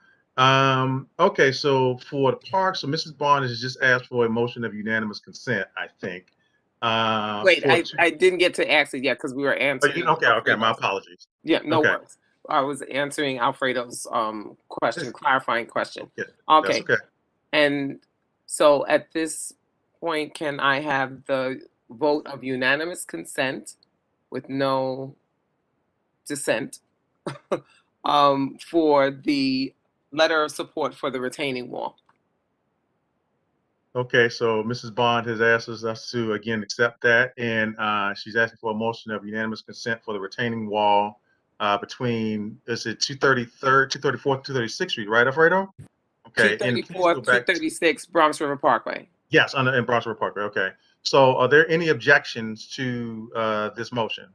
Okay. So for the park, so Mrs. Bond has just asked for a motion of unanimous consent, I think. Wait, I didn't get to ask it yet because we were answering. Okay. My apologies. Yeah, no Okay. worries. I was answering Alfredo's question, clarifying question. Okay. Okay. That's okay. And so at this point, can I have the vote of unanimous consent with no dissent for the letter of support for the retaining wall? Okay, so Mrs. Bond has asked us to again accept that, and she's asking for a motion of unanimous consent for the retaining wall between, is it 233rd, 234th, 236th Street, right, Alfredo? Okay, and please go 234, back. 236 Bronx River Parkway. Yes, in Bronx River Parkway. Okay, so are there any objections to this motion?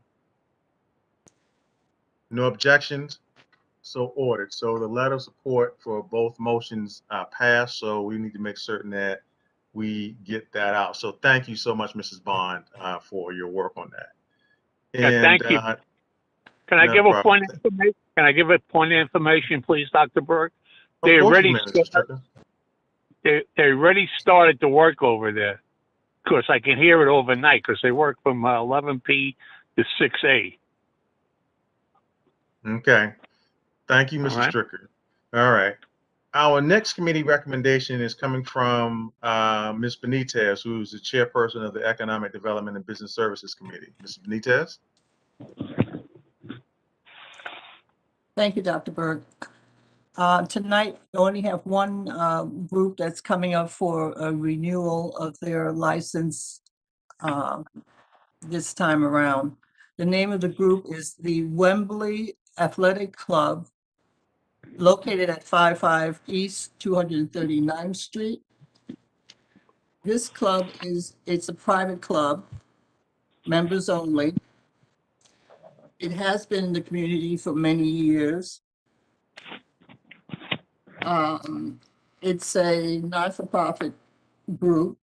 No objections. So ordered. So the letter of support for both motions passed. So we need to make certain that we get that out. So thank you so much, Mrs. Bond, for your work on that. Yeah, thank you. Can I give a point of information? Can I give a point of information, please, Dr. Burke? They already started to work over there. Of course, I can hear it overnight because they work from 11 p to 6 a. Okay. Thank you, Mr. Stricker. All right. Our next committee recommendation is coming from Ms. Benitez, who is the chairperson of the Economic Development and Business Services Committee. Ms. Benitez? Thank you, Dr. Burke. Tonight, we only have one group that's coming up for a renewal of their license this time around. The name of the group is the Wembley Athletic Club, located at 55 East 239th Street. This club it's a private club, members only. It has been in the community for many years. It's a not-for-profit group.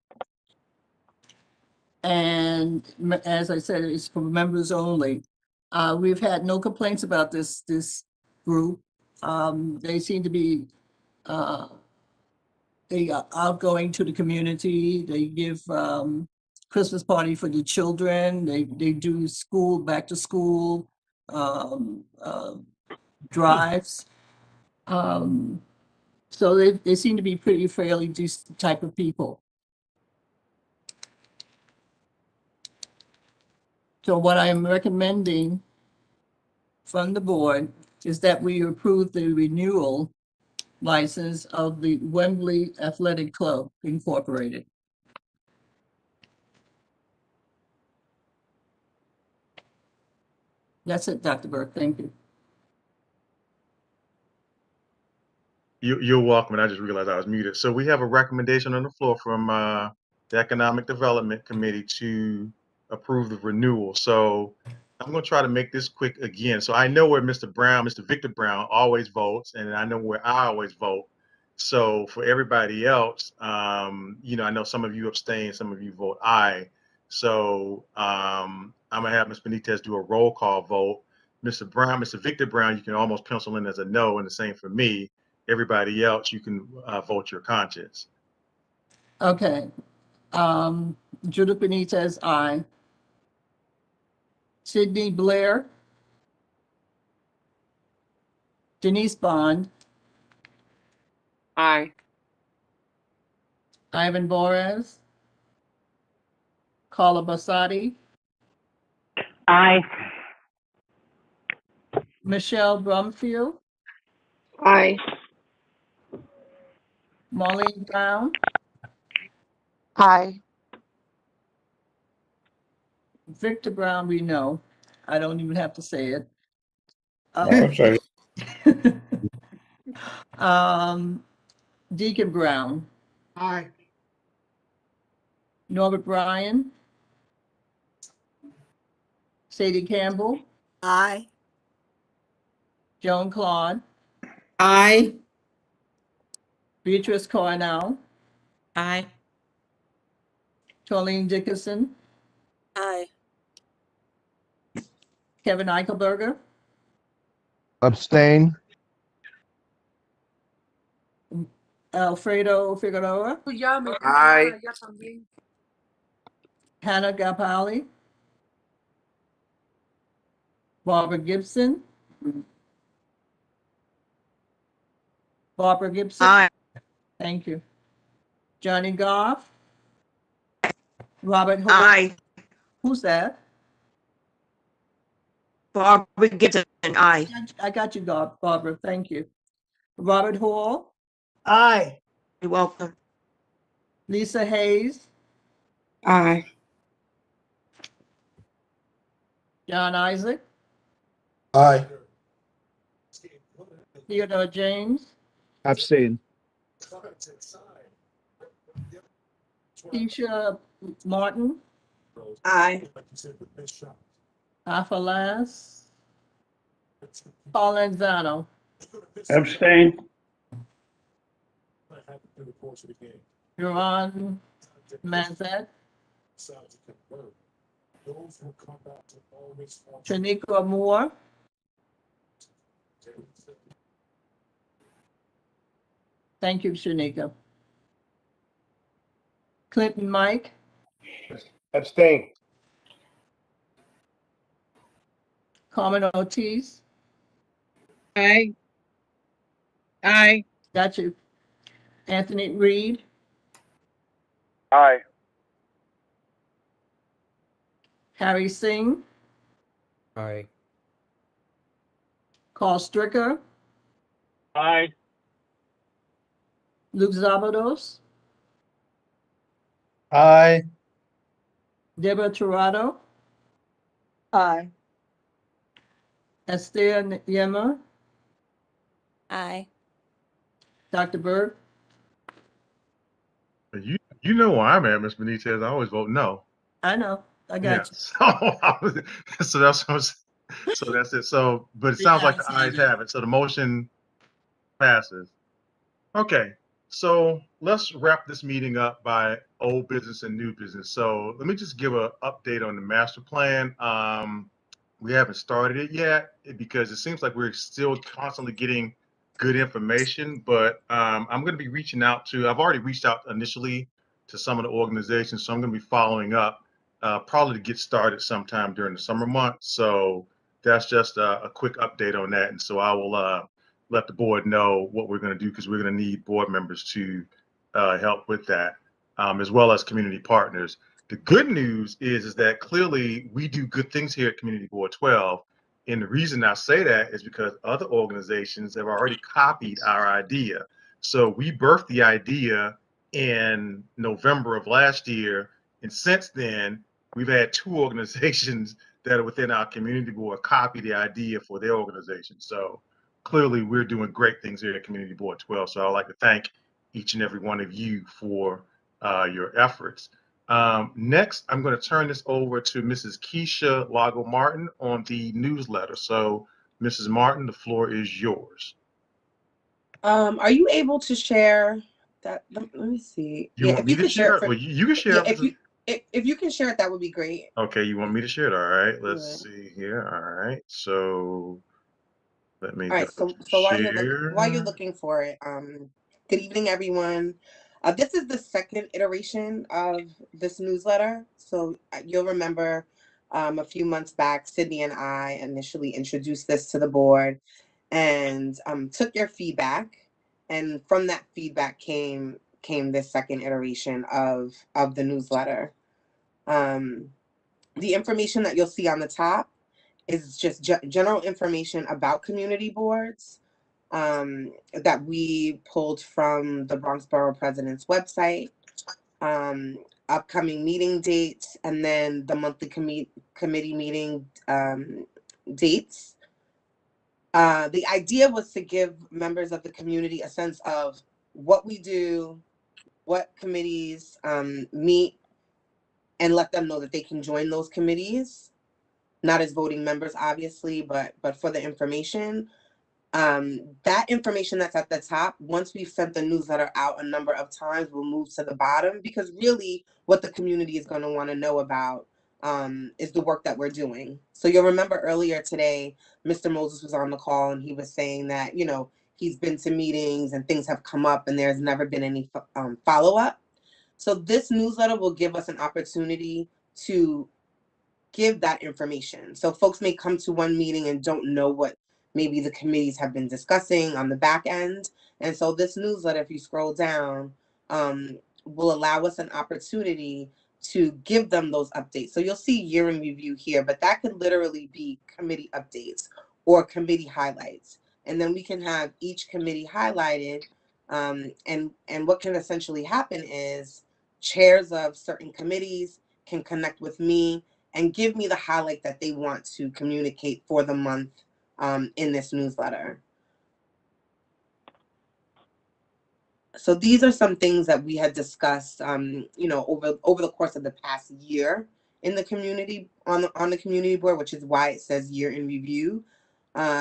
And as I said, it's for members only. We've had no complaints about this group. They seem to be they are outgoing to the community. They give Christmas party for the children. They do back to school drives. So they seem to be pretty fairly decent type of people. So what I'm recommending from the board is that we approve the renewal license of the Wembley Athletic Club Incorporated. That's it, Dr. Burke. Thank you. You're welcome, and I just realized I was muted. So we have a recommendation on the floor from the Economic Development Committee to approve the renewal. So I'm going to try to make this quick again. So I know where Mr. Victor Brown always votes, and I know where I always vote. So for everybody else, you know, I know some of you abstain, some of you vote aye. So I'm going to have Ms. Benitez do a roll call vote. Mr. Victor Brown, you can almost pencil in as a no, and the same for me. Everybody else, you can vote your conscience. Okay. Judith Benitez, aye. Sidney Blair. Denise Bond. Aye. Ivan Boris. Carla Basati. Aye. Michelle Brumfield. Aye. Marlene Brown. Aye. Victor Brown, we know. I don't even have to say it. I'll say Deacon Brown. Aye. Norbert Bryan. Sadie Campbell. Aye. Joan Claude. Aye. Beatrice Cornell. Aye. Tolene Dickerson. Aye. Kevin Eichelberger. Abstain. Alfredo Figueroa. Aye. Hannah Gapali. Barbara Gibson. Barbara Gibson. Aye. Thank you. Johnny Goff. Robert Holt. Aye. Who's that? Barbara Gibson. Aye. I got you, Barbara. Thank you. Robert Hall. Aye. You're welcome. Lisa Hayes. Aye. John Isaac. Aye. Theodore James. Abstain. Keisha Martin. Aye. Afalas. Paul Lanzano. abstain. Ron Manzet. Shanika Moore. Thank you, Shanika. Clinton Mike. Abstain. Carmen Ortiz. Aye. Aye. Got you. Anthony Reed. Aye. Harry Singh. Aye. Carl Stricker. Aye. Luke Zabados. Aye. Deborah Torado. Aye. Esther Yema. Aye. Dr. Bird. You know where I'm at, Ms. Benitez. I always vote no. I know. I Yeah. got you. So that's so that's it. So, but it sounds like the ayes have it. So the motion passes. Okay. So let's wrap this meeting up by old business and new business. So let me just give an update on the master plan. We haven't started it yet because it seems like we're still constantly getting good information, but I'm going to be reaching out to, I've already reached out initially to some of the organizations, so I'm going to be following up probably to get started sometime during the summer months. So that's just a quick update on that. And so I will let the board know what we're going to do because we're going to need board members to help with that, as well as community partners. The good news is that clearly we do good things here at Community Board 12. And the reason I say that is because other organizations have already copied our idea. So we birthed the idea in November of last year. And since then, we've had 2 organizations that are within our community board copy the idea for their organization. So clearly we're doing great things here at Community Board 12. So I'd like to thank each and every one of you for your efforts. Next, I'm going to turn this over to Mrs. Keisha Lago Martin on the newsletter. So Mrs. Martin, the floor is yours. Are you able to share that? Let me see. You want me to share it? Well, you can share it. If you can share it, that would be great. Okay, you want me to share it? All right, let's see here. All right, so let me All go right. So to while you're share. looking for it, good evening, everyone. This is the second iteration of this newsletter. So you'll remember, a few months back, Sydney and I initially introduced this to the board, and took your feedback, and from that feedback came this second iteration of the newsletter. The information that you'll see on the top is just general information about community boards, that we pulled from the Bronx Borough President's website, upcoming meeting dates, and then the monthly committee meeting dates. The idea was to give members of the community a sense of what we do, what committees meet, and let them know that they can join those committees, not as voting members, obviously, but for the information. That information that's at the top, once we've sent the newsletter out a number of times, will move to the bottom, because really what the community is going to want to know about is the work that we're doing. So you'll remember earlier today, Mr. Moses was on the call and he was saying that, he's been to meetings and things have come up and there's never been any follow-up. So this newsletter will give us an opportunity to give that information. So folks may come to one meeting and don't know what maybe the committees have been discussing on the back end. And so this newsletter, if you scroll down, will allow us an opportunity to give them those updates. So you'll see year in review here, but that could literally be committee updates or committee highlights. And then we can have each committee highlighted. And what can essentially happen is chairs of certain committees can connect with me and give me the highlight that they want to communicate for the month in this newsletter. So these are some things that we had discussed, over the course of the past year in the community, on the community board, which is why it says year in review,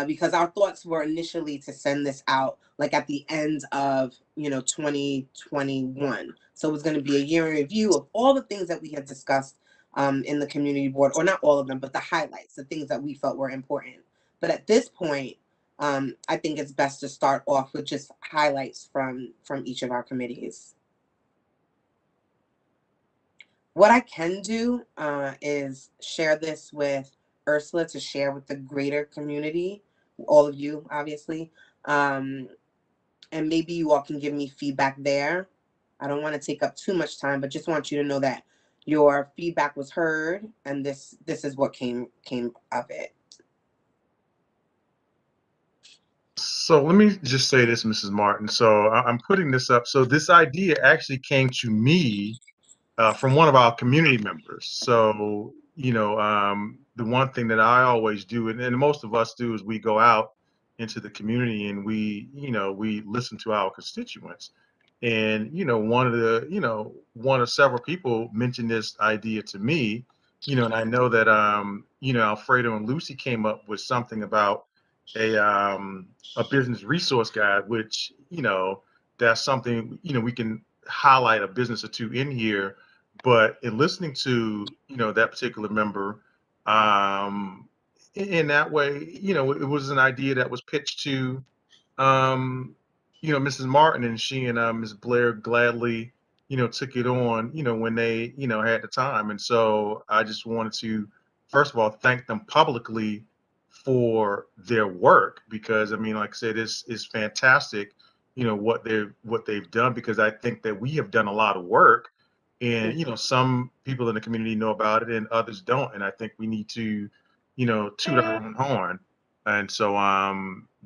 because our thoughts were initially to send this out like at the end of 2021. So it was going to be a year in review of all the things that we had discussed in the community board, or not all of them, but the highlights, the things that we felt were important. But at this point, I think it's best to start off with just highlights from each of our committees. What I can do is share this with Ursula to share with the greater community, all of you, obviously. And maybe you all can give me feedback there. I don't want to take up too much time, but just want you to know that your feedback was heard, and this is what came of it. So let me just say this, Mrs. Martin. So I'm putting this up. So this idea actually came to me from one of our community members. So, the one thing that I always do, and most of us do, is we go out into the community and we listen to our constituents. And, one of several people mentioned this idea to me, and I know that, Alfredo and Lucy came up with something about a business resource guide, which, that's something, we can highlight a business or two in here. But in listening to, that particular member, in that way, it was an idea that was pitched to, Mrs. Martin, and she and Ms. Blair gladly, took it on, when they, had the time. And so I just wanted to, first of all, thank them publicly for their work, because I mean, like I said, it's fantastic, what they've done, because I think that we have done a lot of work, and some people in the community know about it and others don't, and I think we need to, toot our own horn. And so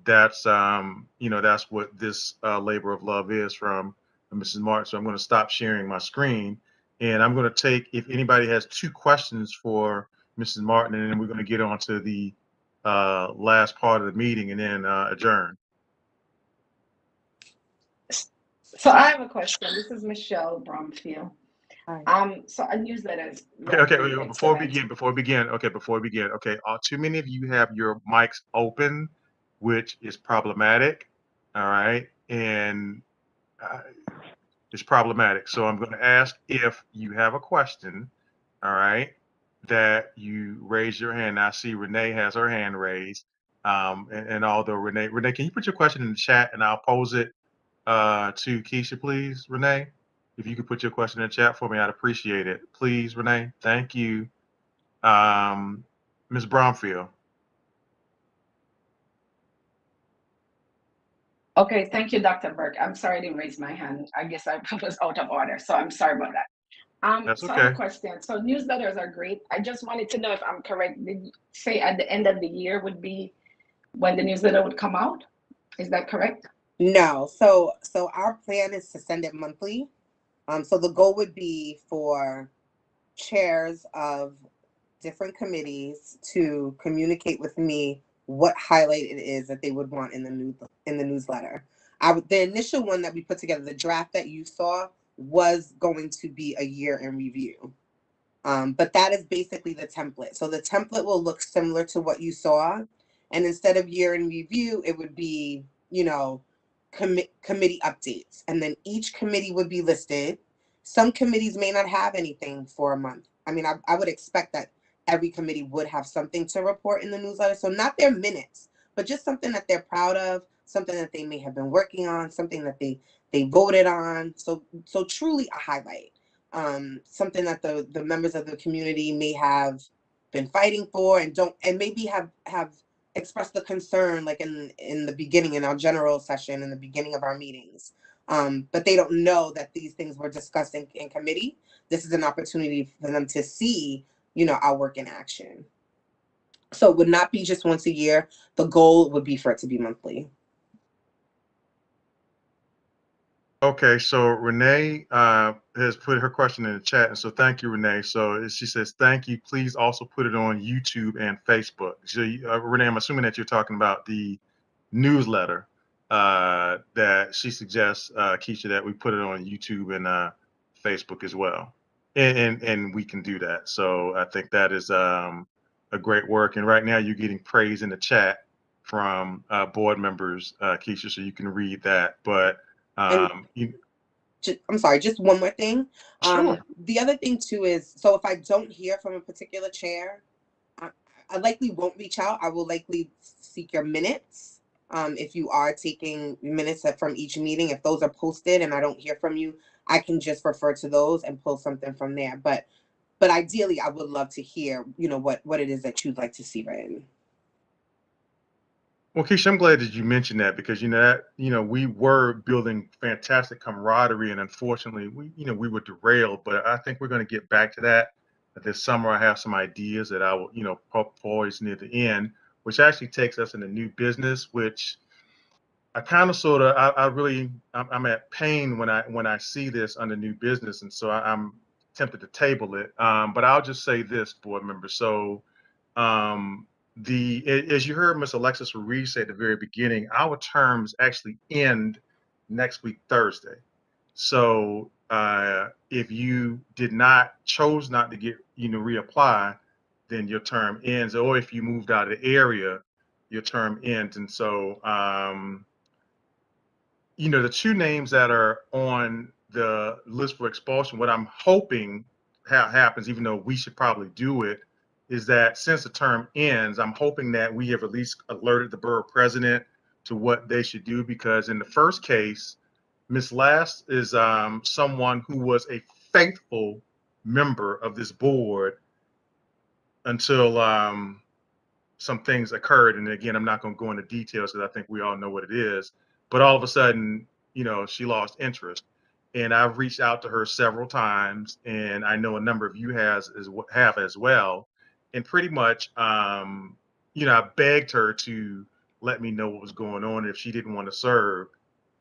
that's what this labor of love is from Mrs. Martin. So I'm going to stop sharing my screen, and I'm going to take, if anybody has two questions for Mrs. Martin, and then we're going to get on to the last part of the meeting and then adjourn. So I have a question. This is Michelle Bromfield. Hi. So a newsletter is Okay, really before we excellent. begin, too many of you have your mics open, which is problematic, all right, and it's problematic. So I'm going to ask if you have a question, all right, that you raise your hand. I see Renee has her hand raised, and although Renee, can you put your question in the chat and I'll pose it to Keisha, please, Renee? If you could put your question in the chat for me, I'd appreciate it. Please, Renee. Thank you. Ms. Bromfield. Okay, thank you, Dr. Burke. I'm sorry I didn't raise my hand. I guess I was out of order, so I'm sorry about that. That's So I have a okay. question. So newsletters are great. I just wanted to know if I'm correct. Did you say at the end of the year would be when the newsletter would come out? Is that correct? No. So our plan is to send it monthly. So the goal would be for chairs of different committees to communicate with me what highlight it is that they would want in the newsletter. The initial one that we put together, the draft that you saw, was going to be a year in review. But that is basically the template. So the template will look similar to what you saw. And instead of year in review, it would be, committee updates. And then each committee would be listed. Some committees may not have anything for a month. I mean, I would expect that every committee would have something to report in the newsletter. So not their minutes, but just something that they're proud of, something that they may have been working on, something that they voted on. So truly a highlight. Something that the members of the community may have been fighting for and maybe have expressed the concern, like in the beginning, in our general session, in the beginning of our meetings. But they don't know that these things were discussed in committee. This is an opportunity for them to see, our work in action. So it would not be just once a year. The goal would be for it to be monthly. Okay, so Renee has put her question in the chat, and so thank you, Renee. So she says, thank you. Please also put it on YouTube and Facebook. So Renee, I'm assuming that you're talking about the newsletter that she suggests, Keisha, that we put it on YouTube and Facebook as well, and we can do that. So I think that is a great work. And right now, you're getting praise in the chat from board members, Keisha, so you can read that. But I'm sorry, just one more thing. Sure. The other thing too is, so if I don't hear from a particular chair, I likely won't reach out. I will likely seek your minutes. If you are taking minutes from each meeting, if those are posted and I don't hear from you, I can just refer to those and pull something from there. But ideally, I would love to hear, what it is that you'd like to see written. Well, Keisha, I'm glad that you mentioned that because we were building fantastic camaraderie, and unfortunately, we were derailed. But I think we're going to get back to that this summer. I have some ideas that I will, poise near the end, which actually takes us into new business, which I kind of sort of, I'm at pain when I see this under new business, and so I'm tempted to table it. But I'll just say this, board members. So. As you heard Ms. Alexis Ruiz say at the very beginning, our terms actually end next week, Thursday. So if you chose not to get, reapply, then your term ends. Or if you moved out of the area, your term ends. And so, the two names that are on the list for expulsion, what I'm hoping happens, even though we should probably do it, is that since the term ends, I'm hoping that we have at least alerted the borough president to what they should do, because in the first case, Ms. Last is someone who was a faithful member of this board until some things occurred. And again, I'm not going to go into details because I think we all know what it is. But all of a sudden, she lost interest. And I've reached out to her several times, and I know a number of you have as well. And pretty much, I begged her to let me know what was going on. If she didn't want to serve,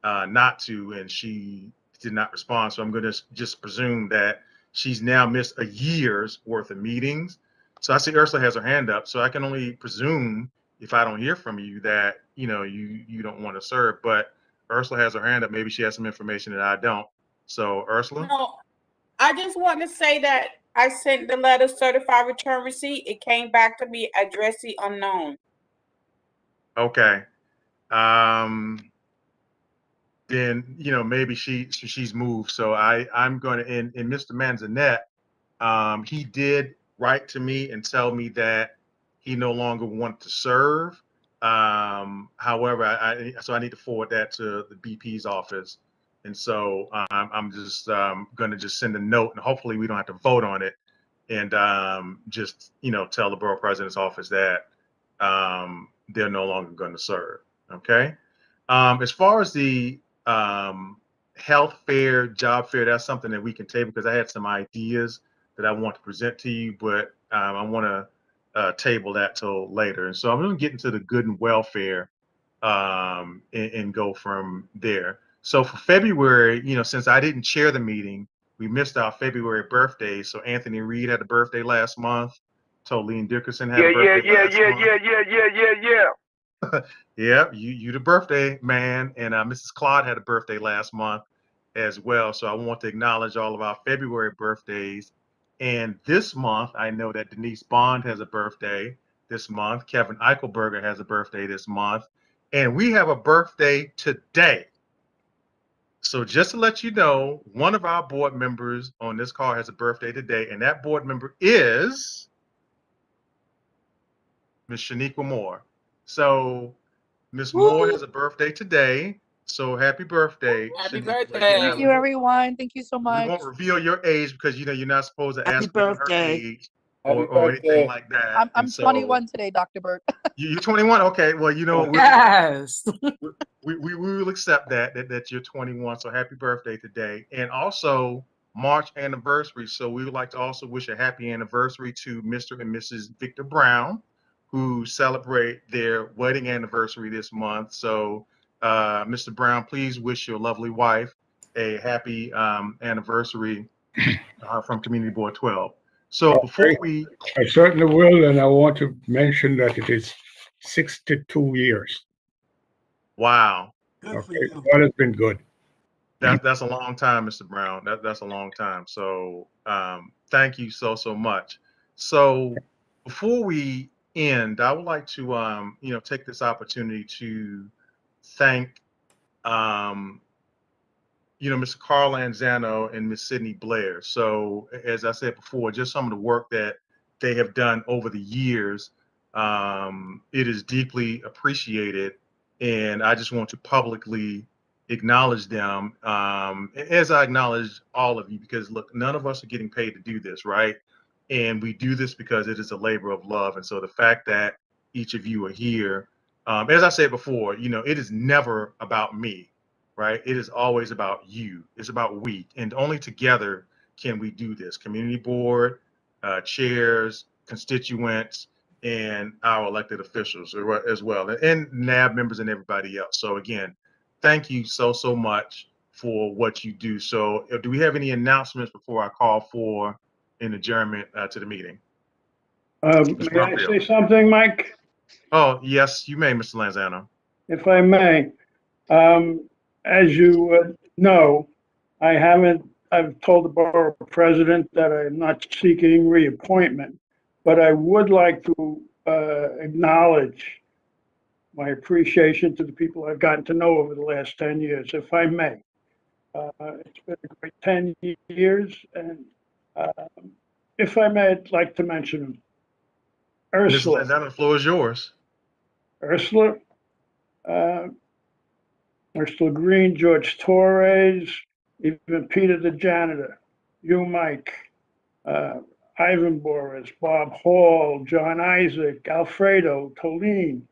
not to, and she did not respond. So I'm going to just presume that she's now missed a year's worth of meetings. So I see Ursula has her hand up. So I can only presume, if I don't hear from you, that you don't want to serve. But Ursula has her hand up. Maybe she has some information that I don't. So Ursula. No, I just want to say that I sent the letter certified return receipt. It came back to me addressee unknown. Okay. Then maybe she's moved. So I'm going to and Mr. Manzanet, he did write to me and tell me that he no longer wanted to serve. However, I need to forward that to the BP's office, and so I'm just going to just send a note, and hopefully we don't have to vote on it, and just tell the borough president's office that they're no longer going to serve. Okay. As far as the health fair, job fair, that's something that we can table because I had some ideas that I want to present to you, but I want to table that till later. And so I'm going to get into the good and welfare and go from there. So for February, since I didn't chair the meeting, we missed our February birthdays. So Anthony Reed had a birthday last month. Tolene Dickerson had a birthday last month. Yeah. Yeah, you the birthday man, and Mrs. Claude had a birthday last month as well. So I want to acknowledge all of our February birthdays. And this month, I know that Denise Bond has a birthday this month. Kevin Eichelberger has a birthday this month. And we have a birthday today. So just to let you know, one of our board members on this call has a birthday today, and that board member is Ms. Shaniqua Moore. So Miss Moore has a birthday today. So happy birthday, Happy Shaniqua. birthday. Thank you, everyone. Thank you so We much. won't reveal your age because you're not supposed to Happy ask women her birthday. age Happy or anything birthday. like that. I'm And so 21 today, Dr. Burke. you're 21. Okay, well Yes. we will accept that you're 21. So happy birthday today, and also March anniversary. So we would like to also wish a happy anniversary to Mr. and Mrs. Victor Brown, who celebrate their wedding anniversary this month. So Mr. Brown, please wish your lovely wife a happy anniversary from Community Board 12. So before we, I certainly will, and I want to mention that it is 62 years. wow, Good for Okay, you. that has been good. that's a long time, Mr. Brown. That's a long time. So thank you so much. So before we end, I would like to take this opportunity to thank Mr. Carl Lanzano and Miss Sydney Blair. So as I said before, just some of the work that they have done over the years, it is deeply appreciated. And I just want to publicly acknowledge them as I acknowledge all of you, because look, none of us are getting paid to do this, right? And we do this because it is a labor of love. And so the fact that each of you are here, as I said before, it is never about me, right? It is always about you. It's about we, and only together can we do this. Community board, chairs, constituents, and our elected officials as well, and NAB members and everybody else. So again, thank you so much for what you do. So do we have any announcements before I call for an adjournment to the meeting? May I say something, Mike? Oh, yes, you may, Mr. Lanzano. If I may. As you know, I've told the borough president that I'm not seeking reappointment, but I would like to acknowledge my appreciation to the people I've gotten to know over the last 10 years, if I may. It's been a great 10 years, and if I may, I'd like to mention them. Ursula. Ms. Lanzano, the floor is yours. Ursula, Ursula Green, George Torres, even Peter the janitor, you, Mike, Ivan Boris, Bob Hall, John Isaac, Alfredo, Tolene,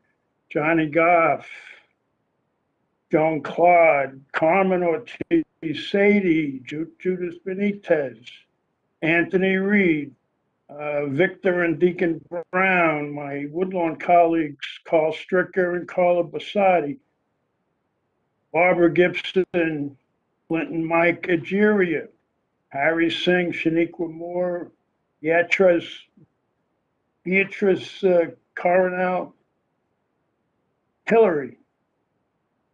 Johnny Goff, Joan Claude, Carmen Ortiz, Sadie, Judith Benitez, Anthony Reed, Victor and Deacon Brown, my Woodlawn colleagues, Carl Stricker and Carla Bassati, Barbara Gibson, Clinton Mike Ageria, Harry Singh, Shaniqua Moore, Yatras Beatrice Coronel, Hillary,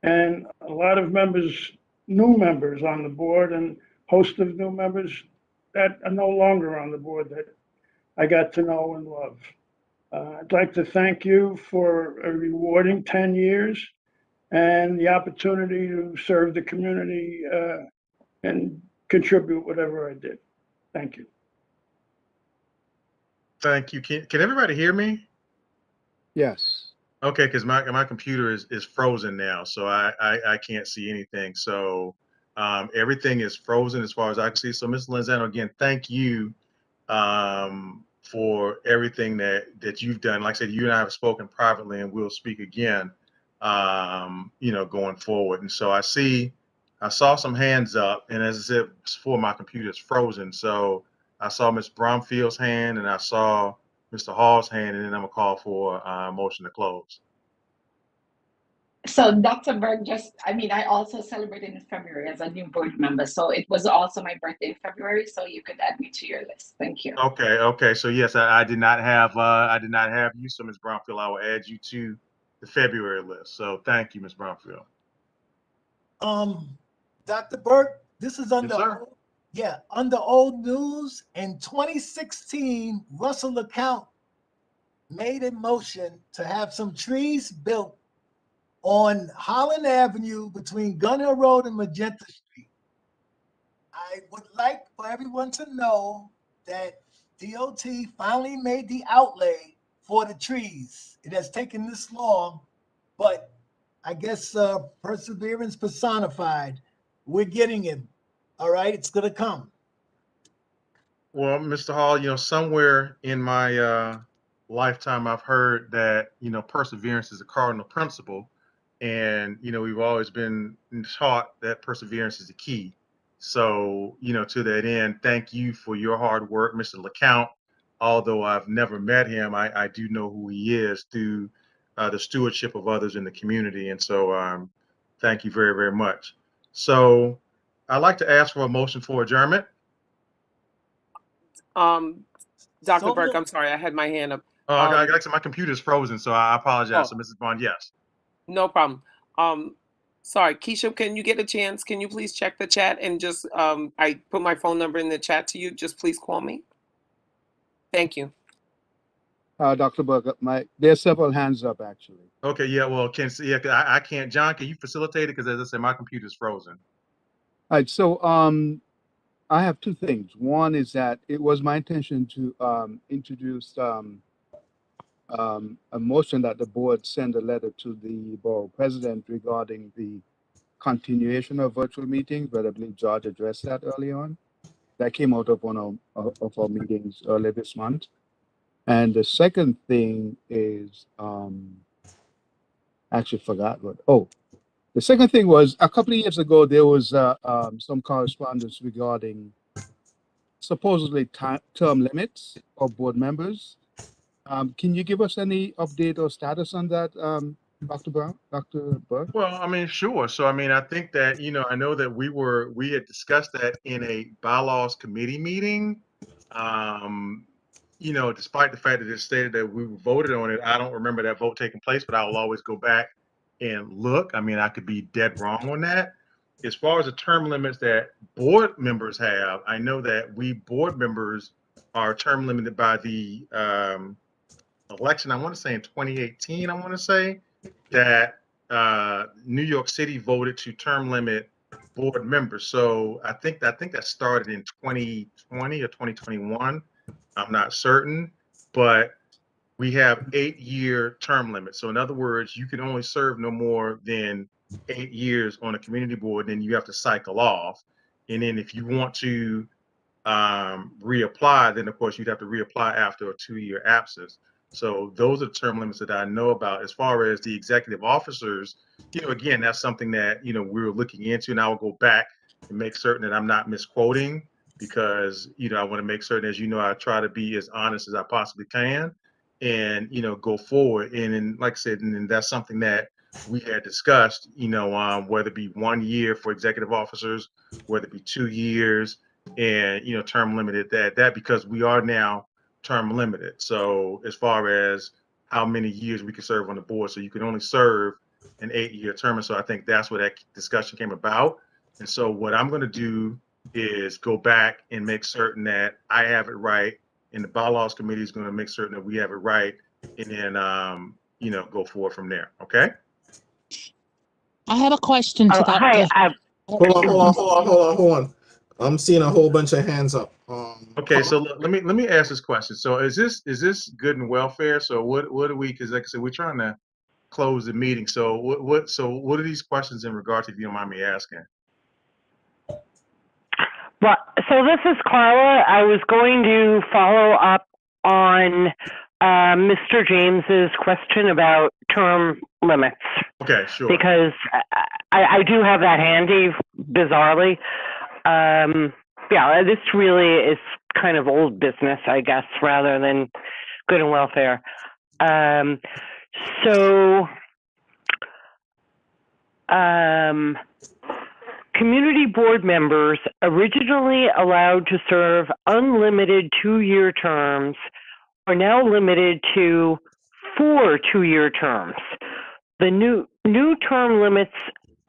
and a lot of members, new members on the board, and host of new members that are no longer on the board that I got to know and love. I'd like to thank you for a rewarding 10 years and the opportunity to serve the community and contribute whatever I did. Thank you. Thank you. Can everybody hear me? Yes. Okay, because my computer is frozen now, so I can't see anything. So everything is frozen as far as I can see. So Ms. Lenzano, again, thank you for everything that you've done. Like I said, you and I have spoken privately, and we'll speak again, going forward. And so I saw some hands up, and as I said before, my computer is frozen. So I saw Ms. Bromfield's hand, and I saw Mr. Hall's hand, and then I'm gonna call for a motion to close. So Dr. Berg, I also celebrated in February as a new board member. So it was also my birthday in February. So you could add me to your list. Thank you. Okay. So yes, I did not have you. So Ms. Bromfield, I will add you to the February list. So thank you, Ms. Bromfield. Dr. Burke, this is under Yes, sir. under old news. In 2016, Russell LeCount made a motion to have some trees built on Holland Avenue between Gun Hill Road and Magenta Street. I would like for everyone to know that DOT finally made the outlay for the trees. It has taken this long, but I guess perseverance personified. We're getting it. All right, it's gonna come. Well, Mr. Hall, somewhere in my lifetime, I've heard that, perseverance is a cardinal principle. And, we've always been taught that perseverance is the key. So, to that end, thank you for your hard work, Mr. LeCount. Although I've never met him, I do know who he is through the stewardship of others in the community. And so thank you very, very much. So I'd like to ask for a motion for adjournment. Dr. Burke, I'm sorry, I had my hand up. My computer's frozen, so I apologize. So Mrs. Bond, yes. No problem. Sorry, Keisha, can you get a chance? Can you please check the chat and just, I put my phone number in the chat to you. Just please call me. Thank you. Dr. Burke, there are several hands up actually. Okay, yeah, well, I can't. John, can you facilitate it? Because as I said, my computer's frozen. All right, so I have two things. One is that it was my intention to introduce a motion that the board send a letter to the borough president regarding the continuation of virtual meetings, but I believe George addressed that early on. That came out of one of our meetings earlier this month. And the second thing is, actually forgot what, the second thing was a couple of years ago, there was some correspondence regarding supposedly term limits of board members. Can you give us any update or status on that, Dr. Brown, Dr. Burke? Well, sure. So, I think that, I know that we had discussed that in a bylaws committee meeting. Despite the fact that it stated that we voted on it, I don't remember that vote taking place, but I will always go back and look. I could be dead wrong on that. As far as the term limits that board members have, I know that we board members are term limited by the election. I want to say in 2018, I want to say that New York City voted to term limit board members. So I think that started in 2020 or 2021. I'm not certain, but we have 8-year term limits. So in other words, you can only serve no more than 8 years on a community board, then you have to cycle off. And then if you want to reapply, then of course you'd have to reapply after a 2-year absence. So those are the term limits that I know about. As far as the executive officers, again, that's something that, we're looking into, and I will go back and make certain that I'm not misquoting, because, I want to make certain, as I try to be as honest as I possibly can and, go forward. And then, like I said, and that's something that we had discussed, whether it be 1 year for executive officers, whether it be 2 years, and, term limited that because we are now term limited. So as far as how many years we can serve on the board, so you can only serve an 8-year term. And so I think that's where that discussion came about. And so what I'm going to do is go back and make certain that I have it right, and the bylaws committee is going to make certain that we have it right, and then go forward from there. Okay. I have a question to that. Hi. Hold on. I'm seeing a whole bunch of hands up. Okay, so let me ask this question. So is this good and welfare? So what do we? Because like I said, we're trying to close the meeting. So what are these questions in regard to? If you don't mind me asking. Well, so this is Carla. I was going to follow up on Mr. James's question about term limits. Okay, sure. Because I do have that handy, bizarrely. Yeah, this really is kind of old business, I guess, rather than good and welfare. Community board members originally allowed to serve unlimited 2-year terms are now limited to 4 2-year terms. The new term limits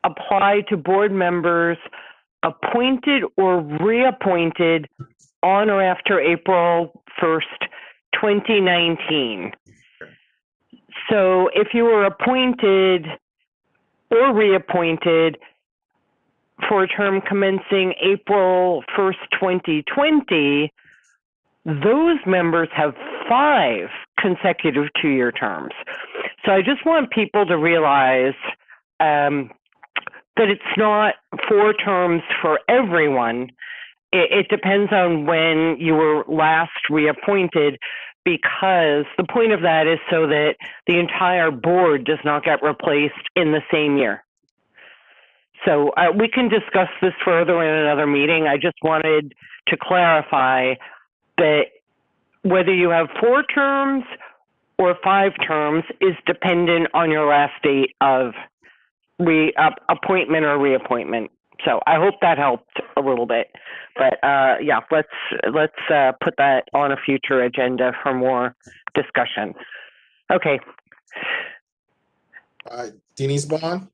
apply to board members appointed or reappointed on or after April 1st, 2019. So if you were appointed or reappointed for a term commencing April 1st, 2020, those members have 5 consecutive 2-year terms. So I just want people to realize that it's not 4 terms for everyone. It depends on when you were last reappointed, because the point of that is so that the entire board does not get replaced in the same year. So we can discuss this further in another meeting. I just wanted to clarify that whether you have 4 terms or 5 terms is dependent on your last date of appointment or reappointment. So I hope that helped a little bit. But yeah, let's put that on a future agenda for more discussion. Okay. All right, Denise Bond.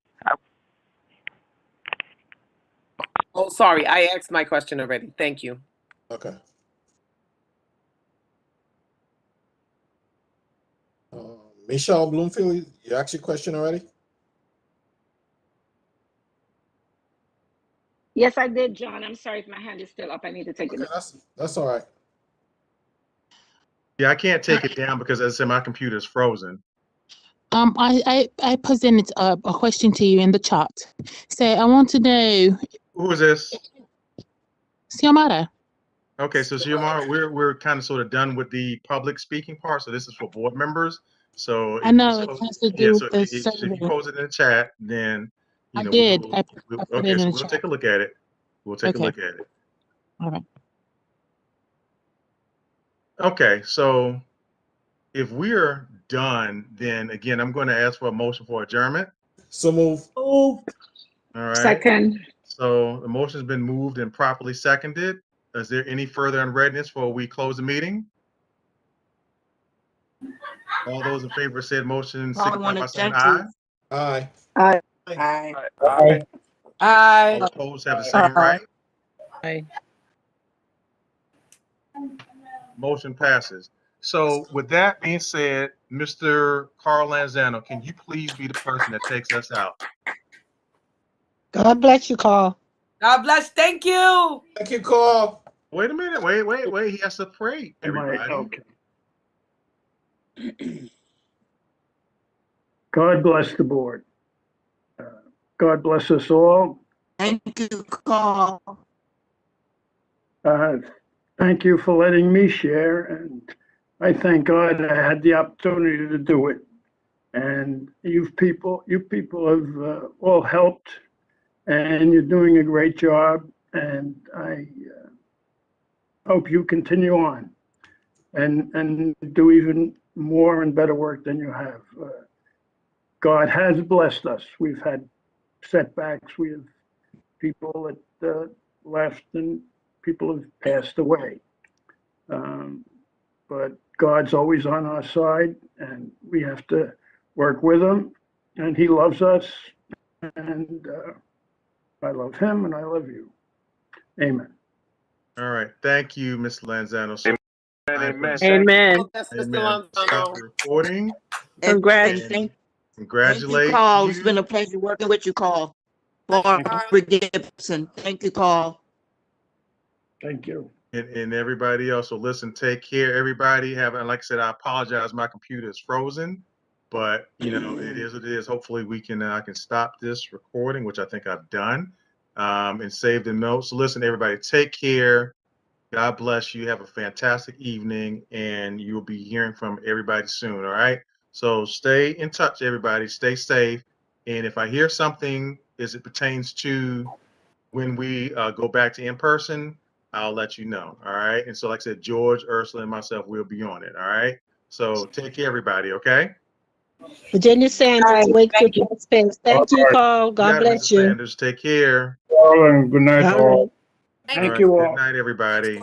Oh, sorry, I asked my question already. Thank you. Okay. Michelle Bloomfield, you asked your question already? Yes, I did, John. I'm sorry if my hand is still up. I need to take it. That's all right. Yeah, I can't take it down because, as I said, my computer is frozen. I presented a question to you in the chat. So I want to know. Who is this? Xiomara. Okay, so Xiomara, we're kind of sort of done with the public speaking part. So this is for board members. So I know it has to do with the if you post it in the chat, then I did. I put okay, it so in the we'll chat. take a look at it. We'll take a look at it. All right. Okay, so if we're done, then again, I'm going to ask for a motion for adjournment. So move. All right. Second. So the motion's been moved and properly seconded. Is there any further unreadness before we close the meeting? All those in favor of said motion signify by saying aye. Aye. Aye. Aye. Aye. All opposed have the same right. Aye. Motion passes. So with that being said, Mr. Carl Lanzano, can you please be the person that takes us out? God bless you, Carl. God bless. Thank you. Thank you, Carl. Wait a minute. Wait. He has to pray, everybody. Okay. God bless the board. God bless us all. Thank you, Carl. Thank you for letting me share, and I thank God I had the opportunity to do it. And you people have all helped, and you're doing a great job. And I hope you continue on and do even more and better work than you have. God has blessed us. We've had setbacks. We have people that left and people have passed away. but God's always on our side, and we have to work with him, and he loves us, and I love him, and I love you. Amen. All right. Thank you, Ms. Lanzano. So Amen. Amen. Yes, Mr. Amen. Stop the recording. Congrats. And Thank you, congratulate Carl. It's you. been a pleasure working with you, Carl. Barbara Gibson. Thank you, Carl. Thank you. And everybody else. So listen, take care, everybody. Like I said, I apologize. My computer is frozen, but you know, it is what it is. Hopefully we can, I can stop this recording, which I think I've done, and save the notes. So listen, everybody, take care. God bless you. Have a fantastic evening, and you'll be hearing from everybody soon. All right. So stay in touch, everybody. Stay safe. And if I hear something as it pertains to when we go back to in person, I'll let you know. All right. And so, like I said, George, Ursula, and myself will be on it. All right. So take care, everybody. Okay. Virginia Sanders, Wakefield, Pennsylvania. Thank you, Carl. God You got it, bless Mrs. you. Sanders. Take care. And good night, All all. right. Thank you all. Good night, everybody.